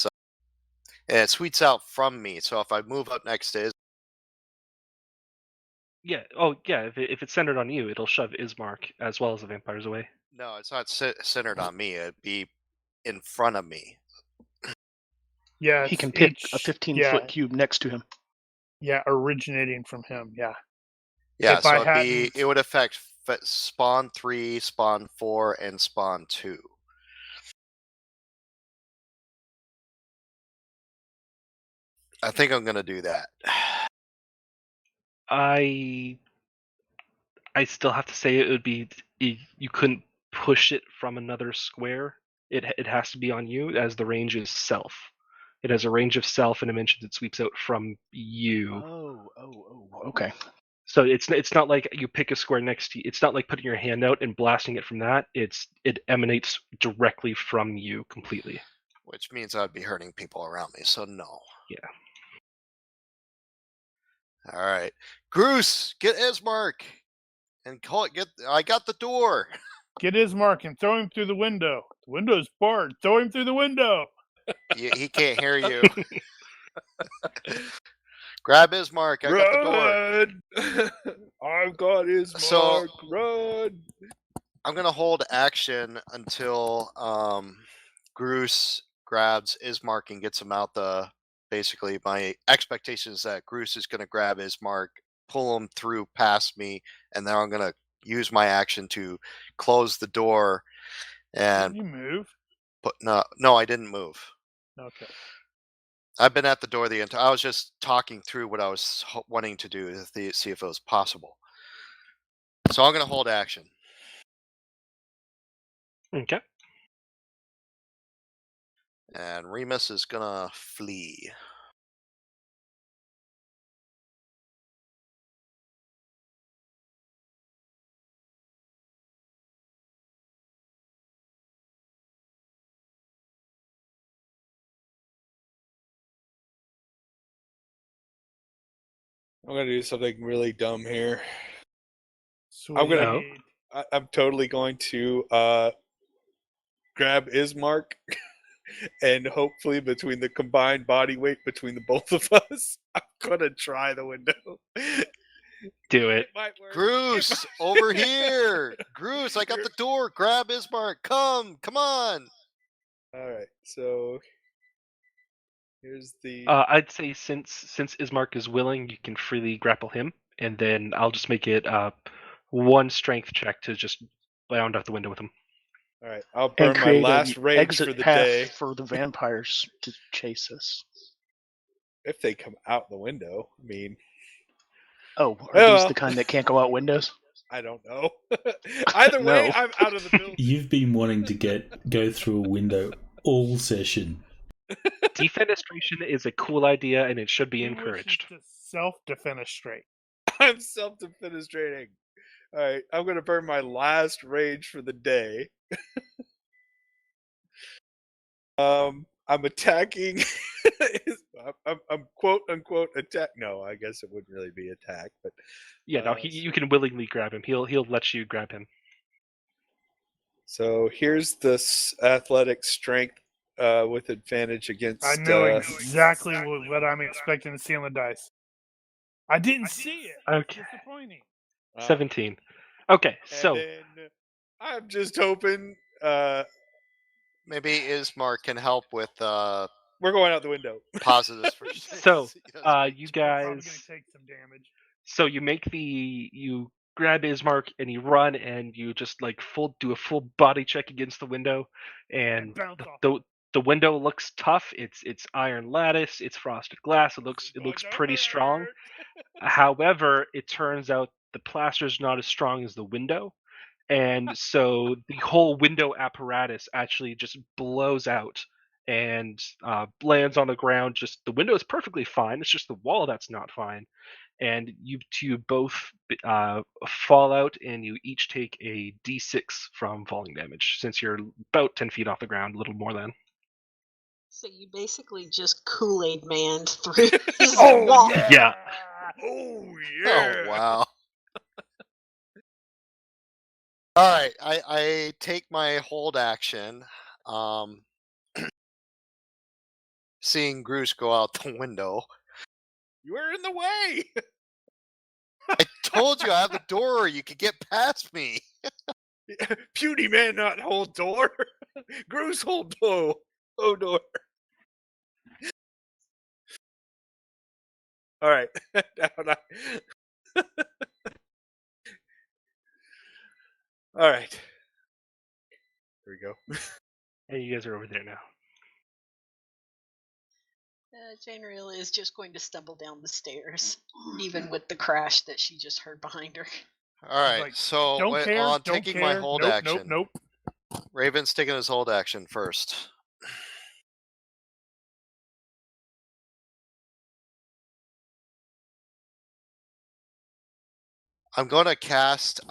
sweeps out from me. So if I move up next to Yeah. Oh, yeah. If it's centered on you, it'll shove Ismark as well as the vampires away. no, it's not centered on me. It'd be in front of me. Yeah, He it's can pick a each- 15-foot cube next to him. Yeah, originating from him. Yeah. Yeah, If I so hadn't- it would affect spawn 3, spawn 4, and spawn 2. I think I'm gonna do that. I still have to say it would be you couldn't push it from another square. It has to be on you, as the range is self. It has a range of self and dimensions it sweeps out from you. Okay. So it's not like you pick a square next to you. It's not like putting your hand out and blasting it from that. It emanates directly from you completely. Which means I'd be hurting people around me, so no. Yeah. All right. Groose, get Ismark! And I got the door! Get Ismark and throw him through the window. The window's barred. Throw him through the window. He can't hear you. Grab Ismark, I got the door. I've got Ismark. So- Run! I'm gonna hold action until Groose grabs Ismark and gets him out basically my expectation is that Groose is gonna grab Ismark, pull him through past me, and then I'm gonna use my action to close the door and Didn't you move? no, I didn't move. Okay. I've been at the door the entire. I was just talking through what I was wanting to do to see if it was possible. So I'm gonna hold action. Okay. And Remus is gonna flee. I'm gonna do something really dumb here. Sweet. I'm gonna- Oh. I'm totally going to grab Ismark and hopefully between the combined body weight between the both of us, I'm gonna try the window. Do it. It might work. Groose, over here! Groose, I got the door. Grab Ismark. Come on. All right, so here's the. I'd say since Ismark is willing, you can freely grapple him, and then I'll just make it 1 strength check to just bound out the window with him. All right, I'll And burn my create last an rage exit for the path day for the vampires to chase us. if they come out the window. I mean, Oh, are Well, these the kind that can't go out windows? I don't know. Either way, No. I'm out of the building. You've been wanting to go through a window all session. Defenestration is a cool idea, and it should be He encouraged. wishes to self-defenestrate. I'm self-defenestrating. All right, I'm gonna burn my last rage for the day. I'm attacking. I'm quote unquote attack. No, I guess it wouldn't really be attack, but Yeah, no, you can willingly grab him. He'll let you grab him. so here's this athletic strength with advantage against. I know exactly what I'm expecting to see on the dice. I didn't see it. Okay. It's disappointing. 17. Okay, so And then I'm just hoping Maybe Ismar can help with we're going out the window. positives for So, He doesn't- you Probably guys. going to take some damage. So you grab Ismark and you run and you just like do a full body check against the window, and bounce off. the window looks tough. It's iron lattice. It's frosted glass. It looks pretty strong. However, it turns out the plaster is not as strong as the window, and so the whole window apparatus actually just blows out and lands on the ground. Just the window is perfectly fine. It's just the wall that's not fine. And you two both fall out, and you each take a d6 from falling damage, since you're about 10 feet off the ground, a little more than. So you basically just Kool-Aid manned through his Oh, wall. Yeah. Oh yeah! Oh wow! All right, I take my hold action. Seeing Groose go out the window. You were in the way. I told you I have the door. You could get past me. Puny man not hold door. Groose hold door. Oh door. All right. All right. There we go. And you guys are over there now. Jane Reel is just going to stumble down the stairs, even with the crash that she just heard behind her. All right, Like, so don't care. on Don't taking care. my hold nope, action. Nope. Raven's taking his hold action first. I'm going to cast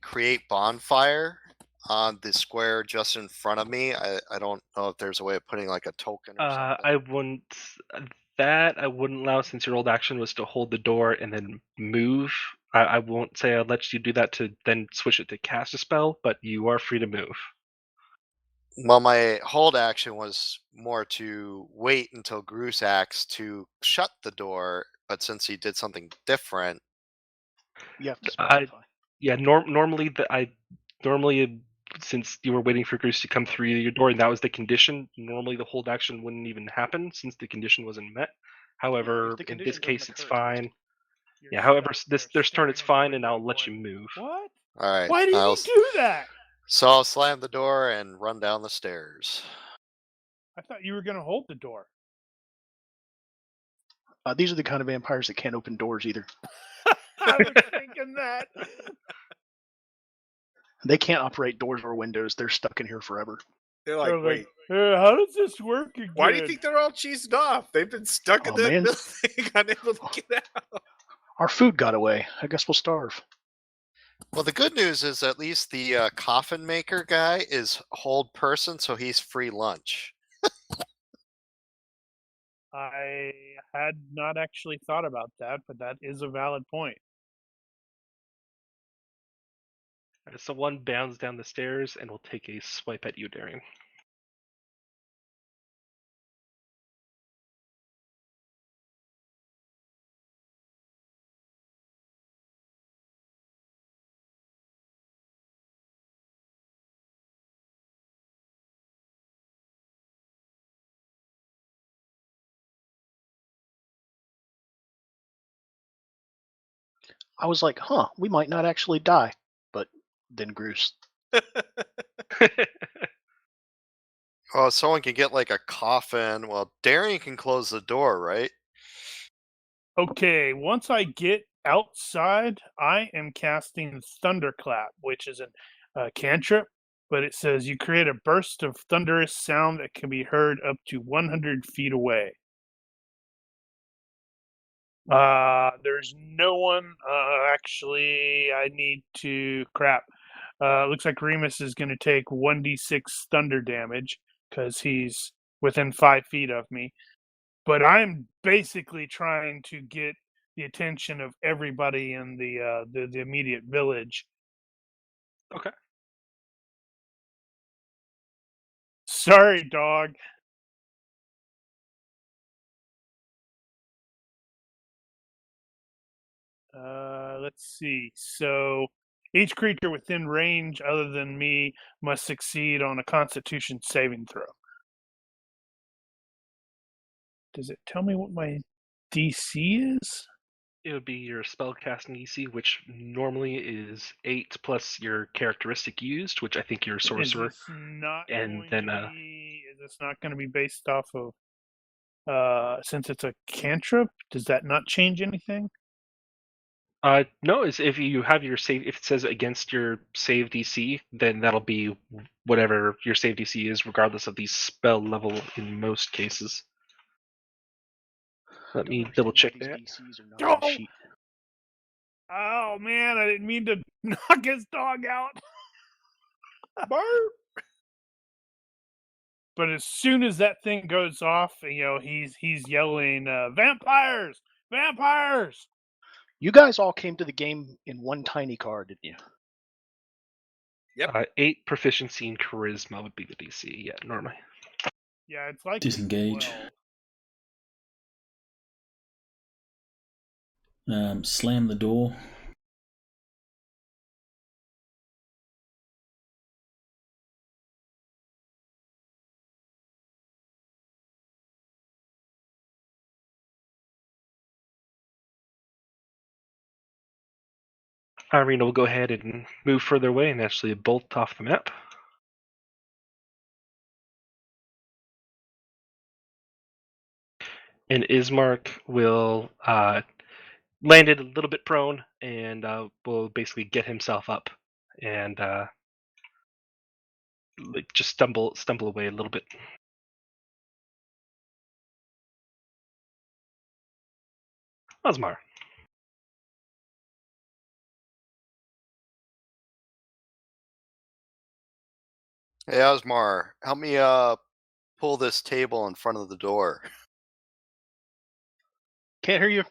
Create Bonfire on the square just in front of me. I don't know if there's a way of putting like a token or something. I wouldn't allow, since your old action was to hold the door and then move. I won't say I'll let you do that to then switch it to cast a spell, but you are free to move. Well, my hold action was more to wait until Groose acts to shut the door, but since he did something different, You have to specify. Yeah, normally since you were waiting for Goose to come through your door and that was the condition, normally the hold action wouldn't even happen since the condition wasn't met. However, the in condition this doesn't case, it's occur, it's fine. Yeah, however, this turn it's fine, and I'll let you move. What? all right. Why did you do that? So I'll slam the door and run down the stairs. I thought you were going to hold the door. These are the kind of vampires that can't open doors either. I was thinking that. They can't operate doors or windows. They're stuck in here forever. They're like, wait. How does this work again? Why do you think they're all cheesed off? They've been stuck in Oh, that man. building, unable to get out. Our food got away. I guess we'll starve. Well, the good news is at least the coffin maker guy is hold person, so he's free lunch. I had not actually thought about that, but that is a valid point. So one bounds down the stairs and will take a swipe at you, Darian. I was like, we might not actually die. But then Groose. Oh, someone can get like a coffin. Well, Darian can close the door, right? Okay, once I get outside, I am casting Thunderclap, which is a cantrip, but it says you create a burst of thunderous sound that can be heard up to 100 feet away. There's no one. Actually, I need to. Crap. Looks like Remus is going to take 1d6 thunder damage because he's within 5 feet of me. But I'm basically trying to get the attention of everybody in the immediate village. Okay. Sorry, dog. Let's see. So each creature within range other than me must succeed on a Constitution saving throw. Does it tell me what my DC is? It would be your spellcasting DC, which normally is 8 plus your characteristic used, which I think you're a sorcerer. Is this not And going then, to be? Is this not going to be based off of? Since it's a cantrip, does that not change anything? No, is if you have your save, if it says against your save DC, then that'll be whatever your save DC is, regardless of the spell level in most cases. Let me double check these that. DCs are not on the Oh! sheet. Oh man, I didn't mean to knock his dog out. But as soon as that thing goes off, he's yelling, "Vampires! Vampires!" You guys all came to the game in one tiny card, didn't you? Yep. 8 proficiency in charisma would be the DC. Yeah, normally. Yeah, it's like Disengage. 12. Slam the door. Irina will go ahead and move further away and actually bolt off the map. And Ismark will land it a little bit prone and will basically get himself up and like just stumble away a little bit. Osmar. Hey, Osmar, help me pull this table in front of the door. Can't hear you.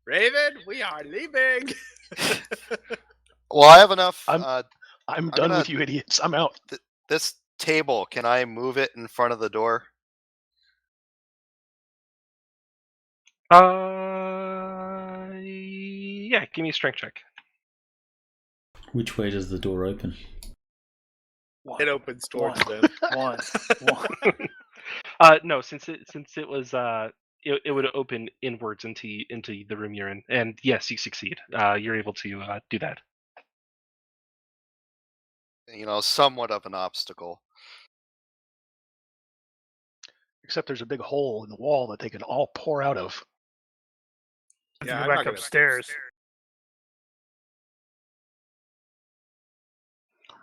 Raven, we are leaving. Well, I have enough. I'm done gonna- with you idiots. I'm out. This table, can I move it in front of the door? Yeah, give me a strength check. Which way does the door open? One, It opens towards them. one. No, since it was it would open inwards into the room you're in, and yes, you succeed. You're able to do that. Somewhat of an obstacle. Except there's a big hole in the wall that they can all pour out of. Yeah, I'm go not back gonna- upstairs.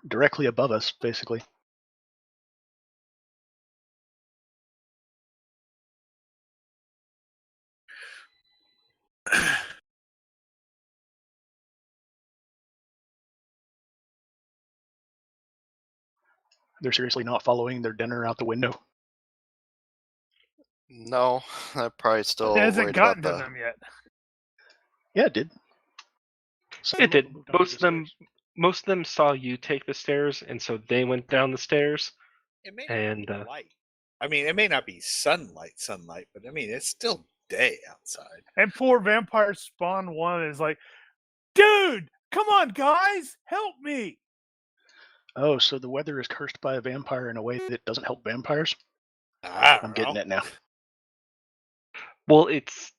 Directly above us, basically. They're seriously not following their dinner out the window. No, I'm probably still It hasn't worried gotten about to the. them yet. Yeah, it did. Some It did. moved onto the Most of them saw you take the stairs, and so they went down the stairs. It may And, not be light. I mean, it may not be sunlight, but I mean, it's still day outside. And poor Vampire Spawn 1 is like, dude, come on, guys, help me. Oh, so the weather is cursed by a vampire in a way that doesn't help vampires? I'm getting it now. Well, it's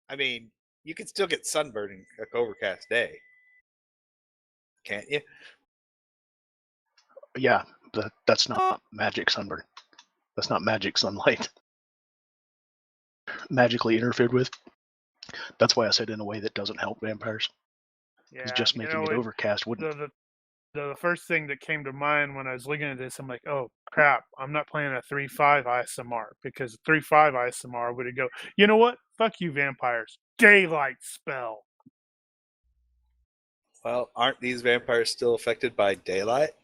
I mean, you can still get sunburned in a overcast day, can't you? Yeah, that's not magic sunburn. That's not magic sunlight. Magically interfered with. That's why I said in a way that doesn't help vampires. Yeah, It's just making it overcast wouldn't. The first thing that came to mind when I was looking at this, I'm like, oh crap, I'm not playing a 3/5 ISMR, because a 3/5 ISMR would go, you know what? Fuck you, vampires. Daylight spell. Well, aren't these vampires still affected by daylight?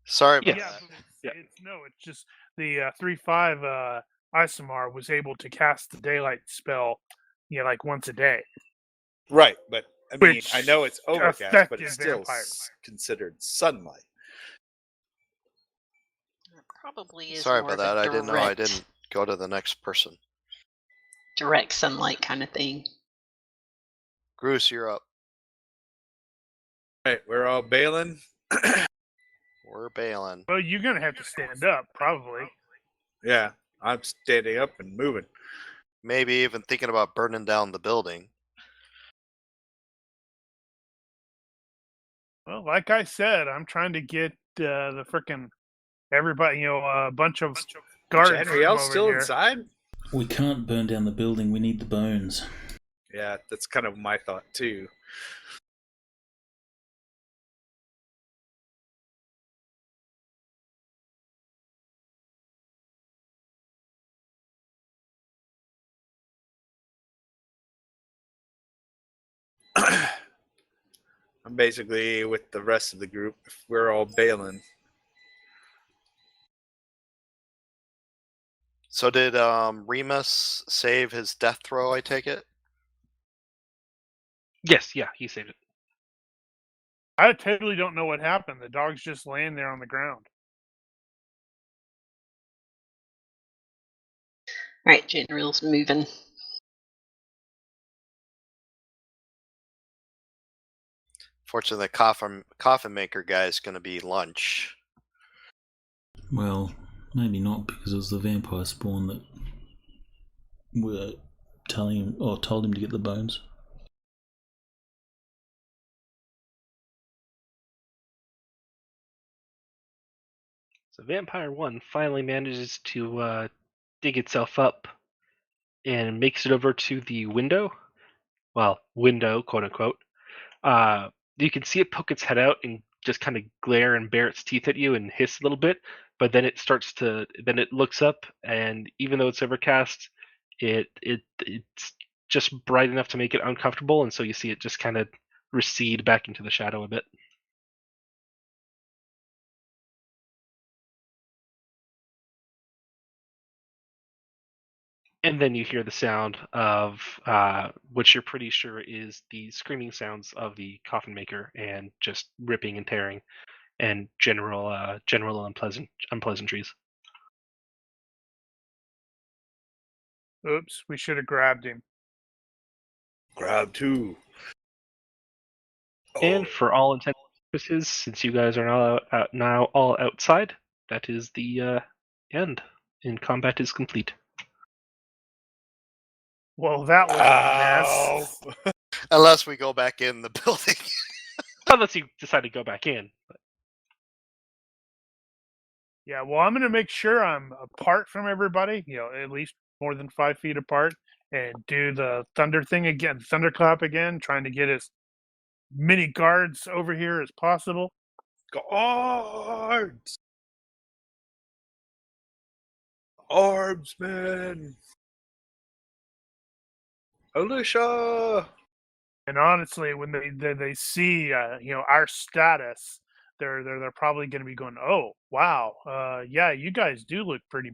Sorry about Yes. Yeah, that. but it's just the 3/5 ISMR was able to cast the daylight spell, like once a day. Right, but I mean, Which I know it's overcast, but affected it's still vampires. considered sunlight. It probably is Sorry more about of that. a I didn't know. I direct, didn't go to the next person. direct sunlight kind of thing. Bruce, you're up. Right, we're all bailing. We're bailing. Well, you're gonna have to stand up, probably. Yeah, I'm standing up and moving. Maybe even thinking about burning down the building. Well, like I said, I'm trying to get the frickin' everybody, a bunch of guards from Janriel's over still here. inside? We can't burn down the building. We need the bones. Yeah, that's kind of my thought too. I'm basically with the rest of the group. We're all bailing. So did Remus save his death throw, I take it? Yes, yeah, he saved it. I totally don't know what happened. The dog's just laying there on the ground. All right, General's moving. Fortunately, the coffin maker guy is going to be lunch. Well, maybe not, because it was the vampire spawn that were telling him or told him to get the bones. So Vampire 1 finally manages to dig itself up and makes it over to the window. Well, window, quote unquote. You can see it poke its head out and just kind of glare and bare its teeth at you and hiss a little bit, but then then it looks up, and even though it's overcast, it's just bright enough to make it uncomfortable, and so you see it just kind of recede back into the shadow a bit. And then you hear the sound of which you're pretty sure is the screaming sounds of the coffin maker, and just ripping and tearing, and general unpleasantries. Oops, we should have grabbed him. Grab two. And for all intents and purposes, since you guys are now all outside, that is the end. And combat is complete. Well, that was a mess. Unless we go back in the building. Unless you decide to go back in. But Yeah, well, I'm going to make sure I'm apart from everybody, at least more than 5 feet apart, and do the thunder thing again, thunderclap again, trying to get as many guards over here as possible. Guards! Orbsman! Alicia! And honestly, when they see our status, they're probably going to be going, "Oh, wow, yeah, you guys do look pretty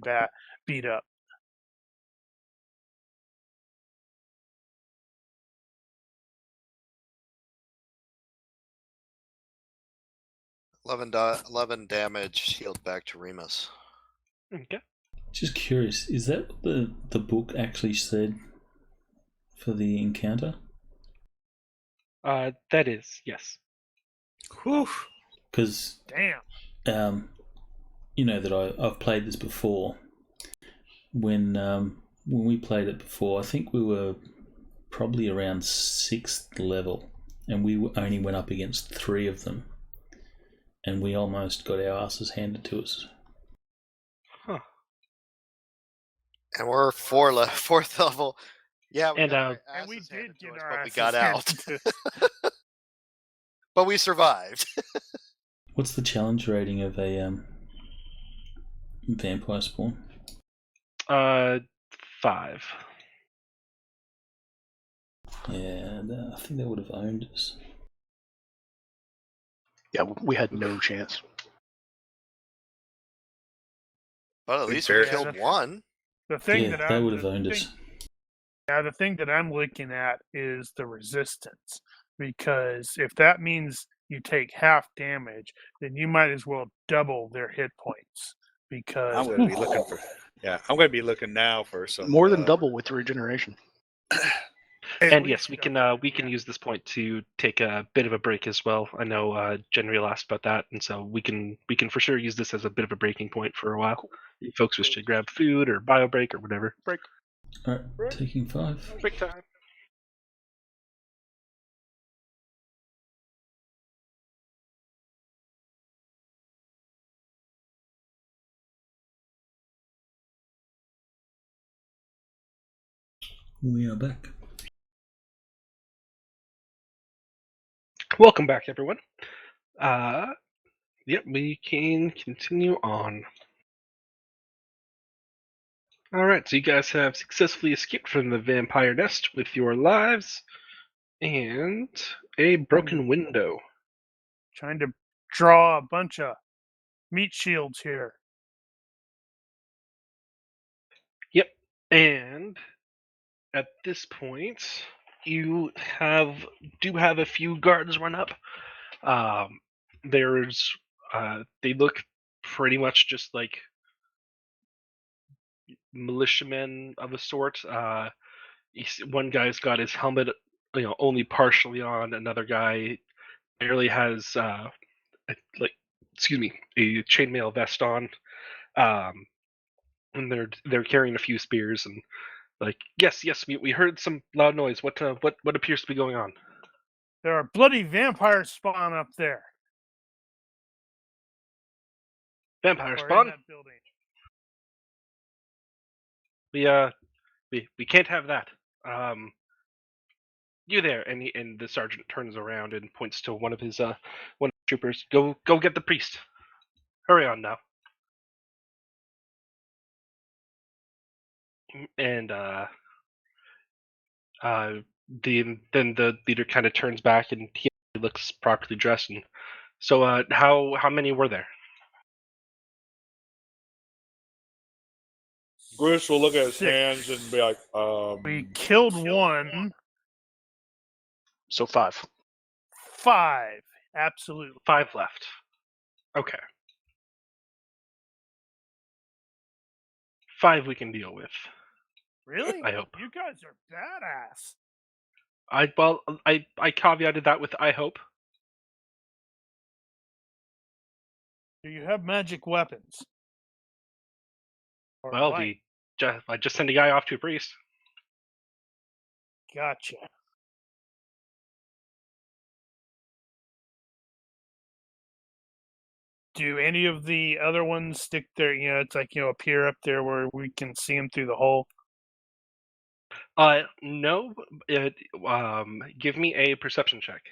beat up." 11 damage, healed back to Remus. okay. Just curious, is that what the book actually said for the encounter? That is, yes. Whew. Because Damn. you know that I've played this before. When we played it before, I think we were probably around 6th level, and we only went up against 3 of them, and we almost got our asses handed to us. And we're fourth level. Yeah, we And, got our And we asses handed did to get us, our but we asses got out. handed to us. But we survived. What's the challenge rating of a vampire spawn? 5. Yeah, I think they would have owned us. Yeah, we had no chance. But at We least we barely- killed one. The thing Yeah, that they I'm would have owned us. the thing that I'm looking at is the resistance, because if that means you take half damage, then you might as well double their hit points. Because I'm going to be looking for. Yeah, I'm going to be looking now for some More than double with regeneration. at And least yes, we double, can yeah. use this point to take a bit of a break as well. I know Genriel asked about that, and so we can for sure use this as a bit of a breaking point for a while. If folks wish to grab food or bio break or whatever. Alright, taking 5. Break time. We are back. Welcome back, everyone. Yep, we can continue on. Alright, so you guys have successfully escaped from the vampire nest with your lives and a broken window. Trying to draw a bunch of meat shields here. Yep, and at this point, you do have a few guards run up. They look pretty much just like militiamen of a sort. One guy's got his helmet, only partially on. Another guy barely has, a chainmail vest on. And they're carrying a few spears and like, yes, we heard some loud noise. What appears to be going on? There are bloody vampires spawn up there. Vampire Or in spawn. that building. We can't have that. You there? And the sergeant turns around and points to one of his troopers. Go get the priest. Hurry on now. And then the leader kind of turns back and he looks properly dressed. And so, how many were there? Bruce will look at his 6. hands and be like, We killed one. So 5. 5. Absolutely. 5 left. Okay. 5 we can deal with. Really? I hope. You guys are badass. I caveated that with I hope. Do you have magic weapons? Or Well, light? I just sent a guy off to a priest. Gotcha. Do any of the other ones stick there? It's like, appear up there where we can see them through the hole? No. Give me a perception check.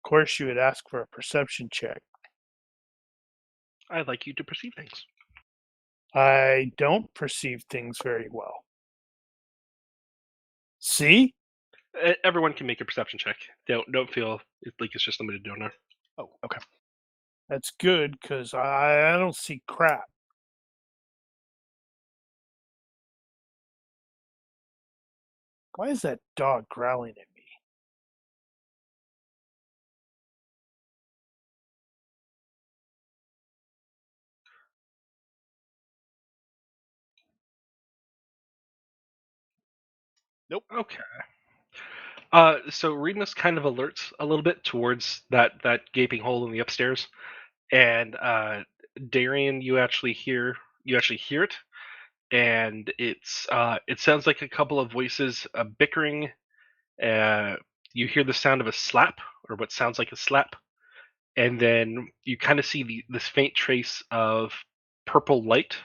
Of course, you would ask for a perception check. I'd like you to perceive things. I don't perceive things very well. See? Everyone can make a perception check. Don't feel like it's just limited to donor. Oh, okay. That's good, because I don't see crap. Why is that dog growling at me? Nope. Okay. So Remus kind of alerts a little bit towards that gaping hole in the upstairs, and Darian, you actually hear it, and it sounds like a couple of voices bickering. You hear the sound of a slap, or what sounds like a slap, and then you kind of see this faint trace of purple light,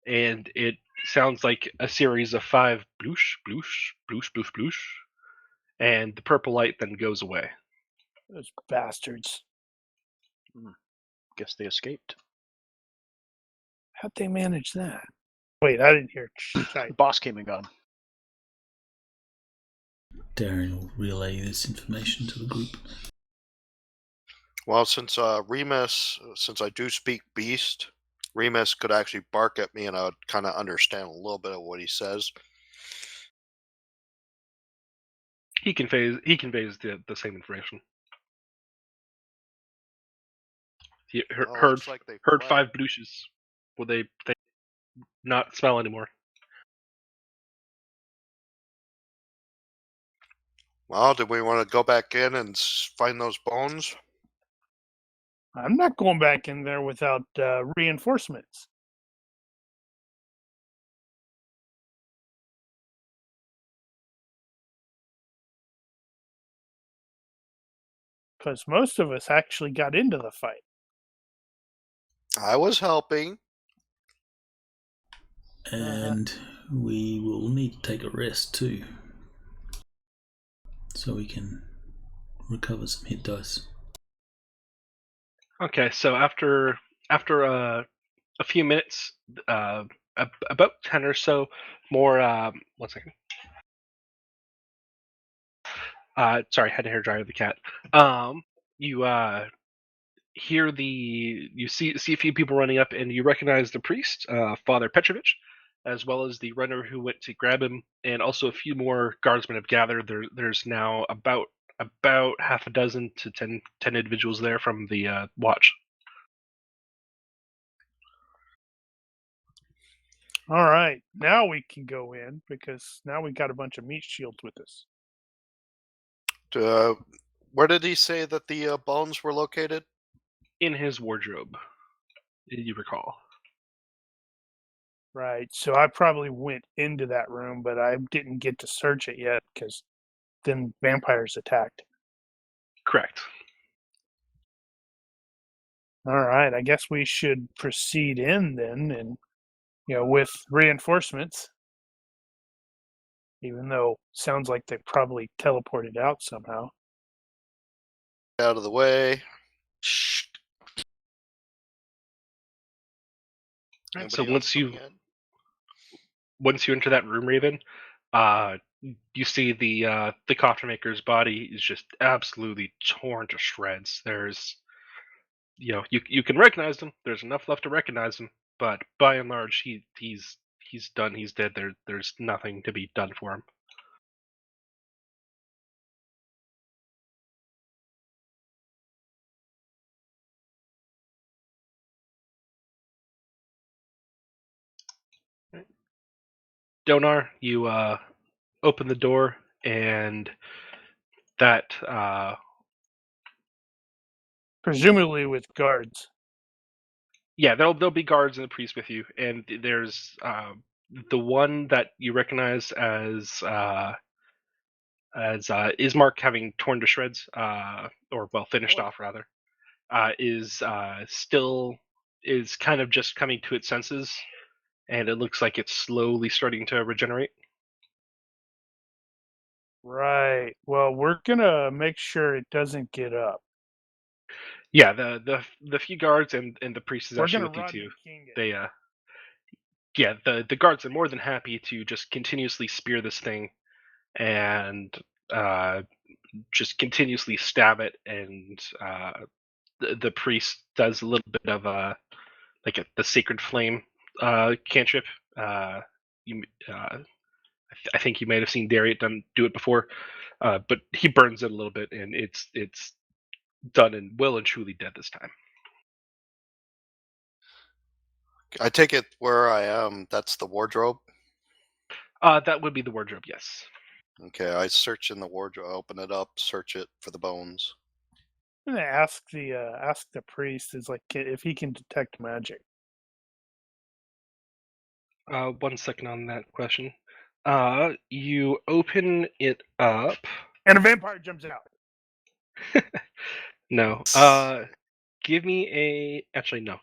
and it sounds like a series of 5 bloosh, bloosh, bloosh, bloosh, bloosh, and the purple light then goes away. Those bastards. Guess they escaped. How'd they manage that? Wait, I didn't hear. The boss came and got him. Darren will relay this information to the group. Well, since since I do speak beast, Remus could actually bark at me, and I would kind of understand a little bit of what he says. He conveys the same information. He heard Looks like they heard fled. 5 blooshes. Will they not smell anymore? Well, do we want to go back in and find those bones? I'm not going back in there without reinforcements. Because most of us actually got into the fight. I was helping. And we will need to take a rest too, so we can recover some hit dice. Okay, so after a few minutes, about 10 or so more. 1 second. Sorry, had to hair dryer the cat. You hear you see a few people running up, and you recognize the priest, Father Petrovich, as well as the runner who went to grab him, and also a few more guardsmen have gathered. There's now about half a dozen to 10 individuals there from the watch. All right, now we can go in because now we got a bunch of meat shields with us. Where did he say that the bones were located? In his wardrobe, you recall. Right, so I probably went into that room, but I didn't get to search it yet because then vampires attacked. Correct. All right, I guess we should proceed in then, and with reinforcements. Even though sounds like they probably teleported out somehow. Out of the way. Shh. Right, so once you enter that room, Raven, you see the coffin maker's body is just absolutely torn to shreds. There's, you can recognize him. There's enough left to recognize him, but by and large, he's done. He's dead. There's nothing to be done for him. Donar, you open the door, and that presumably with guards. Yeah, there'll be guards and a priest with you, and there's the one that you recognize as Ismark having torn to shreds, or finished off rather, is kind of just coming to its senses, and it looks like it's slowly starting to regenerate. Right. Well, we're gonna make sure it doesn't get up. Yeah, the few guards and the priest is We're actually gonna with you run too. King it. They the guards are more than happy to just continuously spear this thing, and just continuously stab it, and the priest does a little bit of the sacred flame cantrip. I think you might have seen Darius do it before, but he burns it a little bit, and it's done and well and truly dead this time. I take it where I am, that's the wardrobe? That would be the wardrobe, yes. Okay, I search in the wardrobe, open it up, search it for the bones. I'm gonna ask the priest if he can detect magic. 1 second on that question. You open it up, and a vampire jumps out. No. Give me a. Actually, no.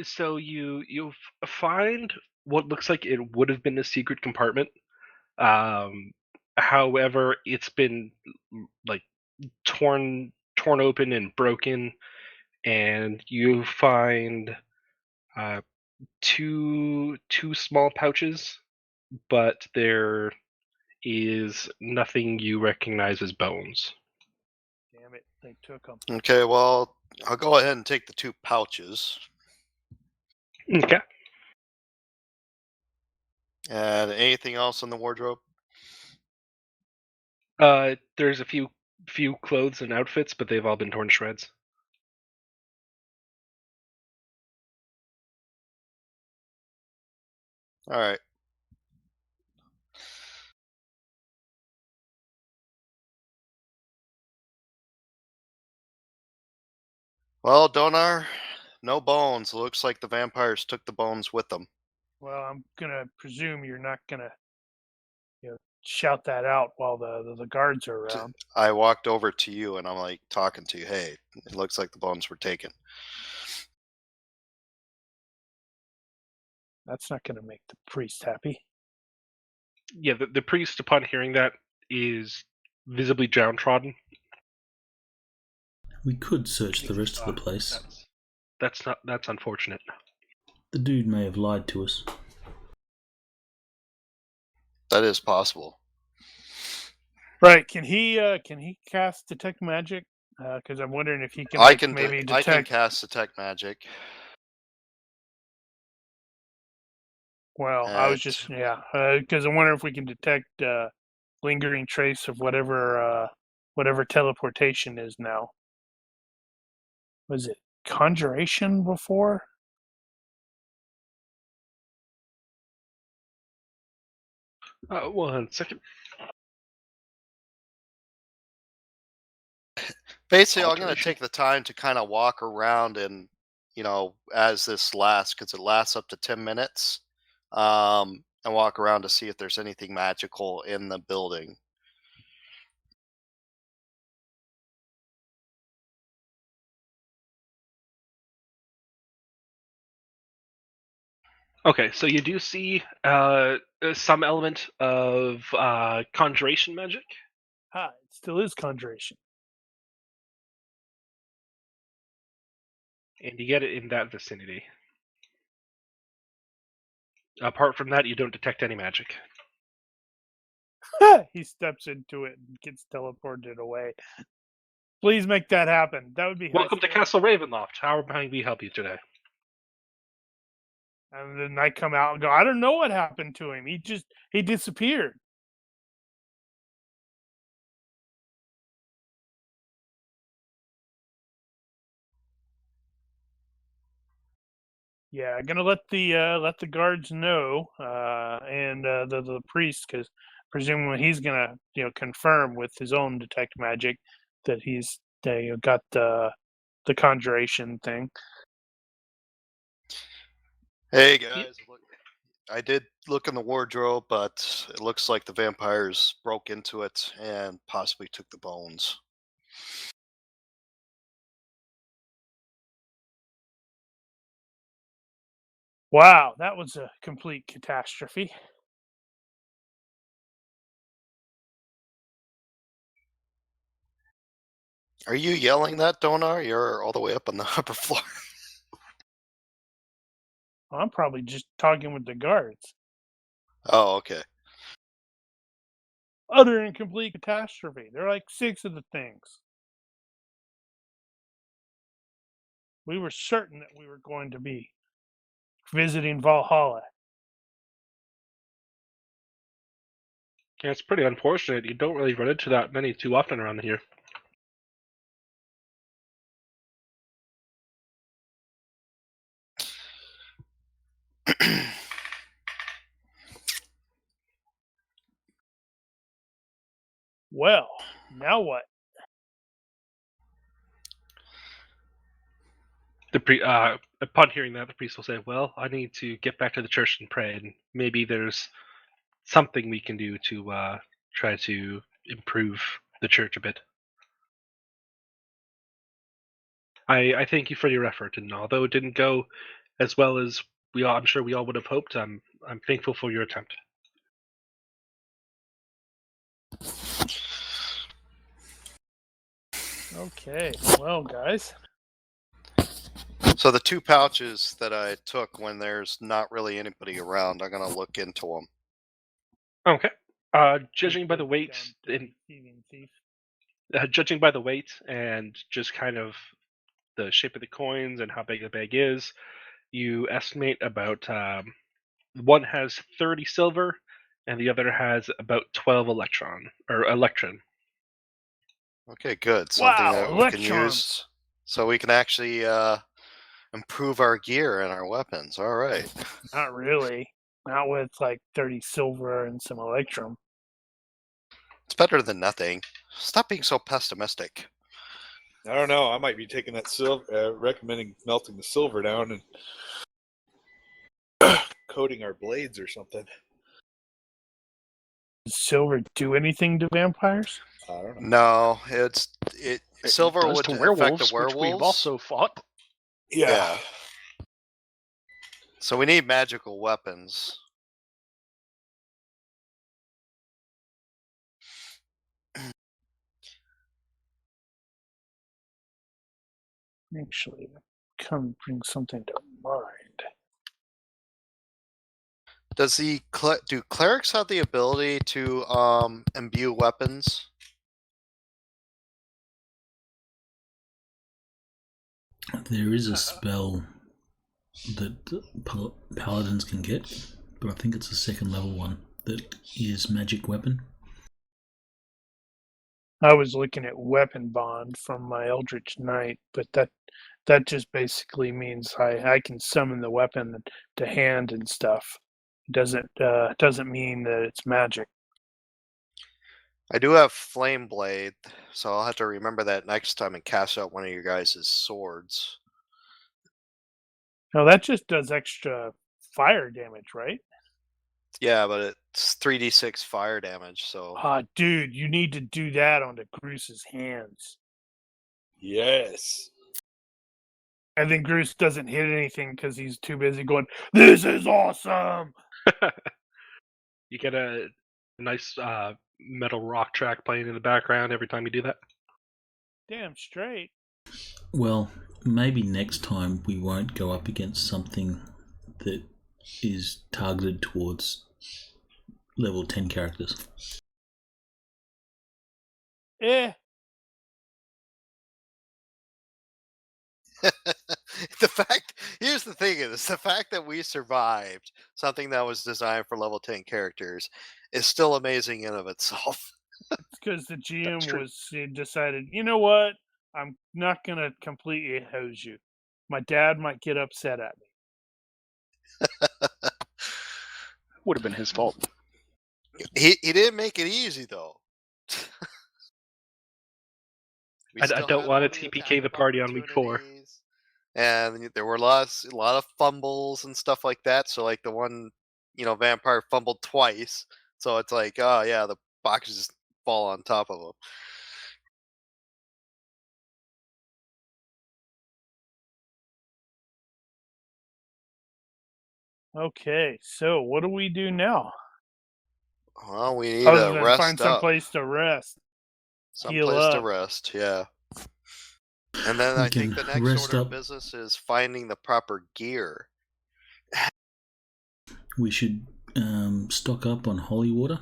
So you find what looks like it would have been a secret compartment. However, it's been like torn open and broken, and you find two small pouches, but there is nothing you recognize as bones. Damn it, they took them. Okay, well, I'll go ahead and take the 2 pouches. Okay. And anything else in the wardrobe? There's a few clothes and outfits, but they've all been torn to shreds. All right. Well, Donar, no bones. Looks like the vampires took the bones with them. Well, I'm gonna presume you're not gonna, shout that out while the guards are around. I walked over to you and I'm like talking to you. Hey, it looks like the bones were taken. That's not gonna make the priest happy. Yeah, the priest, upon hearing that, is visibly downtrodden. We could search the rest of the place. That's unfortunate. The dude may have lied to us. That is possible. Right? Can he cast detect magic? Because I'm wondering if he can I can maybe I can detect. cast detect magic. Well, I was just because I wonder if we can detect lingering trace of whatever teleportation is now. Was it conjuration before? One second. Basically, I'm going to Alteration. take the time to kind of walk around and, as this lasts, because it lasts up to 10 minutes, and walk around to see if there's anything magical in the building. Okay, so you do see some element of conjuration magic. It still is conjuration. And you get it in that vicinity. Apart from that, you don't detect any magic. He steps into it and gets teleported away. Please make that happen. That would be Welcome to Castle Ravenloft. How may we help you today? And then I come out and go, I don't know what happened to him. He disappeared. Yeah, I'm gonna let the guards know, and the priest, because presumably he's gonna confirm with his own detect magic that he's got the conjuration thing. Hey, guys. Look, I did look in the wardrobe, but it looks like the vampires broke into it and possibly took the bones. Wow, that was a complete catastrophe. Are you yelling that, Donar? You're all the way up on the upper floor. Well, I'm probably just talking with the guards. Oh, okay. Utter and complete catastrophe. There are like 6 of the things. We were certain that we were going to be visiting Valhalla. Yeah, it's pretty unfortunate. You don't really run into that many too often around here. Well, now what? Upon hearing that, the priest will say, "Well, I need to get back to the church and pray, and maybe there's something we can do to try to improve the church a bit." I thank you for your effort, and although it didn't go as well as I'm sure we all would have hoped, I'm I'm thankful for your attempt. Okay, well, guys. So the 2 pouches that I took when there's not really anybody around, I'm gonna look into them. Okay. Judging by the weight, judging by the weight and just kind of the shape of the coins and how big the bag is, you estimate about one has 30 silver, and the other has about 12 electron. Okay, good. Something Wow, that we can electrons. use, so we can actually improve our gear and our weapons. All right. Not really. Not with like 30 silver and some electrum. It's better than nothing. Stop being so pessimistic. I don't know. I might be taking that silver, recommending melting the silver down and coating our blades or something. Does silver do anything to vampires? I don't know. No, It silver does would to affect werewolves, the werewolves. which we've also fought. Yeah. So we need magical weapons. Actually, come bring something to mind. Does do clerics have the ability to imbue weapons? There is a spell that paladins can get, but I think it's a second level one that is magic weapon. I was looking at weapon bond from my Eldritch Knight, but that just basically means I can summon the weapon to hand and stuff. Doesn't mean that it's magic. I do have Flame Blade, so I'll have to remember that next time and cast out one of your guys' swords. No, that just does extra fire damage, right? Yeah, but it's 3d6 fire damage, so... Dude, you need to do that onto Gruce's hands. Yes. I think Gruce doesn't hit anything because he's too busy going, "This is awesome!" You get a nice metal rock track playing in the background every time you do that. Damn straight. Well, maybe next time we won't go up against something that is targeted towards level 10 characters. Here's the thing is, the fact that we survived something that was designed for level 10 characters is still amazing in of itself. It's because the GM decided, you know what? I'm not going to completely hose you. My dad might get upset at me. Would have been his fault. He didn't make it easy, though. I don't want to TPK the party on week 4. And there were a lot of fumbles and stuff like that. So, like, the one, vampire fumbled twice. So it's like, oh, yeah, the boxes just fall on top of him. Okay, so what do we do now? Well, we need Other to than rest find some up. place to rest. Someplace to rest, yeah. And then I think the next order of business is finding the proper gear. We should stock up on holy water.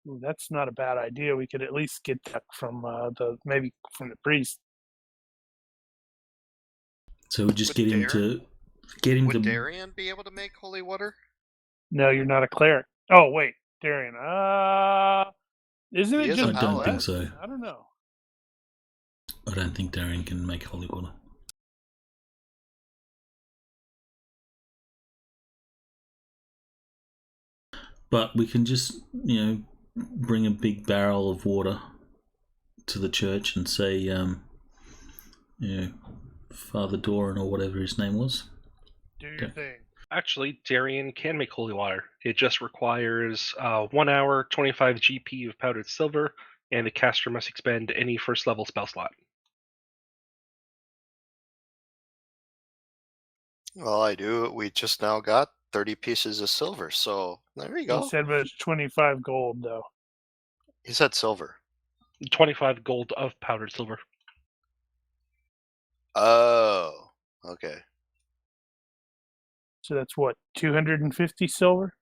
Ooh, that's not a bad idea. We could at least get that from maybe from the priest. So we just get him to Would Darian be able to make holy water? No, you're not a cleric. Oh wait, Darian. Isn't it just? I don't think so. I don't know. I don't think Darian can make holy water. But we can just, bring a big barrel of water to the church and say, Father Doran or whatever his name was. Do your thing. Actually, Darian can make holy water. It just requires 1 hour, 25 GP of powdered silver, and the caster must expend any first level spell slot. Well, I do. We just now got 30 pieces of silver, so there you He go. said it was 25 gold, though. He said silver. 25 gold of powdered silver. Oh, okay. So that's what, 250 silver?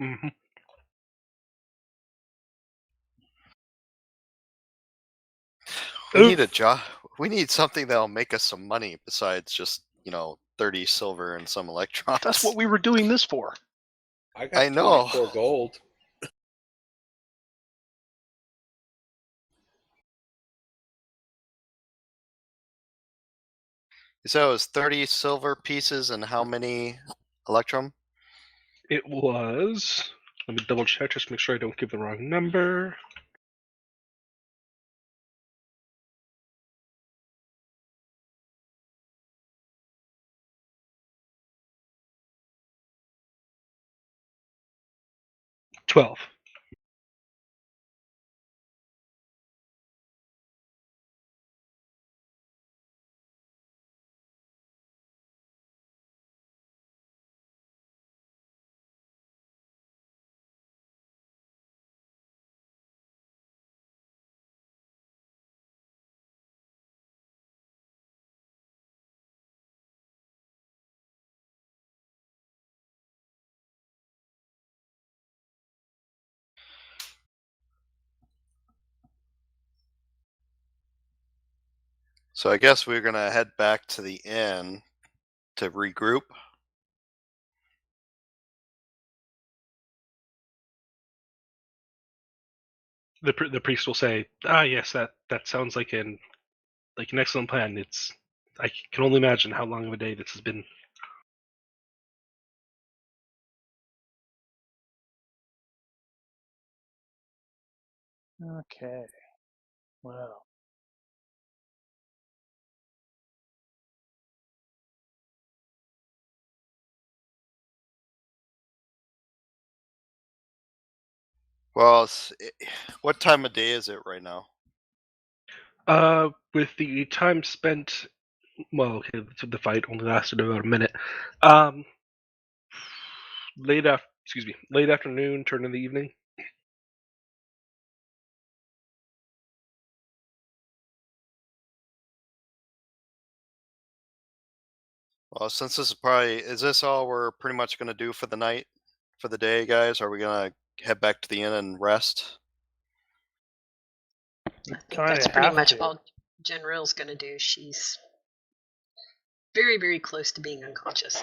Mm-hmm. We need a job. We need something that'll make us some money besides just 30 silver and some electrons. That's what we were doing this for. I got I know. 24 gold. So it was 30 silver pieces and how many electrum? It was. Let me double check just to make sure I don't give the wrong number. $12. So I guess we're gonna head back to the inn to regroup. The priest will say, "Ah, yes, that sounds like an excellent plan. I can only imagine how long of a day this has been." Okay. Well, Well, what time of day is it right now? With the time spent, well, okay, the fight only lasted about a minute. Late afternoon, turn of the evening. Well, since this is this all we're pretty much gonna do for the night, for the day, guys? Are we gonna head back to the inn and rest? I think kinda that's pretty have much to. all General's going to do. She's very, very close to being unconscious.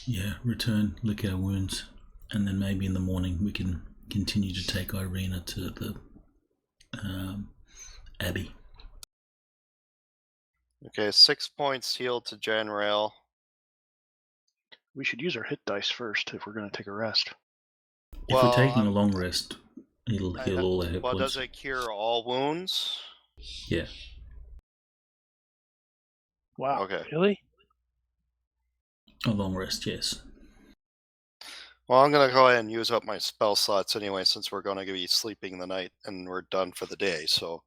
Yeah, return, lick our wounds, and then maybe in the morning we can continue to take Irina to the Abbey. Okay, 6 points healed to Janrail. We should use our hit dice first if we're going to take a rest. If we're taking a long rest, it'll heal all our hit Well, points. does it cure all wounds? Yeah. Wow. Okay. Really? A long rest, yes. Well, I'm gonna go ahead and use up my spell slots anyway, since we're gonna be sleeping the night and we're done for the day. So.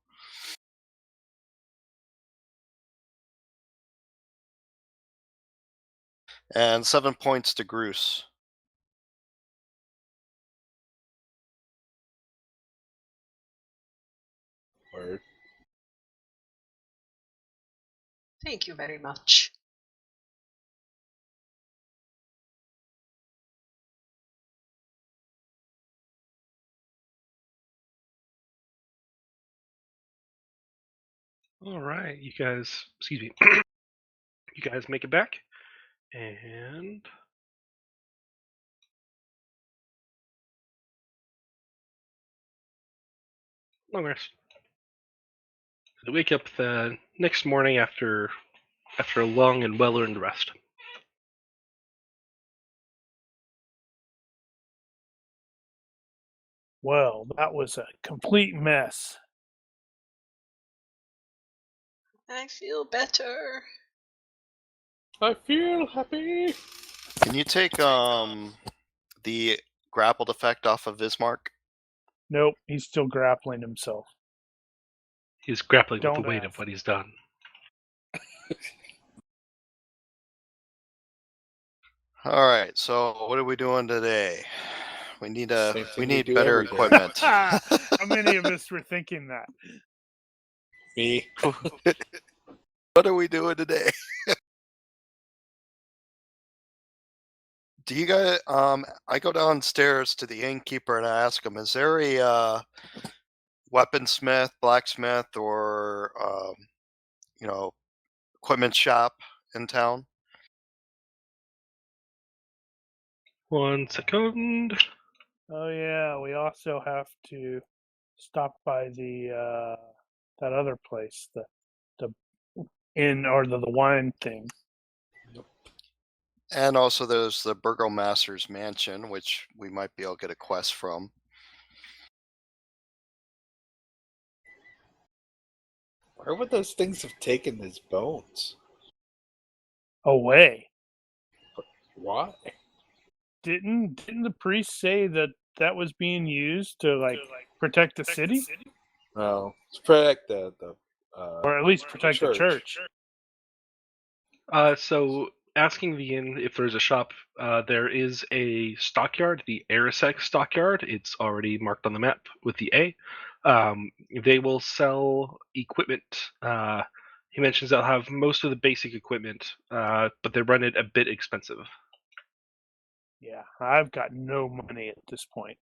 And 7 points to Groose. Word. Thank you very much. All right, you guys. Excuse me. You guys make it back, and long rest. They wake up the next morning after a long and well-earned rest. Well, that was a complete mess. I feel better. I feel happy. Can you take the grappled effect off of Bismarck? Nope, he's still grappling himself. He's grappling with Don't the weight of ask. what he's done. All right. So what are we doing today? We need Same thing we do better every day. equipment. How many of us were thinking that? Me. What are we doing today? Do you guys? I go downstairs to the innkeeper and I ask him, "Is there a weaponsmith, blacksmith, or equipment shop in town?" 1 second. Oh yeah, we also have to stop by the that other place, the inn or the wine thing. And also, there's the Burgomaster's mansion, which we might be able to get a quest from. Where would those things have taken his bones? Away. Why? Didn't the priest say that was being used to like protect the city, Well, to protect the or at least protect the church? So asking the inn if there's a shop, there is a stockyard, the Arisec stockyard. It's already marked on the map with the A. They will sell equipment. He mentions they'll have most of the basic equipment, but they run it a bit expensive. Yeah, I've got no money at this point.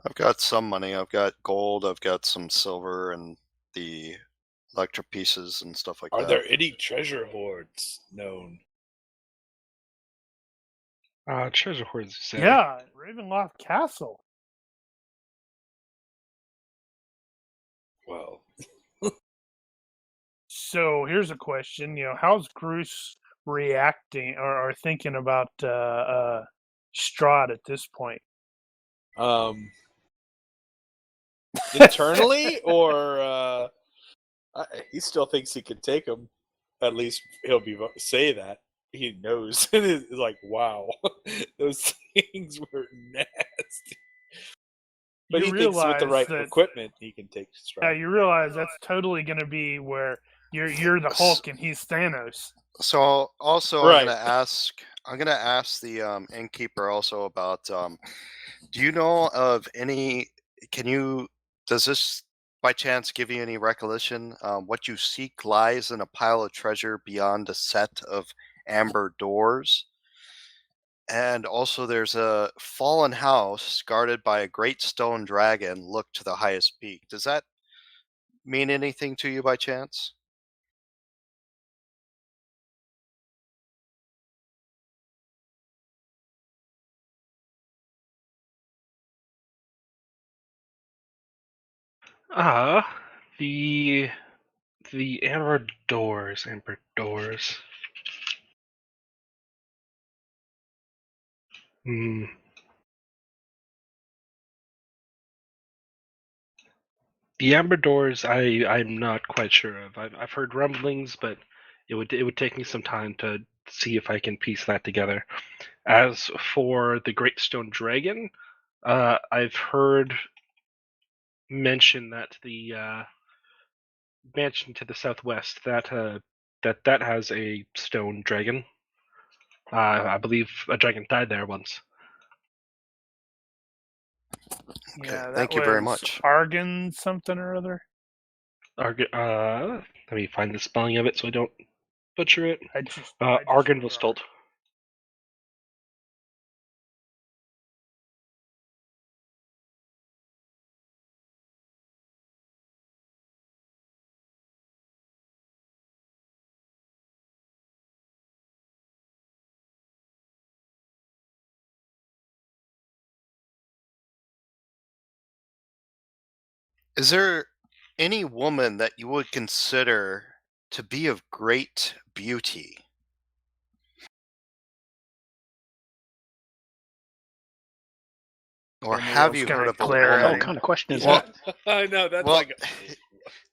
I've got some money. I've got gold. I've got some silver and the electric pieces and stuff like Are that. there any treasure hoards known? Treasure hoards, you say? Yeah, Ravenloft Castle. Well, So here's a question. How's Bruce reacting or thinking about Strahd at this point? internally, or he still thinks he can take him. At least he'll say that he knows. It's like, wow, those things were nasty. But he thinks with the right equipment, he can take Strahd. Yeah, you realize that's totally going to be where you're the Hulk and he's Thanos. So also, Right. I'm gonna ask the innkeeper also about. Do you know of any? Does this by chance give you any recollection? What you seek lies in a pile of treasure beyond a set of amber doors. And also, there's a fallen house guarded by a great stone dragon. Look to the highest peak. Does that mean anything to you by chance? The amber doors. Hmm. The amber doors, I'm not quite sure of. I've heard rumblings, but it would take me some time to see if I can piece that together. As for the Great Stone Dragon, I've heard mention that the mansion to the southwest that has a stone dragon. I believe a dragon died there once. Okay, Yeah, that thank you very was much. Argon something or other. Let me find the spelling of it so I don't butcher it. I just Argon was told. Is there any woman that you would consider to be of great beauty? Or have you heard of a glare at woman? What kind of question is Well, that? I know that's well, like.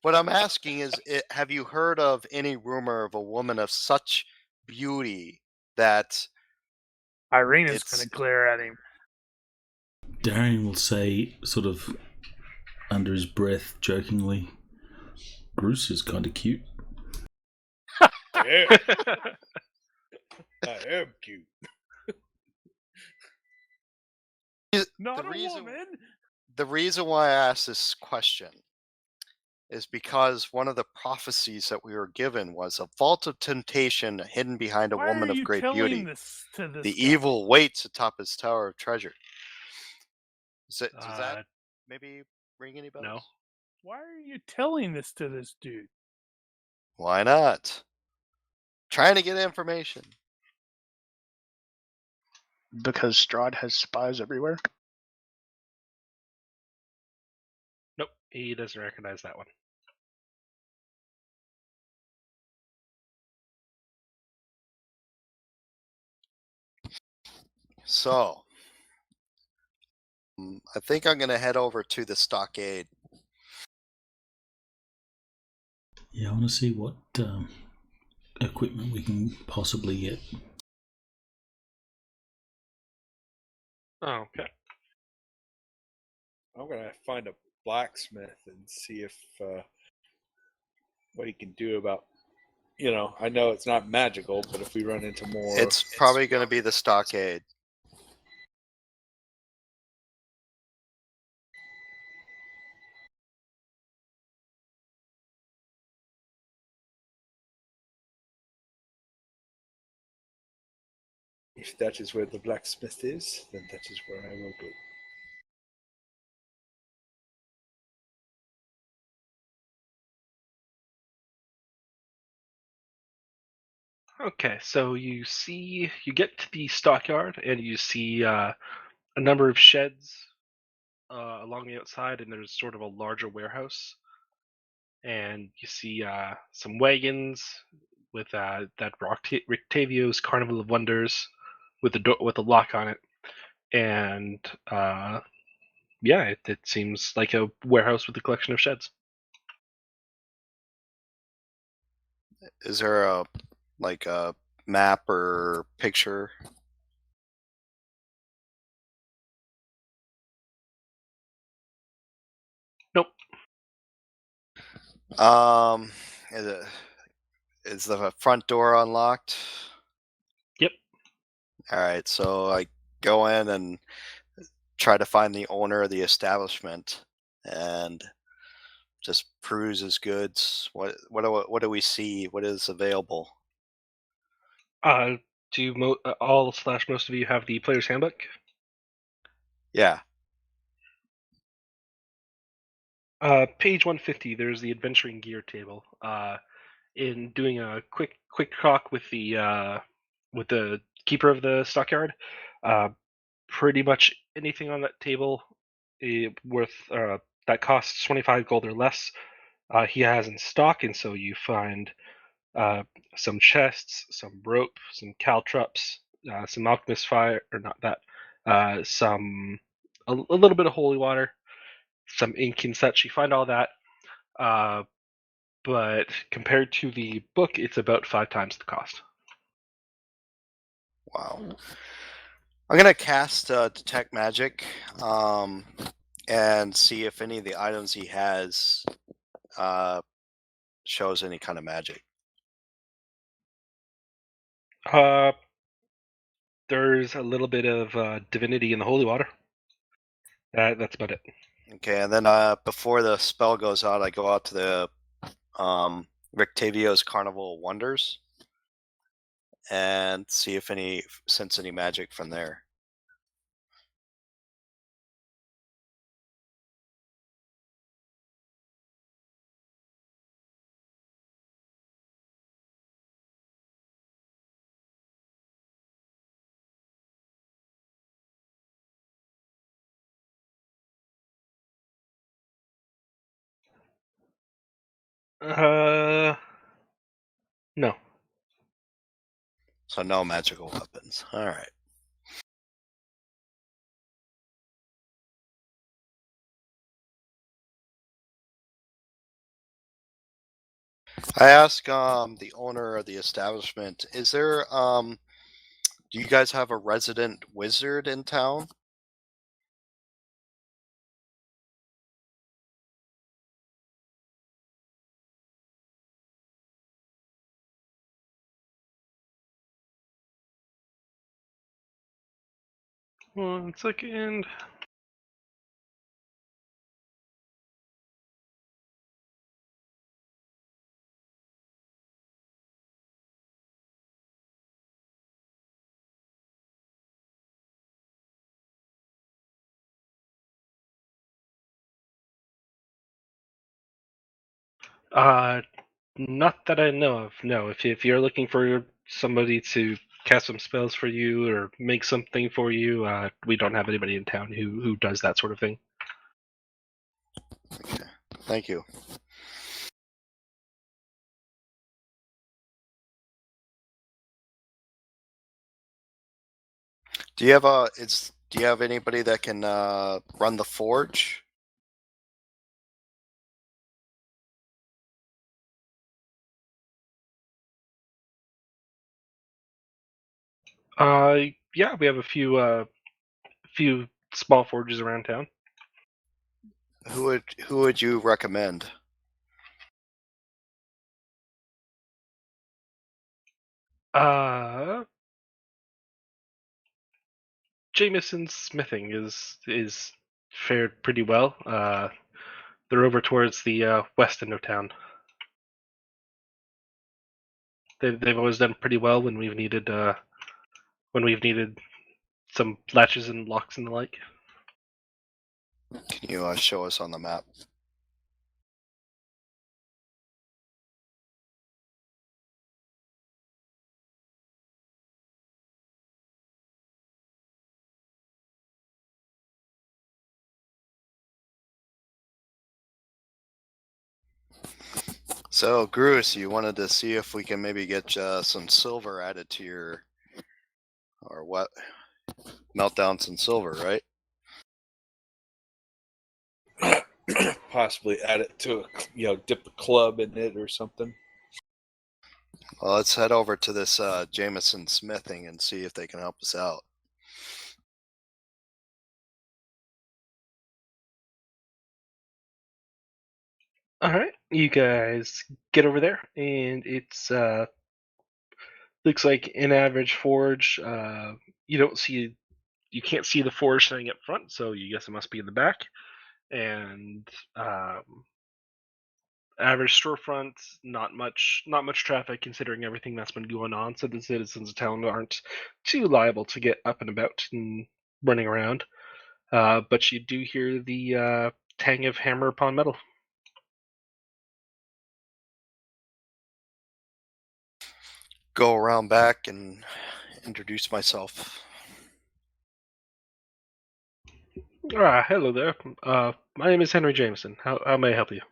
what I'm asking is, have you heard of any rumor of a woman of such beauty that Irene is going to glare at him. Darian will say, sort of under his breath, jokingly, Bruce is kind of cute. I am cute. Not The a reason- woman. The reason why I asked this question is because one of the prophecies that we were given was a vault of temptation hidden behind a Why woman are of you great telling beauty. this to this The guy? evil waits atop his tower of treasure. Does that maybe ring any bells? No. Why are you telling this to this dude? Why not? Trying to get information. Because Strahd has spies everywhere. Nope, he doesn't recognize that one. So, I think I'm going to head over to the stockade. Yeah, I want to see what equipment we can possibly get. Oh, okay. I'm gonna find a blacksmith and see if what he can do about. I know it's not magical, but if we run into more, It's probably going to be the stockade. if that is where the blacksmith is, then that is where I will go. Okay, so you get to the stockyard and you see a number of sheds along the outside, and there's sort of a larger warehouse. And you see some wagons with that Rictavio's Carnival of Wonders with a lock on it, and it seems like a warehouse with a collection of sheds. Is there a map or picture? Nope. Is the front door unlocked? Yep. All right, so I go in and try to find the owner of the establishment and just peruse his goods. What do we see? What is available? Do most of you have the player's handbook? Yeah. Page 150. There's the adventuring gear table. In doing a quick talk with the keeper of the stockyard, pretty much anything on that table worth that costs 25 gold or less, he has in stock, and so you find some chests, some rope, some caltrops, some alchemist fire, or not that, a little bit of holy water, some ink and such. You find all that, but compared to the book, it's about 5 times the cost. Wow. I'm gonna cast detect magic, and see if any of the items he has shows any kind of magic. There's a little bit of divinity in the holy water. That's about it. Okay, and then before the spell goes out, I go out to the Rictavio's Carnival of Wonders and see if sense any magic from there. No. So no magical weapons. All right. I ask the owner of the establishment, is there do you guys have a resident wizard in town? 1 second. Not that I know of. No, if you're looking for somebody to cast some spells for you or make something for you, we don't have anybody in town who does that sort of thing. Okay. Thank you. Do you have anybody that can run the forge? Yeah, we have a few small forges around town. Who would you recommend? Jameson's smithing is fared pretty well. They're over towards the west end of town. They've always done pretty well when we've needed some latches and locks and the like. Can you show us on the map? So, Bruce, you wanted to see if we can maybe get some silver added to your, or what? Melt down some silver, right? Possibly add it to dip a club in it or something. Well, let's head over to this Jameson Smithing and see if they can help us out. All right, you guys get over there, and it's looks like an average forge. You can't see the forge sitting up front, so you guess it must be in the back. And average storefront, not much traffic considering everything that's been going on. So the citizens of town aren't too liable to get up and about and running around. But you do hear the tang of hammer upon metal. Go around back and introduce myself. Hello there. My name is Henry Jameson. How may I help you?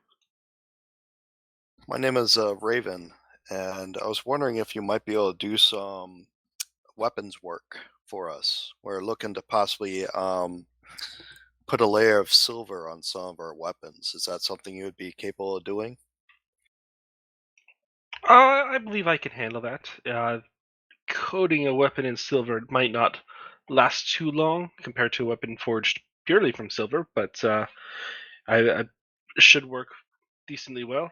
My name is Raven, and I was wondering if you might be able to do some weapons work for us. We're looking to possibly put a layer of silver on some of our weapons. Is that something you would be capable of doing? I believe I can handle that. Coating a weapon in silver might not last too long compared to a weapon forged purely from silver, but I should work decently well.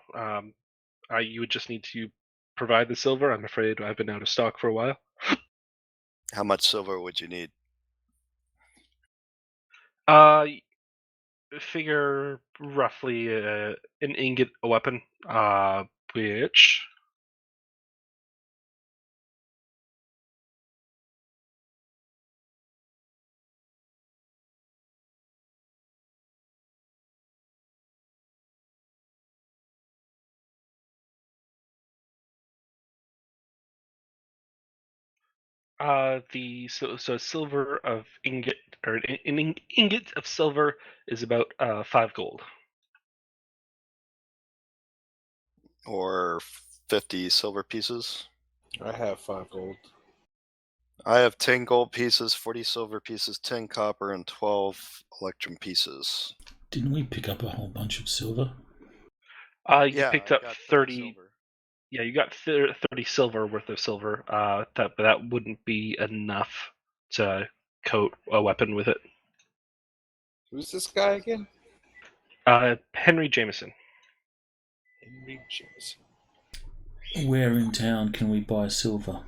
You would just need to provide the silver. I'm afraid I've been out of stock for a while. How much silver would you need? Figure roughly an ingot a weapon, which so silver of ingot or an ingot of silver is about 5 gold. Or 50 silver pieces? I have 5 gold. I have 10 gold pieces, 40 silver pieces, 10 copper, and 12 electrum pieces. Didn't we pick up a whole bunch of silver? You picked up 30. silver. Yeah, you got 30 silver worth of silver. But that wouldn't be enough to coat a weapon with it. Who's this guy again? Henry Jameson. Henry Jameson. Where in town can we buy silver?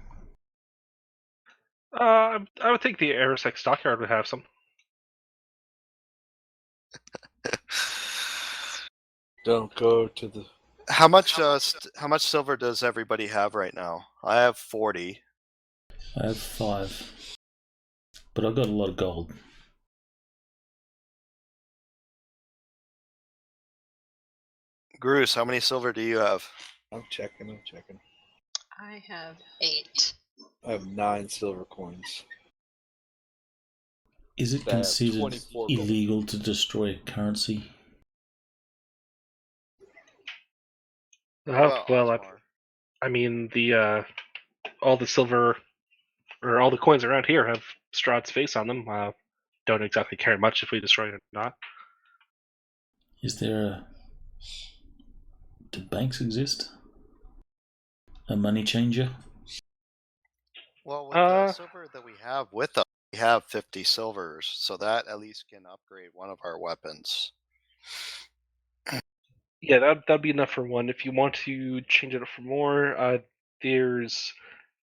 I would think the Aerosec Stockyard would have some. Don't go to the. How much silver does everybody have right now? I have 40. I have 5. But I've got a lot of gold. Bruce, how many silver do you have? I'm checking. I have 8. I have 9 silver coins. Is it I have considered 24 gold. illegal to destroy currency? Well, Osmar. I mean, the all the silver or all the coins around here have Strahd's face on them. Don't exactly care much if we destroy it or not. Is there a... Do banks exist? A money changer? Well, with the silver that we have with us, we have 50 silvers, so that at least can upgrade one of our weapons. Yeah, that'd be enough for one. If you want to change it up for more, there's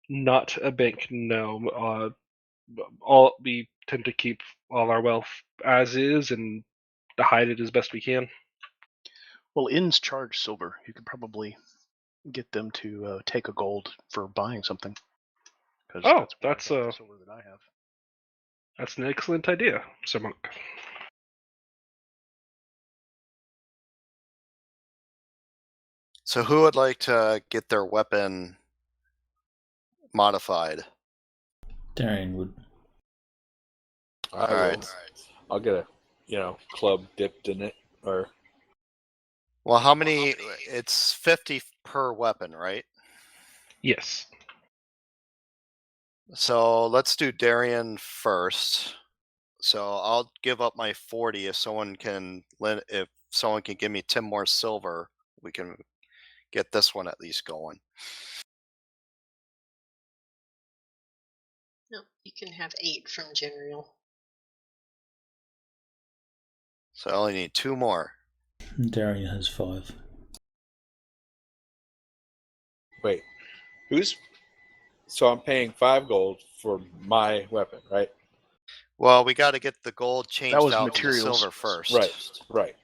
not a bank. No, all we tend to keep all our wealth as is and hide it as best we can. Well, inns charge silver. You could probably get them to take a gold for buying something. Oh, that's the silver that I have. That's an excellent idea, Sir Monk. So who would like to get their weapon modified? Darian would. All right. I'll get a club dipped in it, or Well, how many? It's 50 per weapon, right? Yes. So let's do Darian first. So I'll give up my 40 if someone can give me 10 more silver, we can get this one at least going. No, you can have 8 from General. So I only need 2 more. Darian has 5. wait, who's? So I'm paying 5 gold for my weapon, right? Well, we got to get the gold changed was out materials. to silver first. Right.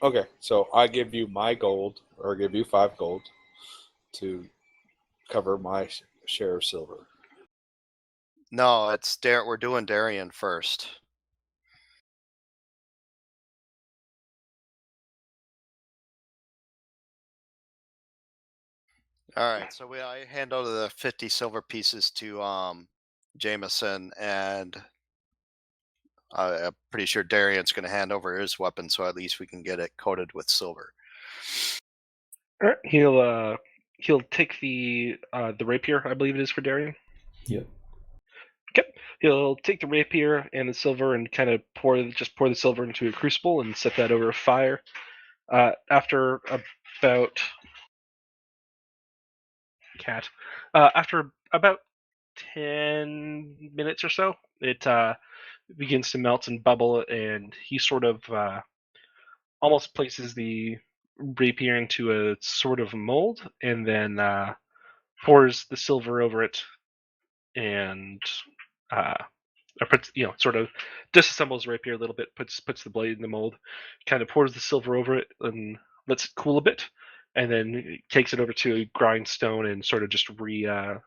Okay, so I give you my gold, or give you 5 gold to cover my share of silver. No, we're doing Darian first. All right, so I hand over the 50 silver pieces to Jameson, and I'm pretty sure Darian's going to hand over his weapon, so at least we can get it coated with silver. He'll take the rapier, I believe it is for Darian. Yep. Okay. He'll take the rapier and the silver and kind of pour the silver into a crucible and set that over a fire. After about 10 minutes or so, it begins to melt and bubble, and he sort of almost places the rapier into a sort of mold, and then pours the silver over it, and sort of disassembles the rapier a little bit, puts the blade in the mold, kind of pours the silver over it, and lets it cool a bit, and then takes it over to a grindstone and sort of just regrinds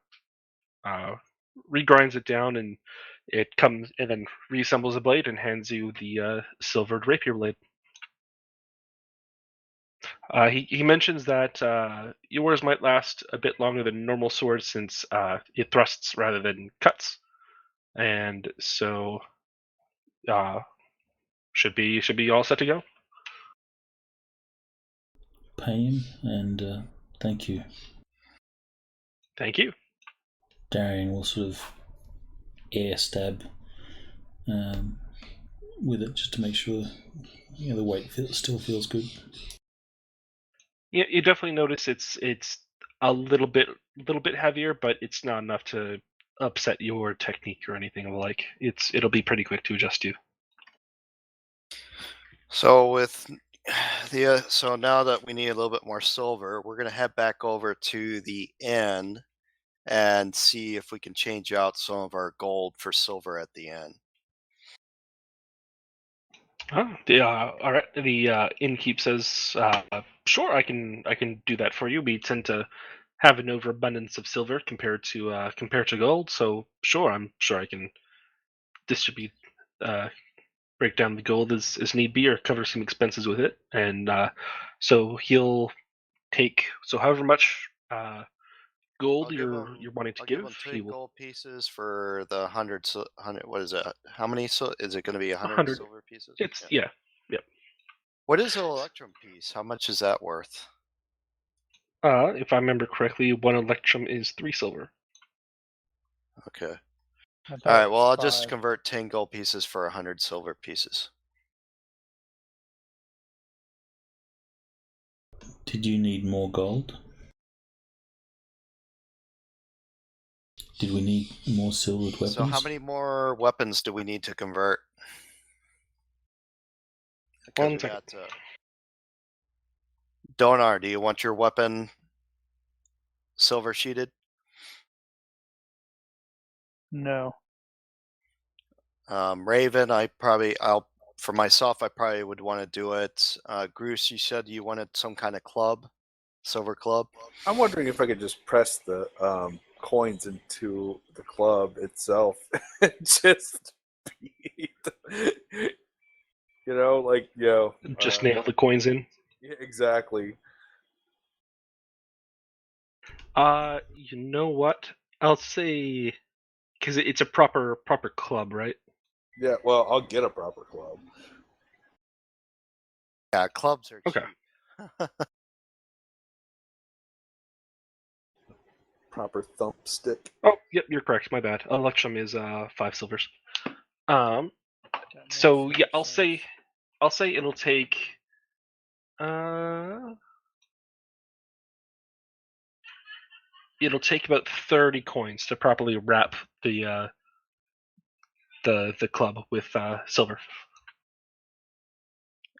it down, and it comes and then reassembles the blade and hands you the silvered rapier blade. He mentions that yours might last a bit longer than normal swords since it thrusts rather than cuts, and so should be all set to go. Pay him, and thank you. Thank you. Darian will sort of air stab with it just to make sure the weight still feels good. Yeah, you definitely notice it's a little bit heavier, but it's not enough to upset your technique or anything of the like. It'll be pretty quick to adjust to. So with so now that we need a little bit more silver, we're going to head back over to the inn and see if we can change out some of our gold for silver at the end. All right. The innkeep says, "Sure, I can do that for you. We tend to have an overabundance of silver compared to gold, so sure, I'm sure I can distribute, break down the gold as need be, or cover some expenses with it." And so he'll take however much gold you're wanting to I'll give give. him He 10 will gold pieces for the 100. What is it? How many? Is it going to be 100 100. silver pieces? It's yeah. What is an electrum piece? How much is that worth? If I remember correctly, one electrum is 3 silver. Okay. I thought All right. it Well, I'll was just 5. convert 10 gold pieces for 100 silver pieces. Did you need more gold? Did we need more silvered weapons? So, how many more weapons do we need to convert? Because we got Donar, do you want your weapon silver sheeted? No. Raven, for myself, I probably would want to do it. Groose, you said you wanted some kind of club, silver club. I'm wondering if I could just press the coins into the club itself and just beat. Just nail the coins in. Yeah, exactly. You know what? I'll say, because it's a proper club, right? Yeah, well, I'll get a proper club. Yeah, clubs are Okay. cheap. Proper thumpstick. Oh, yep, you're correct. My bad. Electrum is 5 silvers. That makes So yeah, sense. I'll say it'll take about 30 coins to properly wrap the club with silver.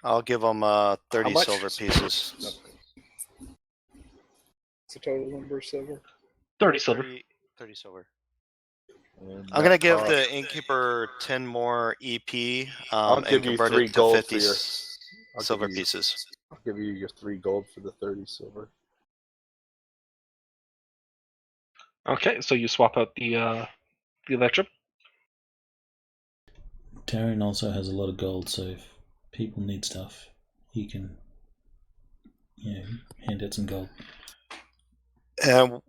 I'll give them 30 much? silver pieces. What's the total number of silver? 30 silver. 30 silver. And I'm gonna give I'll- the innkeeper 10 more EP I'll and give you convert 3 it to gold 50 for your silver pieces. I'll give you your 3 gold for the 30 silver. Okay, so you swap out the electrum. Darren also has a lot of gold, so if people need stuff, he can, hand out some gold. And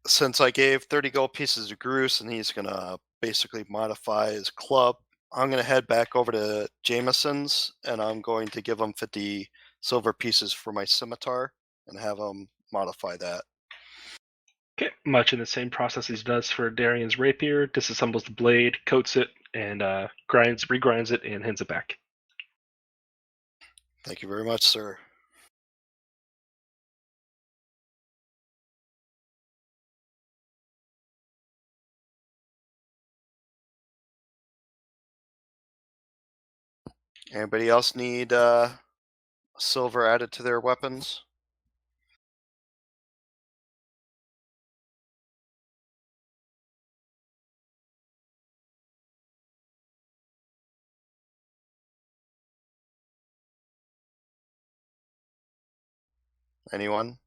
since I gave 30 gold pieces to Groose and he's gonna basically modify his club, I'm gonna head back over to Jameson's and I'm going to give him 50 silver pieces for my scimitar and have him modify that. Okay, much in the same process as he does for Darian's rapier, disassembles the blade, coats it, and regrinds it, and hands it back. Thank you very much, sir. Anybody else need silver added to their weapons? Anyone?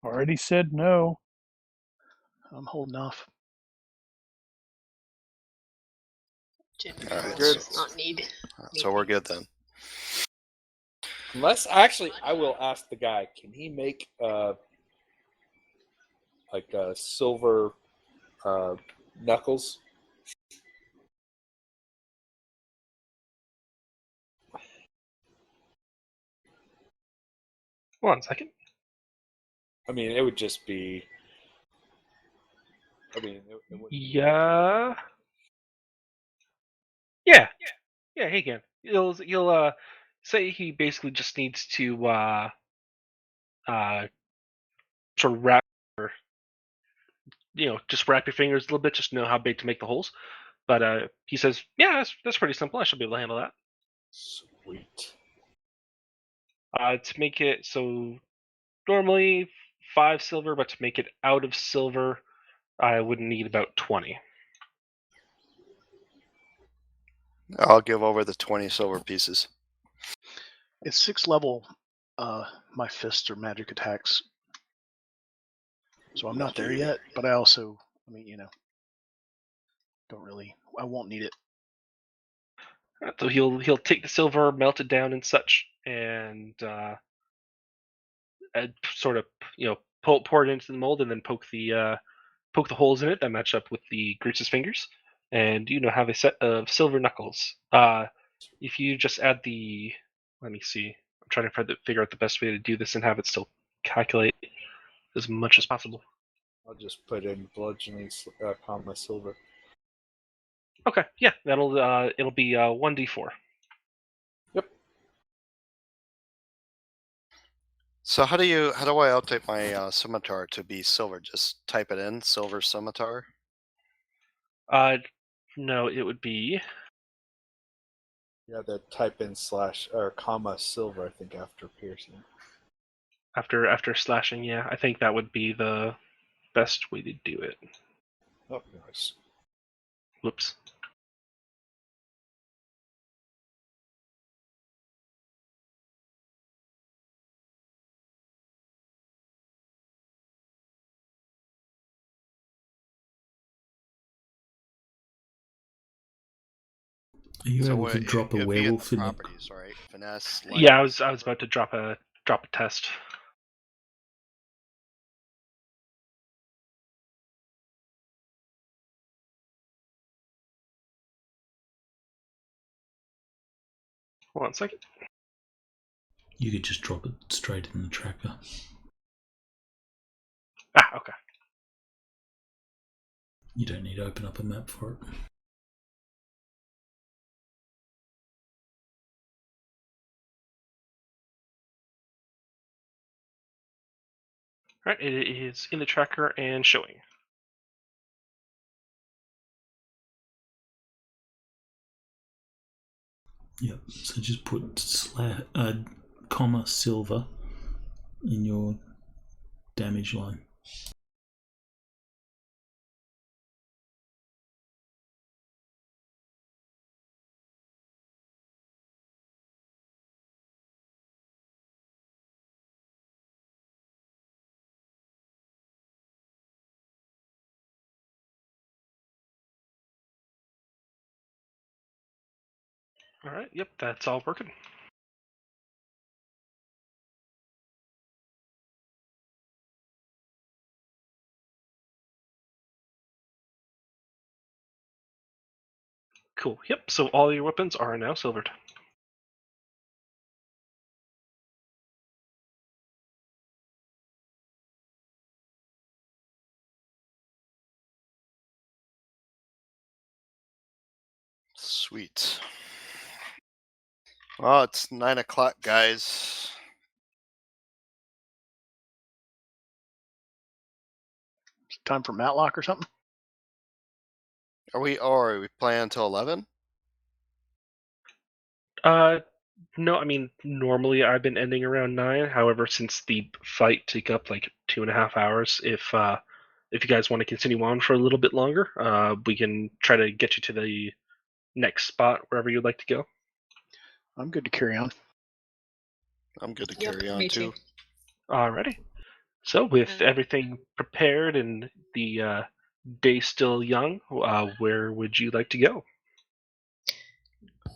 Already said no. I'm holding off. All right, does not need. so we're good then. Unless, actually, I will ask the guy, can he make like silver knuckles? One second. I mean, it would just be. I mean, it would. Yeah, he can. You'll say he basically just needs to sort of wrap, just wrap your fingers a little bit, just know how big to make the holes. But he says, yeah, that's pretty simple. I should be able to handle that. Sweet. To make it so, normally 5 silver, but to make it out of silver, I would need about 20. I'll give over the 20 silver pieces. It's 6th level. My fists are magic attacks, so I'm not there yet. But I also, don't really. I won't need it. So he'll take the silver, melt it down and such, and sort of pour it into the mold, and then poke the holes in it that match up with the Groots' fingers, and have a set of silver knuckles. If you just add the, let me see, I'm trying to figure out the best way to do this and have it still calculate as much as possible. I'll just put in bludgeoning, comma silver. Okay, yeah, it'll be 1d4. Yep. So how do I update my scimitar to be silver? Just type it in, silver scimitar. No, it would be. Yeah, the type in slash or comma silver, I think, after piercing. After slashing, yeah, I think that would be the best way to do it. Oh, nice. Whoops. Are you able to what- drop a if you get werewolf the in the? properties, right? Finesse. Yeah, I lightness, was about to drop a test. Hold on a second. You could just drop it straight in the tracker. Okay. You don't need to open up a map for it. Alright, it is in the tracker and showing. Yep. So just put comma silver in your damage line. Alright, yep, that's all working. Cool, yep, so all your weapons are now silvered. Sweet. Well, it's 9 o'clock, guys. Time for Matlock or something. Are we playing until 11? No, I mean, normally I've been ending around 9. However, since the fight took up like 2.5 hours, if you guys want to continue on for a little bit longer, we can try to get you to the next spot, wherever you'd like to go. I'm good to carry on. I'm good to Yep, carry on me too. Alrighty. So with everything prepared and the day still young, where would you like to go?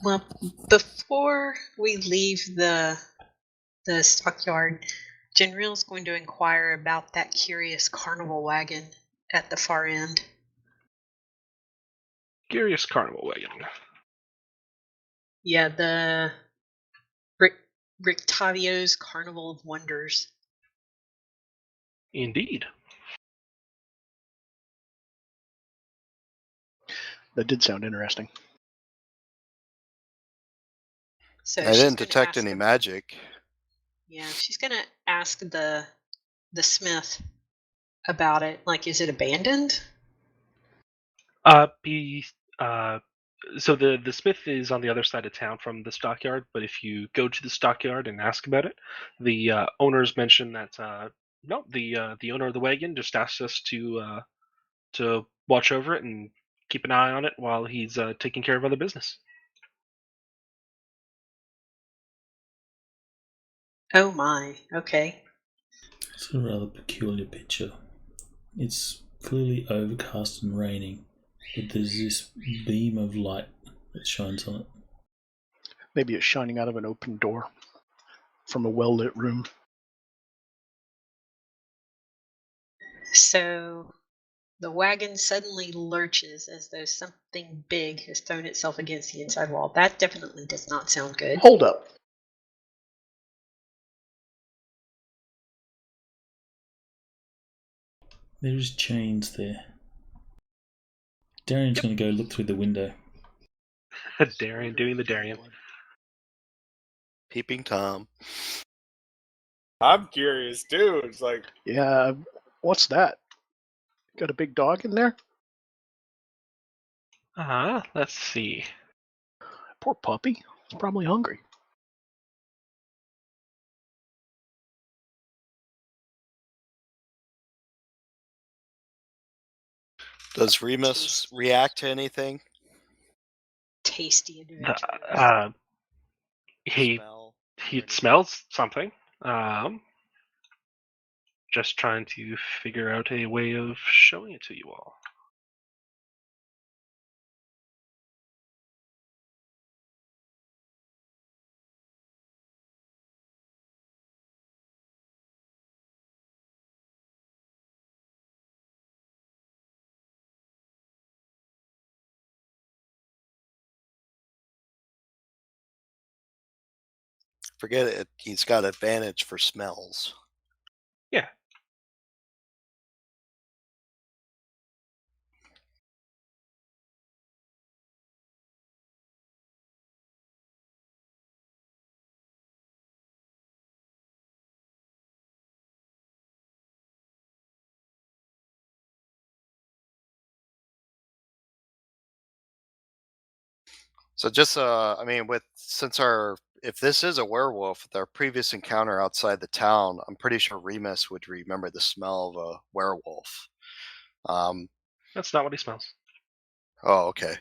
Well, before we leave the stockyard, Jenril's going to inquire about that curious carnival wagon at the far end. Curious carnival wagon. Yeah, the Rictavio's Carnival of Wonders. Indeed. That did sound interesting. So I she's didn't gonna detect ask any him- magic. Yeah, she's gonna ask the smith about it. Like, is it abandoned? So the smith is on the other side of town from the stockyard, but if you go to the stockyard and ask about it, the owners mention that No, the owner of the wagon just asked us to watch over it and keep an eye on it while he's taking care of other business. Oh my. Okay. It's a rather peculiar picture. It's clearly overcast and raining, but there's this beam of light that shines on it. Maybe it's shining out of an open door from a well-lit room. So the wagon suddenly lurches as though something big has thrown itself against the inside wall. That definitely does not sound good. Hold up. There's chains there. Darian's going to go look through the window. Darian doing the Darian. Peeping Tom. I'm curious too. It's like, Yeah, what's that? Got a big dog in there? Let's see. Poor puppy. It's probably hungry. Does Remus react to anything? Tasty individual. He Smell? he smells something. Just trying to figure out a way of showing it to you all. Forget it. He's got advantage for smells. Yeah. So just I mean, if this is a werewolf, with our previous encounter outside the town, I'm pretty sure Remus would remember the smell of a werewolf. That's not what he smells. Oh, okay.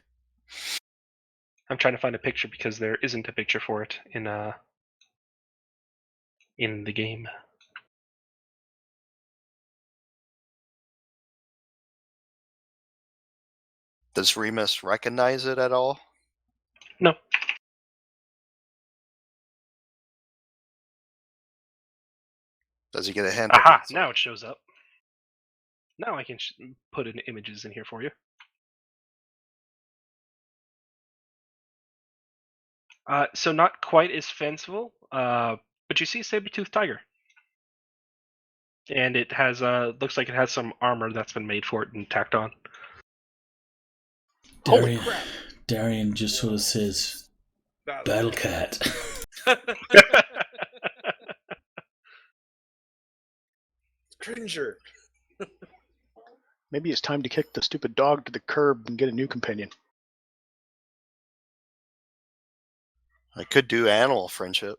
I'm trying to find a picture because there isn't a picture for it in the game. Does Remus recognize it at all? No. Does he get a hint? Aha! Now it shows up. Now I can put in images in here for you. So not quite as fanciful, but you see a saber-toothed tiger. And it has looks like it has some armor that's been made for it and tacked on. Holy crap. Darian just sort of says, Battle Cat. Stranger. Maybe it's time to kick the stupid dog to the curb and get a new companion. I could do animal friendship.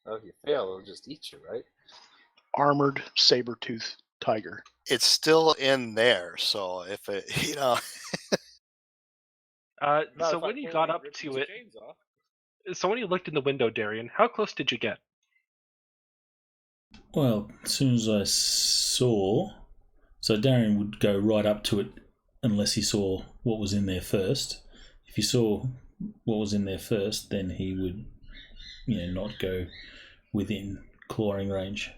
Oh, if you fail, it'll just eat you, right? Armored saber-tooth tiger. It's still in there, so if it, So when you got up to it, so when you looked in the window, Darian, how close did you get? Well, as soon as I saw... So Darian would go right up to it unless he saw what was in there first. If he saw what was in there first, then he would, not go within clawing range.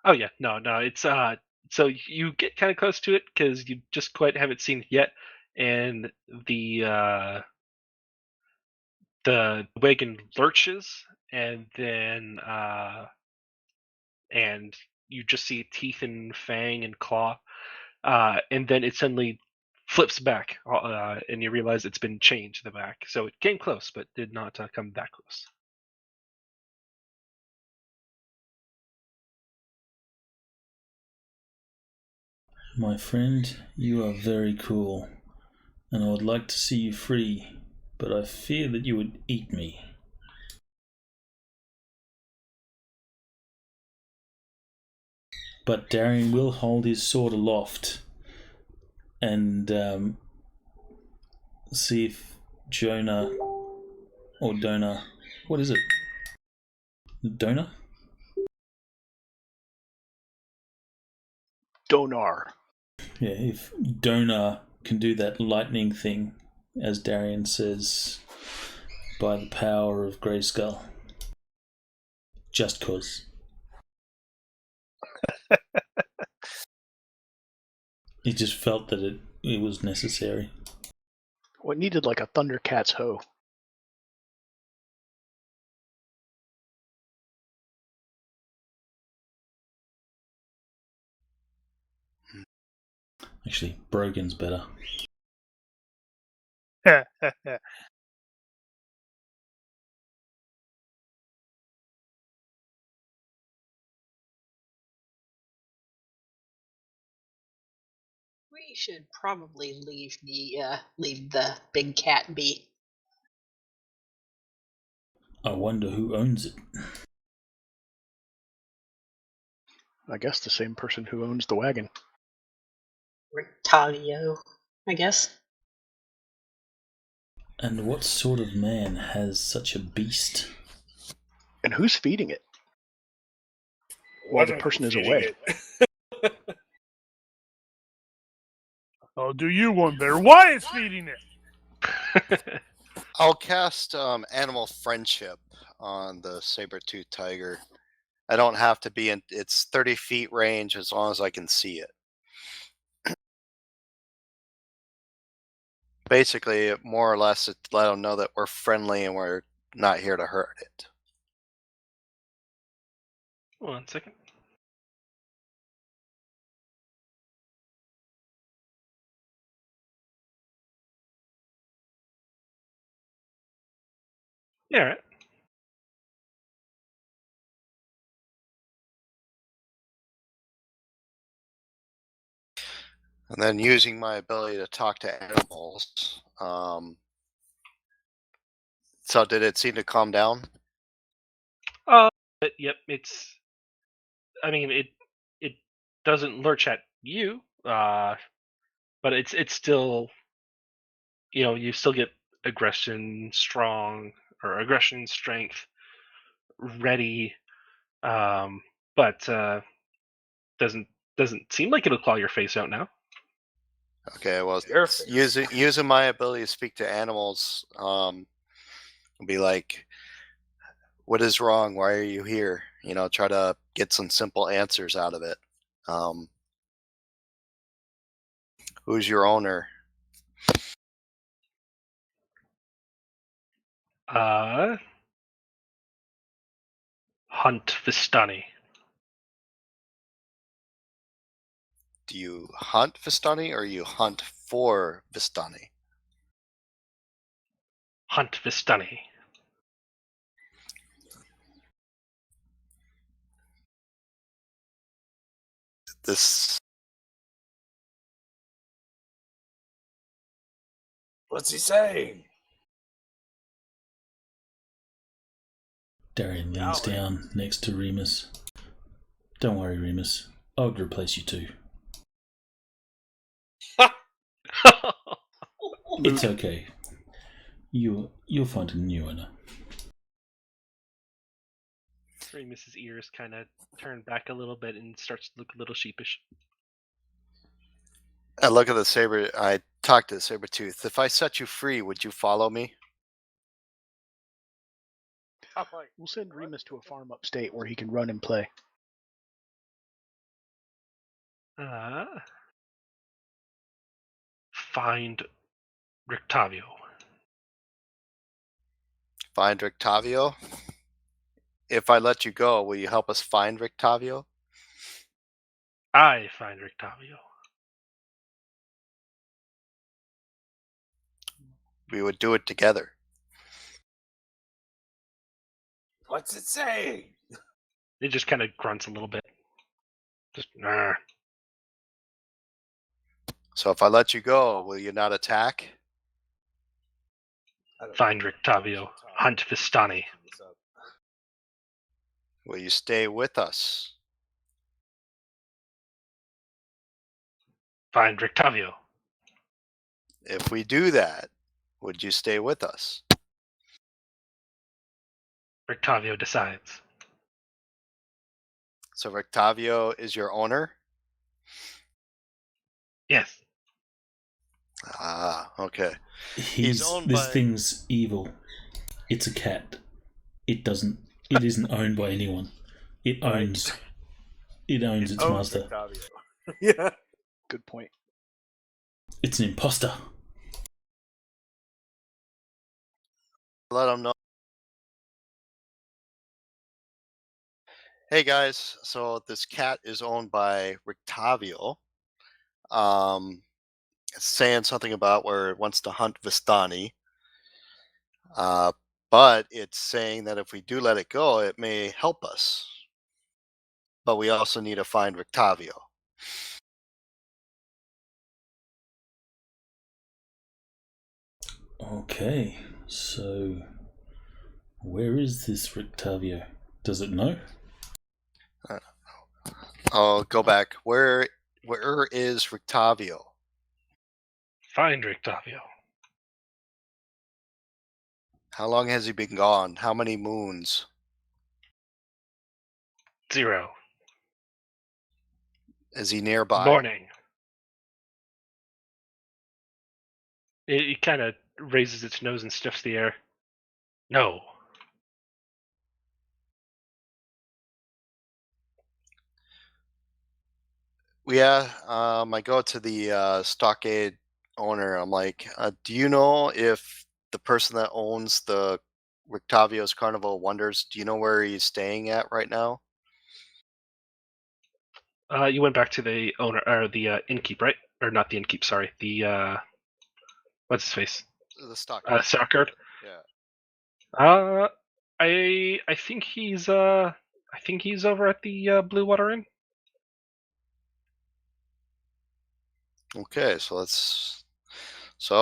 Oh yeah, no, it's so you get kind of close to it because you just quite haven't seen it yet, and the wagon lurches, and then and you just see teeth and fang and claw, and then it suddenly flips back, and you realize it's been chained to the back. So it came close, but did not come that close. My friend, you are very cool, and I would like to see you free, but I fear that you would eat me. but Darian will hold his sword aloft and see if Jonah or Dona. What is it? Dona? Donar. Yeah, if Dona can do that lightning thing, as Darian says, by the power of Greyskull. Just cause. He just felt that it was necessary. What needed like a Thundercat's hoe? Actually, Brogan's better. We should probably leave the big cat be. I wonder who owns it. I guess the same person who owns the wagon. Rictavio, I guess. And what sort of man has such a beast? And who's feeding it? While the person is away. I'll do you one better. Why is feeding it? I'll cast Animal Friendship on the saber-toothed tiger. I don't have to be in. It's 30 feet range as long as I can see it. Basically, more or less, to let them know that we're friendly and we're not here to hurt it. 1 second. Yeah, all right. And then using my ability to talk to animals. So did it seem to calm down? But yep, it's. I mean, it doesn't lurch at you, but it's still. You still get aggression, strength, ready, but doesn't seem like it'll claw your face out now. Okay, well, Your face. using my ability to speak to animals, be like, what is wrong? Why are you here? Try to get some simple answers out of it. Who's your owner? Hunt Vistani. Do you hunt Vistani or you hunt for Vistani? Hunt Vistani. This What's he saying? Darian leans down next to Remus. Don't worry, Remus. I would replace you too. It's okay. You'll find a new owner. Remus's ears kind of turn back a little bit and starts to look a little sheepish. I look at the saber. I talk to the saber tooth. If I set you free, would you follow me? We'll send Remus to a farm upstate where he can run and play. Find Rictavio. Find Rictavio? If I let you go, will you help us find Rictavio? I find Rictavio. We would do it together. What's it saying? It just kind of grunts a little bit. Just, nah. So if I let you go, will you not attack? Find Rictavio. Hunt Vistani. Will you stay with us? Find Rictavio. If we do that, would you stay with us? Rictavio decides. So Rictavio is your owner? Yes. Ah, okay. He's owned This by- thing's evil. It's a cat. It isn't owned by anyone. It Right. owns its Owns master. Octavio. Yeah. Good point. It's an imposter. Let him know. Hey guys, so this cat is owned by Rictavio. It's saying something about where it wants to hunt Vistani. But it's saying that if we do let it go, it may help us. But we also need to find Rictavio. Okay, so where is this Rictavio? Does it know? I'll go back. Where is Rictavio? Find Rictavio. How long has he been gone? How many moons? 0. Is he nearby? Morning. It kind of raises its nose and sniffs the air. No. Yeah, I go to the stockade owner. I'm like, do you know if the person that owns the Rictavio's Carnival of Wonders, do you know where he's staying at right now? You went back to the owner, or the innkeep, right? Or not the innkeep, sorry. The, what's his face? The stockade. Stockard. Yeah. I think he's over at the Blue Water Inn. Okay, so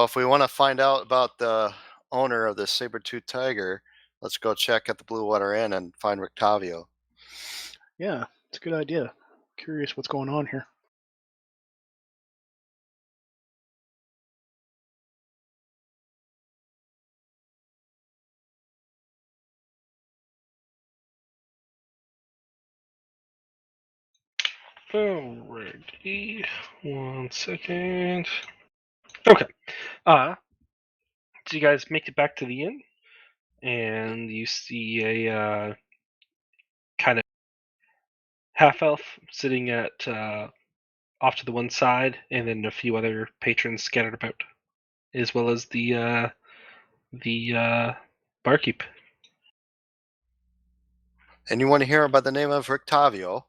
if we want to find out about the owner of the saber-tooth tiger, let's go check at the Blue Water Inn and find Rictavio. Yeah, it's a good idea. Curious what's going on here. Alrighty, 1 second. Okay. So you guys make it back to the inn, and you see a kind of half elf sitting at off to the one side, and then a few other patrons scattered about, as well as the barkeep. And you want to hear about the name of Rictavio?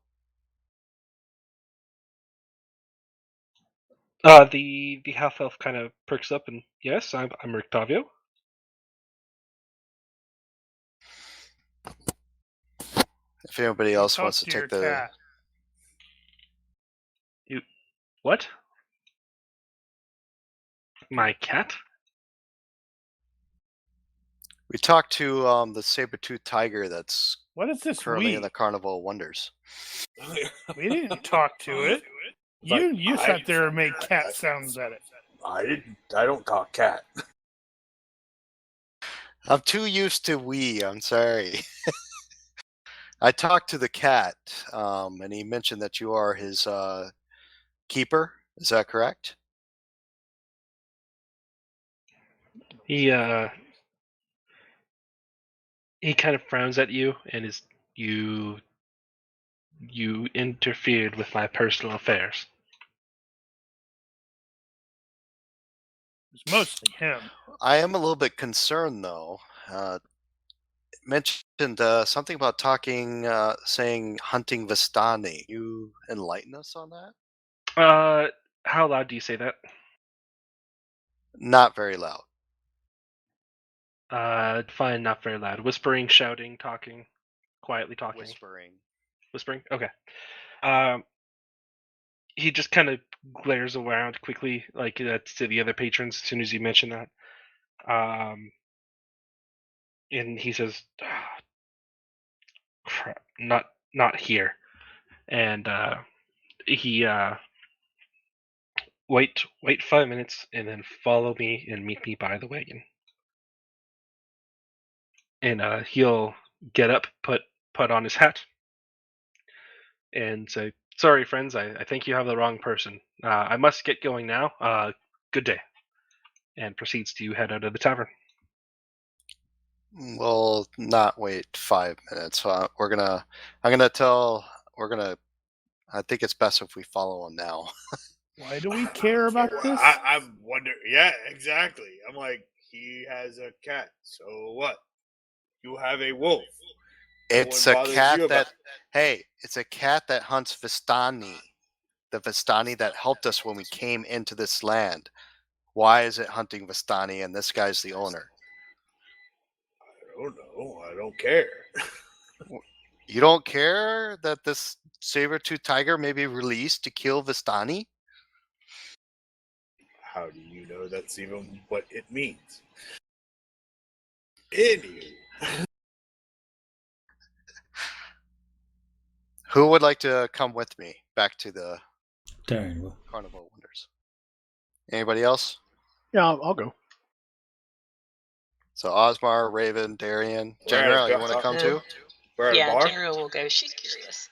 The half elf kind of perks up, and yes, I'm Rictavio. If anybody else Talk wants to to your take the cat. What? My cat? We talked to the saber-tooth tiger that's What is this currently we? in the Carnival of Wonders. We didn't talk to it. You sat there and made cat sounds at it. I don't talk cat. I'm too used to we. I'm sorry. I talked to the cat, and he mentioned that you are his keeper. Is that correct? He kind of frowns at you and is you interfered with my personal affairs. It's mostly him. I am a little bit concerned, though. Mentioned something about saying hunting Vistani. You enlighten us on that? How loud do you say that? Not very loud. Fine, not very loud. Whispering, shouting, talking, quietly talking. Whispering? Okay. He just kind of glares around quickly, like to the other patrons as soon as you mention that. And he says, crap, not here. And he Wait 5 minutes, and then follow me and meet me by the wagon. And he'll get up, put on his hat, and say, "Sorry, friends, I think you have the wrong person. I must get going now. Good day." And proceeds to head out of the tavern. We'll not wait 5 minutes. I think it's best if we follow him now. Why do we care about this? I'm wondering. Yeah, exactly. I'm like, he has a cat. So what? You have a wolf. It's one a bothers cat you that. about- Hey, it's a cat that hunts Vistani. The Vistani that helped us when we came into this land. Why is it hunting Vistani and this guy's the owner? I don't know. I don't care. You don't care that this saber-tooth tiger may be released to kill Vistani? How do you know that's even what it means? Anywho. Who would like to come with me back to the Darren will. Carnival Wonders? Anybody else? Yeah, I'll go. So Osmar, Raven, Darian, We're at a General, you bar- want to come No. too? We're at a Yeah, bar? General will go. She's curious.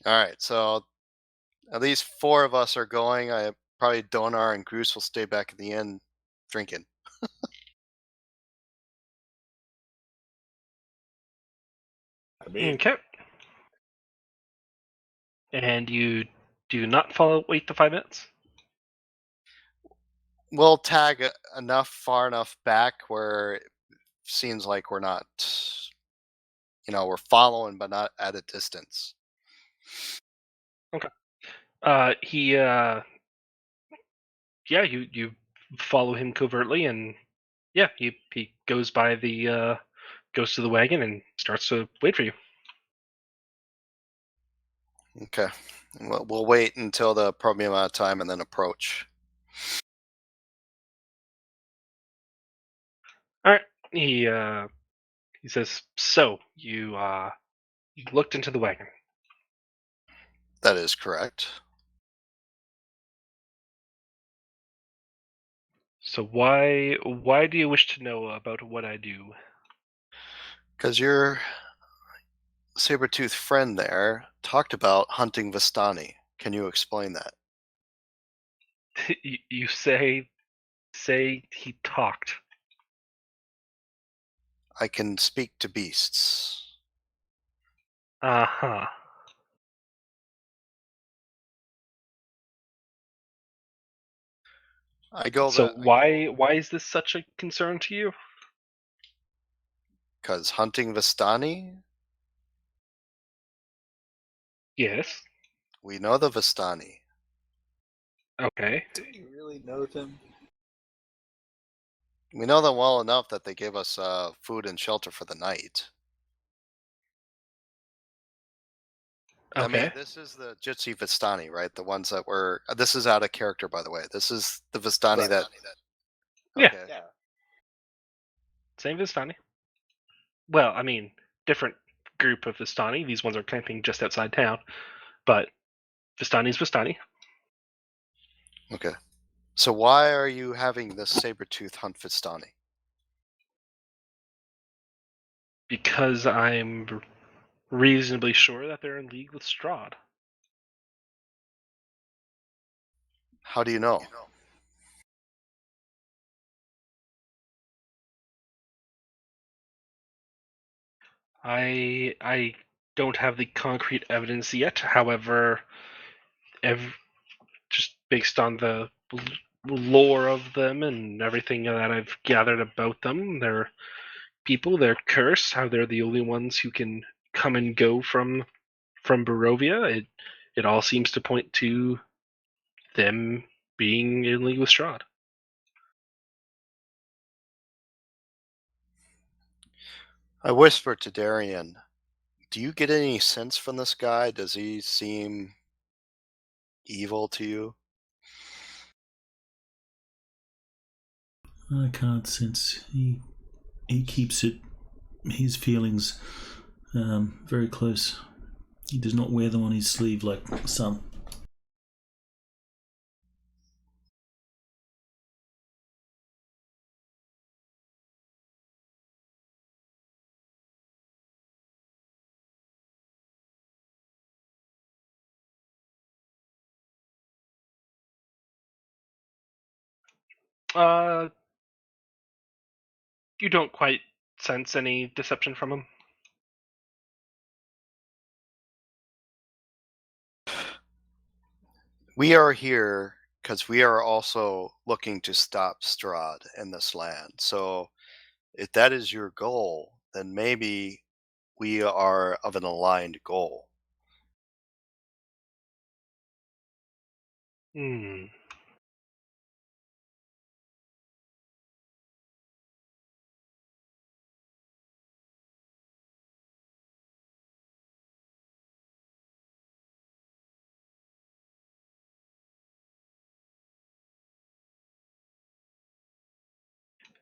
All right, so at least 4 of us are going. Probably Donar and Groose will stay back at the inn drinking. I mean, Okay. And you do not wait the 5 minutes? We'll tag far enough back where it seems like we're not, we're following but not at a distance. You follow him covertly, and he goes by goes to the wagon and starts to wait for you. Okay. We'll wait until the appropriate amount of time and then approach. All right. He says, "So you looked into the wagon." That is correct. So why do you wish to know about what I do? Because your saber-tooth friend there talked about hunting Vistani. Can you explain that? You say he talked. I can speak to beasts. Uh-huh. I go So back why is this such a concern to you? because hunting Vistani, Yes. we know the Vistani. Okay. do you really know them? We know them well enough that they gave us food and shelter for the night. I Okay. mean, this is the Jitsi Vistani, right? The ones that were. This is out of character, by the way. This is the Vistani Right. that. Yeah. Okay. Yeah. Same Vistani. Well, I mean, different group of Vistani. These ones are camping just outside town, but Vistani's Vistani. Okay. So why are you having this saber-tooth hunt Vistani? Because I'm reasonably sure that they're in league with Strahd. How do you know? I don't have the concrete evidence yet. However, just based on the lore of them and everything that I've gathered about them, they're people, they're cursed, how they're the only ones who can come and go from Barovia. It all seems to point to them being in league with Strahd. I whispered to Darian, do you get any sense from this guy? Does he seem evil to you? I can't sense he keeps his feelings very close. He does not wear them on his sleeve like some. You don't quite sense any deception from him. We are here because we are also looking to stop Strahd in this land. So if that is your goal, then maybe we are of an aligned goal. Hmm.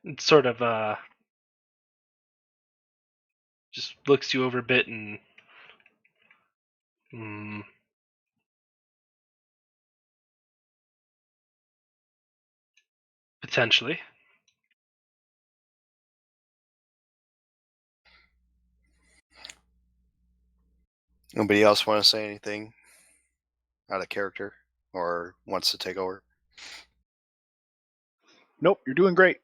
It sort of just looks you over a bit and potentially. Nobody else want to say anything out of character or wants to take over? Nope, you're doing great.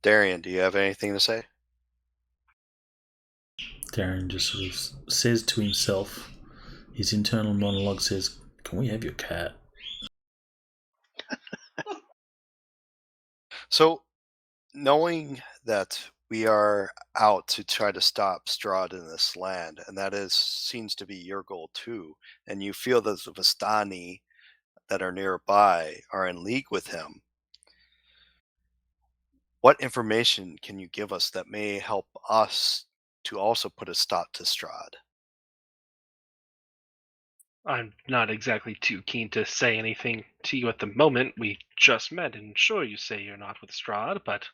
Darian, do you have anything to say? Darren just sort of says to himself, his internal monologue says, "Can we have your cat?" So, knowing that we are out to try to stop Strahd in this land, and that seems to be your goal too, and you feel that the Vistani that are nearby are in league with him, what information can you give us that may help us to also put a stop to Strahd? I'm not exactly too keen to say anything to you at the moment. We just met, and sure, you say you're not with Strahd, but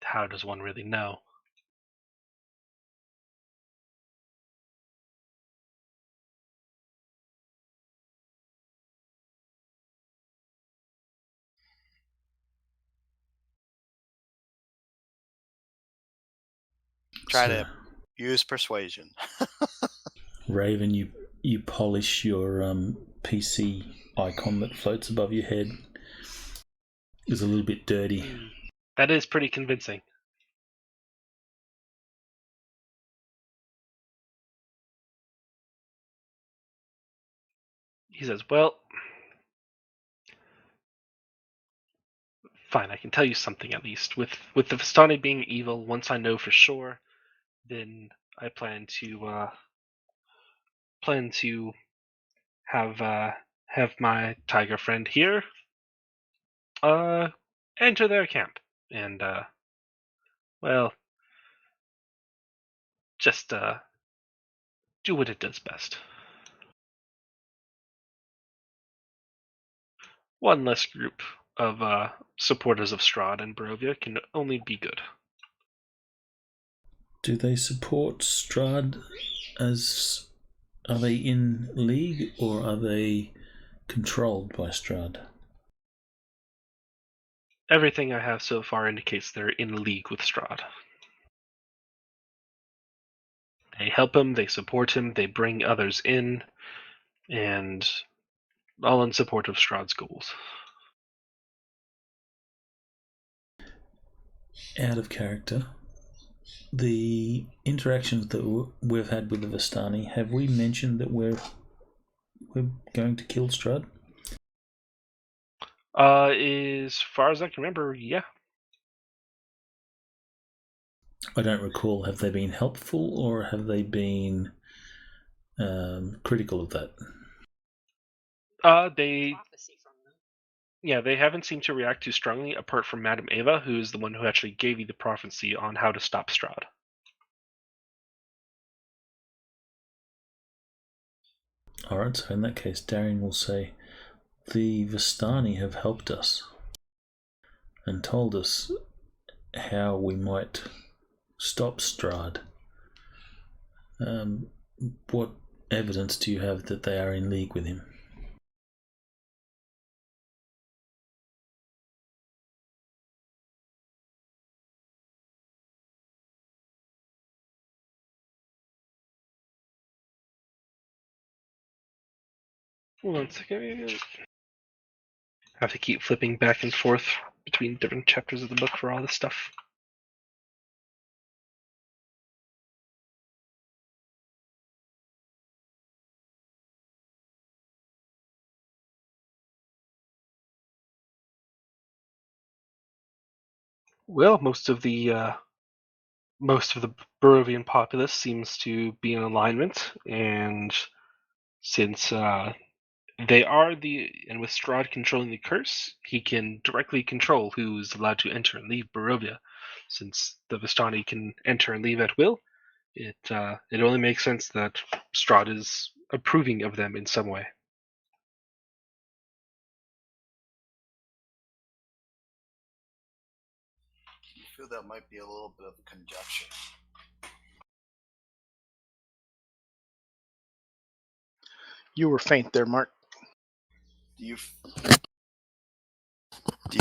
how does one really know? Try So, to use persuasion. Raven, you polish your PC icon that floats above your head. It's a little bit dirty. That is pretty convincing. He says, well, fine, I can tell you something at least. With the Vistani being evil, once I know for sure, then I plan to have my tiger friend here enter their camp and well, just do what it does best. One less group of supporters of Strahd and Barovia can only be good. Do they support Strahd? As are they in league or are they controlled by Strahd? Everything I have so far indicates they're in league with Strahd. They help him, they support him, they bring others in, and all in support of Strahd's goals. Out of character, the interactions that we've had with the Vistani, have we mentioned that we're going to kill Strahd? As far as I can remember, yeah. I don't recall. Have they been helpful or have they been critical of that? They haven't seemed to react too strongly, apart from Madame Ava, who is the one who actually gave you the prophecy on how to stop Strahd. Alright, so in that case, Darian will say, the Vistani have helped us and told us how we might stop Strahd. What evidence do you have that they are in league with him? One second. have to keep flipping back and forth between different chapters of the book for all this stuff. Well, most of the Barovian populace seems to be in alignment, and since they are and with Strahd controlling the curse, he can directly control who's allowed to enter and leave Barovia. Since the Vistani can enter and leave at will, it only makes sense that Strahd is approving of them in some way. You feel that might be a little bit of conjecture. You were faint there, Mark. Do you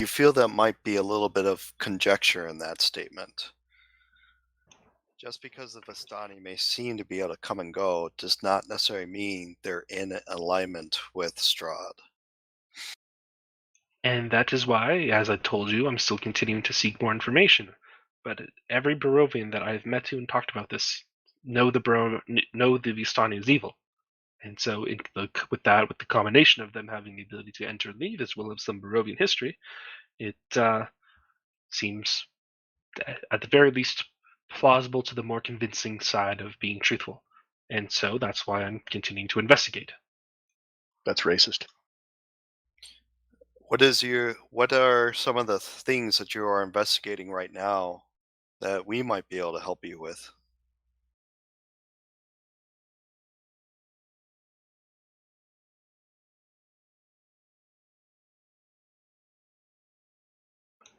feel that might be a little bit of conjecture in that statement? Just because the Vistani may seem to be able to come and go does not necessarily mean they're in alignment with Strahd. And that is why, as I told you, I'm still continuing to seek more information. But every Barovian that I've met to and talked about this know the Vistani is evil. And so, with the combination of them having the ability to enter and leave, as well as some Barovian history, it seems, at the very least, plausible to the more convincing side of being truthful. And so that's why I'm continuing to investigate. That's racist. What are some of the things that you are investigating right now that we might be able to help you with?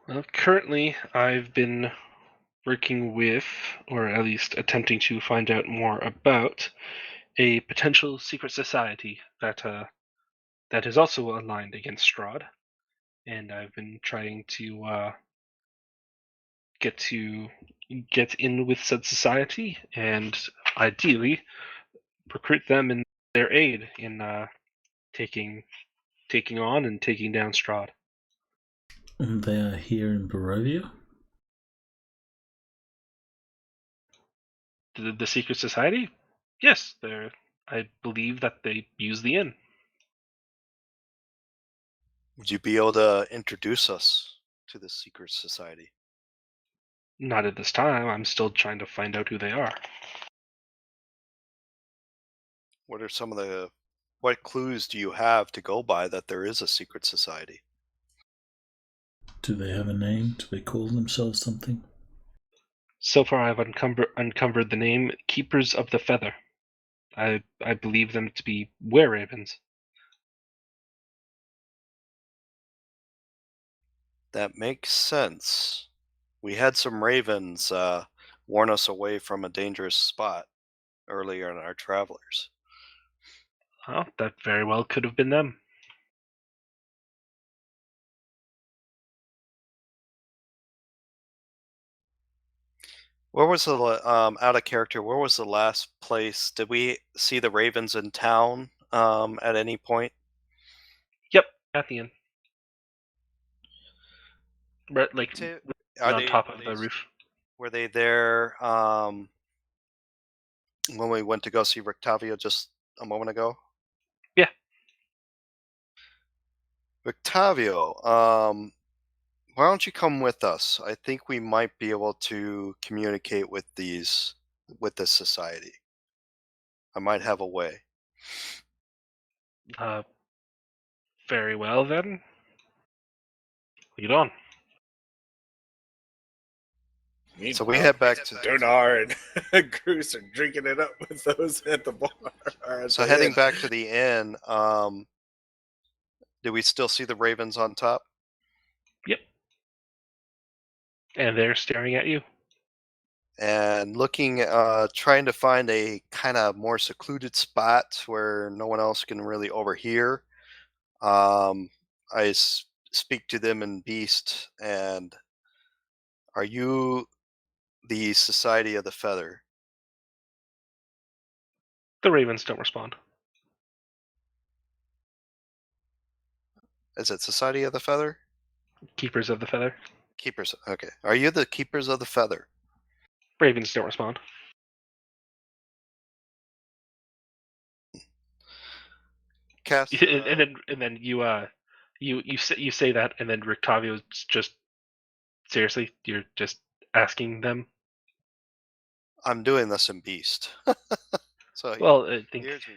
Well, currently, I've been working with, or at least attempting to find out more about, a potential secret society that is also aligned against Strahd, and I've been trying to get in with said society, and ideally recruit them in their aid in taking on and taking down Strahd. And they are here in Barovia? The secret society? Yes, I believe that they use the inn. Would you be able to introduce us to the secret society? Not at this time. I'm still trying to find out who they are. What are what clues do you have to go by that there is a secret society? Do they have a name? Do they call themselves something? So far, I've uncovered the name Keepers of the Feather. I believe them to be were-ravens. That makes sense. We had some ravens warn us away from a dangerous spot earlier in our travelers. Well, that very well could have been them. Where was the out of character? Where was the last place? Did we see the ravens in town at any point? Yep, at the inn. Right, like on top of the roof. Were they there when we went to go see Rictavio just a moment ago? Yeah. Rictavio, why don't you come with us? I think we might be able to communicate with this society. I might have a way. Very well then. Lead on. So we head back to Donar and Cruz are drinking it up with those at the bar. So heading back to the inn, do we still see the ravens on top? Yep. And they're staring at you. And looking, trying to find a kind of more secluded spot where no one else can really overhear. I speak to them in Beast, and are you the Society of the Feather? The ravens don't respond. Is it Society of the Feather? Keepers of the Feather. Keepers. Okay. Are you the Keepers of the Feather? Ravens don't respond. Cast. And then you say that, and then Rictavio's just seriously, you're just asking them. I'm doing this in Beast. So Well, I think here's me.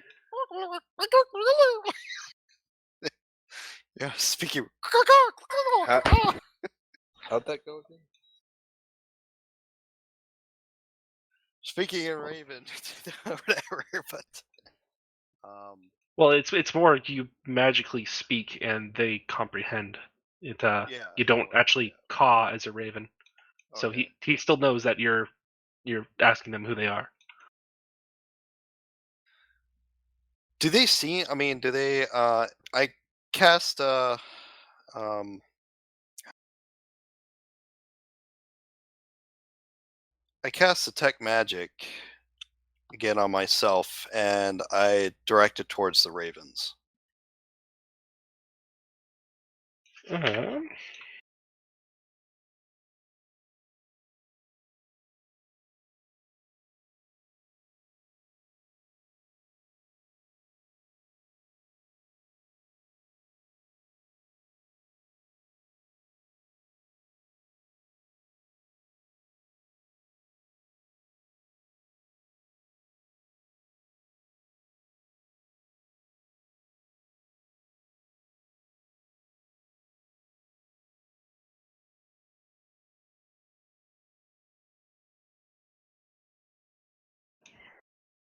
Yeah, speaking. How'd that go again? Speaking in Raven, whatever. But well, it's more you magically speak and they comprehend. It yeah, you don't actually caw as a raven, so okay. he still knows that you're asking them who they are. Do they see? I mean, do they? I cast. I cast Detect Magic again on myself, and I direct it towards the ravens.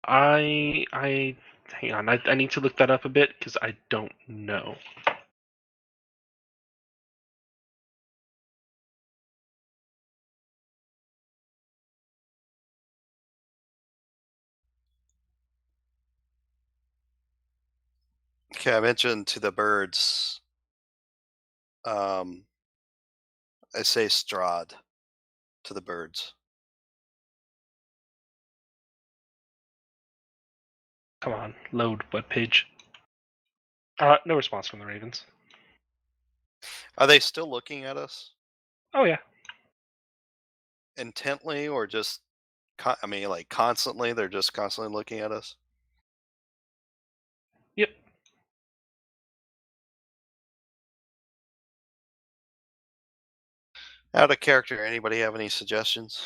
I hang on. I need to look that up a bit because I don't know. Okay, I mentioned to the birds. I say Strahd to the birds. Come on, load webpage. No response from the ravens. Are they still looking at us Oh yeah. intently, or just? I mean, like constantly. They're just constantly looking at us. Yep. Out of character, anybody have any suggestions?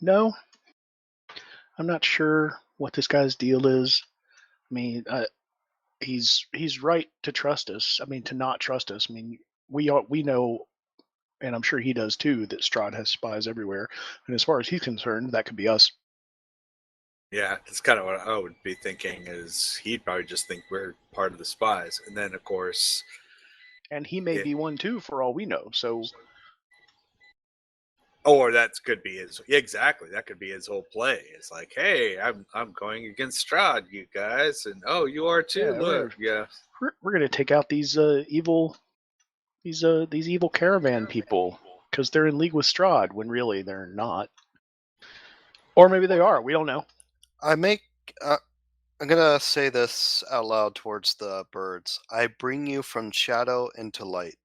No, I'm not sure what this guy's deal is. I mean, he's right to trust us. I mean, to not trust us. I mean, we know, and I'm sure he does too, that Strahd has spies everywhere. And as far as he's concerned, that could be us. Yeah, that's kind of what I would be thinking. Is he'd probably just think we're part of the spies, and then of course, And he may be one too, for all we know. So, or that could be his. Yeah, exactly, that could be his whole play. It's like, hey, I'm going against Strahd, you guys, and oh, you are too. yeah, Look, yeah. we're gonna take out these evil caravan people because they're in league with Strahd when really they're not. Or maybe they are. We don't know. I'm gonna say this out loud towards the birds. I bring you from shadow into light.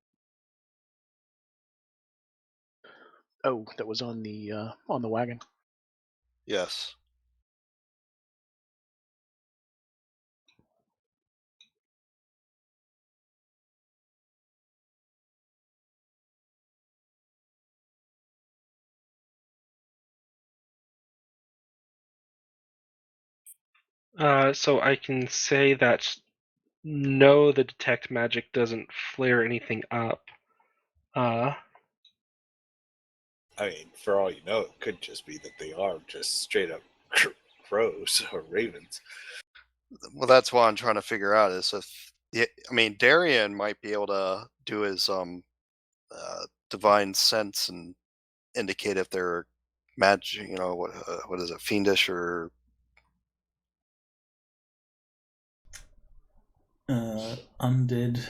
Oh, that was on the wagon. Yes. So I can say that no, the detect magic doesn't flare anything up. I mean, for all you know, it could just be that they are just straight up crows or ravens. Well, that's what I'm trying to figure out. Is if I mean, Darian might be able to do his divine sense and indicate if they're magic. You know what is it, fiendish or? Undead,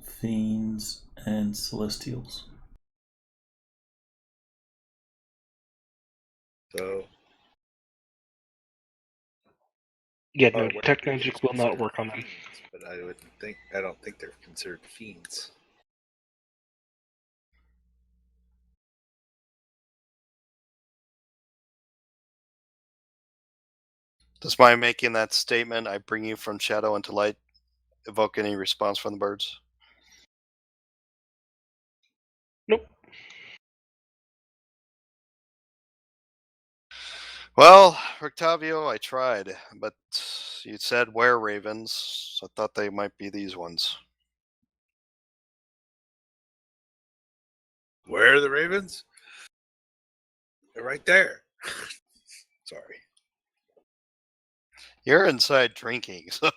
fiends, and celestials. So Yeah, Or no, what detect if magic it's will not considered work on them. fiends, but I don't think they're considered fiends. Does my making that statement, I bring you from shadow into light, evoke any response from the birds? Nope. Well, Octavio, I tried, but you said were ravens, so I thought they might be these ones. Where are the ravens? They're right there. Sorry. You're inside drinking, so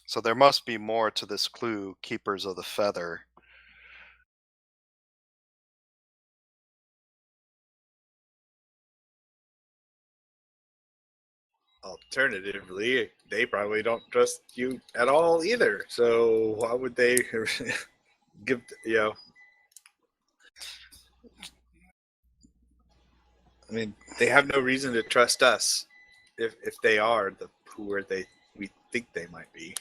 so there must be more to this clue, keepers of the feather. Alternatively, they probably don't trust you at all either. So why would they give? I mean, they have no reason to trust us if they are who are they we think they might be.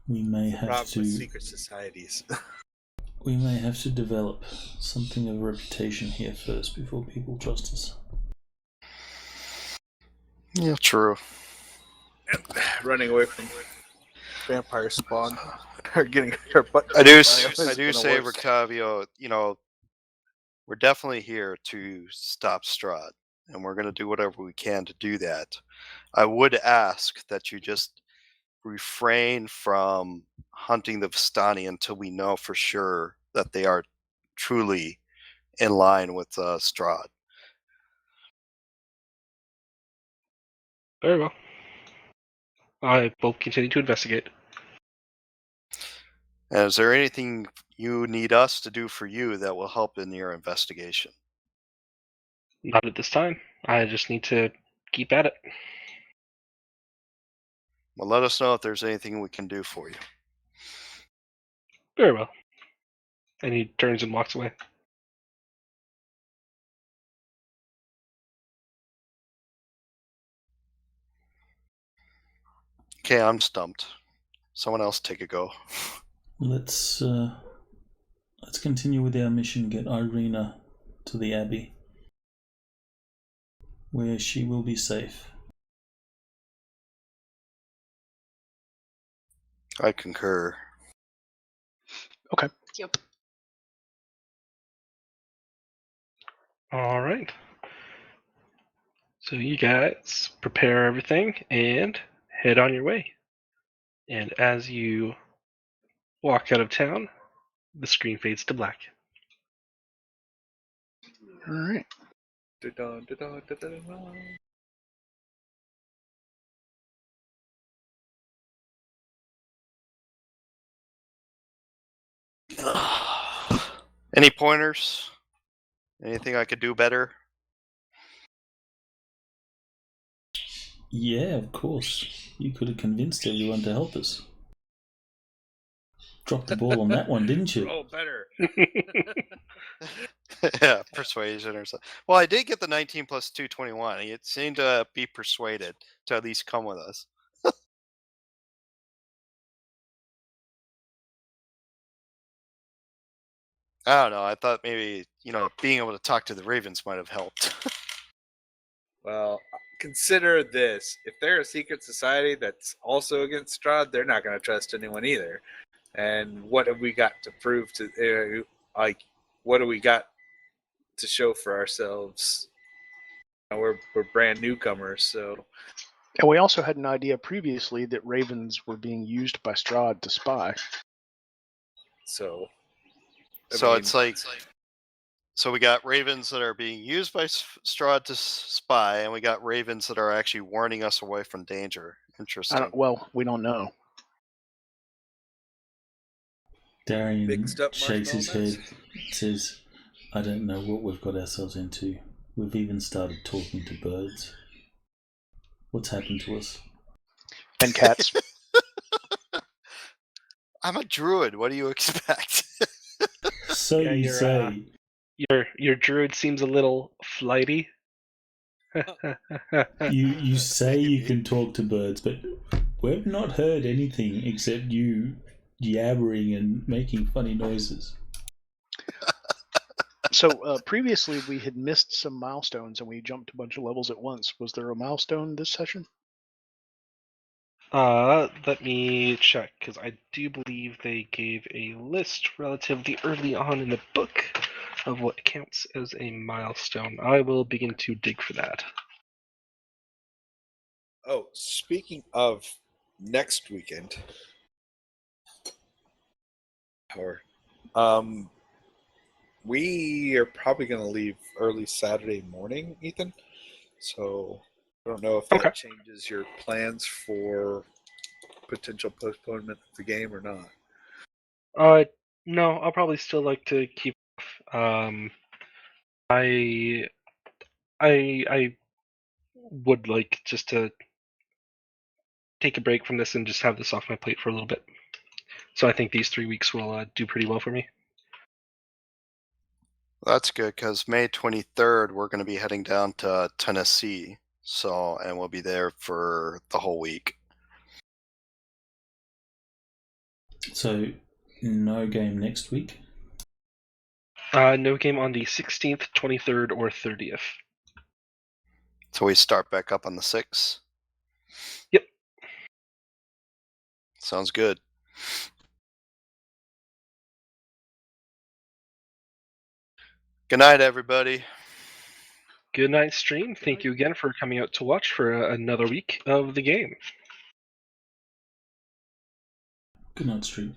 We may The have problem with to. secret societies. We may have to develop something of a reputation here first before people trust us. Yeah, true. Running away from vampire spawn or getting her butt. I do kicked by them is gonna say, work. Octavio, we're definitely here to stop Strahd, and we're going to do whatever we can to do that. I would ask that you just refrain from hunting the Vistani until we know for sure that they are truly in line with Strahd. Very well. I will continue to investigate. And is there anything you need us to do for you that will help in your investigation? Not at this time. I just need to keep at it. Well, let us know if there's anything we can do for you. Very well. And he turns and walks away. Okay, I'm stumped. Someone else take a go. Let's continue with our mission. Get Irina to the Abbey, where she will be safe. I concur. Okay. Yep. All right. So you guys prepare everything and head on your way. And as you walk out of town, the screen fades to black. All right. Any pointers? Anything I could do better? Yeah, of course. You could have convinced everyone to help us. Dropped the ball on that one, didn't you? Roll better. Yeah, persuasion or something. Well, I did get the 19 plus 2, 21. He seemed to be persuaded to at least come with us. I don't know. I thought maybe, being able to talk to the Ravens might have helped. Well, consider this: if they're a secret society that's also against Strahd, they're not going to trust anyone either. And what have we got to prove to what do we got to show for ourselves? We're brand newcomers, so And we also had an idea previously that ravens were being used by Strahd to spy. so It's like, so we got Ravens that are being used by Strahd to spy, and we got Ravens that are actually warning us away from danger. Interesting. We don't know. Darian Mixed up shakes his head, marshmallow says, I don't know what we've got ourselves into. We've even started talking to birds. What's happened to us? And cats. I'm a druid. What do you expect? So Yeah, you you're, say. Your druid seems a little flighty. You say Look at you me. can talk to birds, but we've not heard anything except you yabbering and making funny noises. So previously we had missed some milestones and we jumped a bunch of levels at once. Was there a milestone this session? Let me check, because I do believe they gave a list relatively early on in the book of what counts as a milestone. I will begin to dig for that. Oh, speaking of next weekend, or we are probably going to leave early Saturday morning, Ethan. So I don't know if that Okay. changes your plans for potential postponement of the game or not. No, I'll probably still like to keep. I would like just to take a break from this and just have this off my plate for a little bit. So I think these 3 weeks will do pretty well for me. That's good because May 23rd we're going to be heading down to Tennessee. So, and we'll be there for the whole week. So, no game next week? No game on the 16th, 23rd, or 30th. So we start back up on the 6th. Yep. Sounds good. Good night, everybody. Good night, stream. Thank you again for coming out to watch for another week of the game. Good night, stream.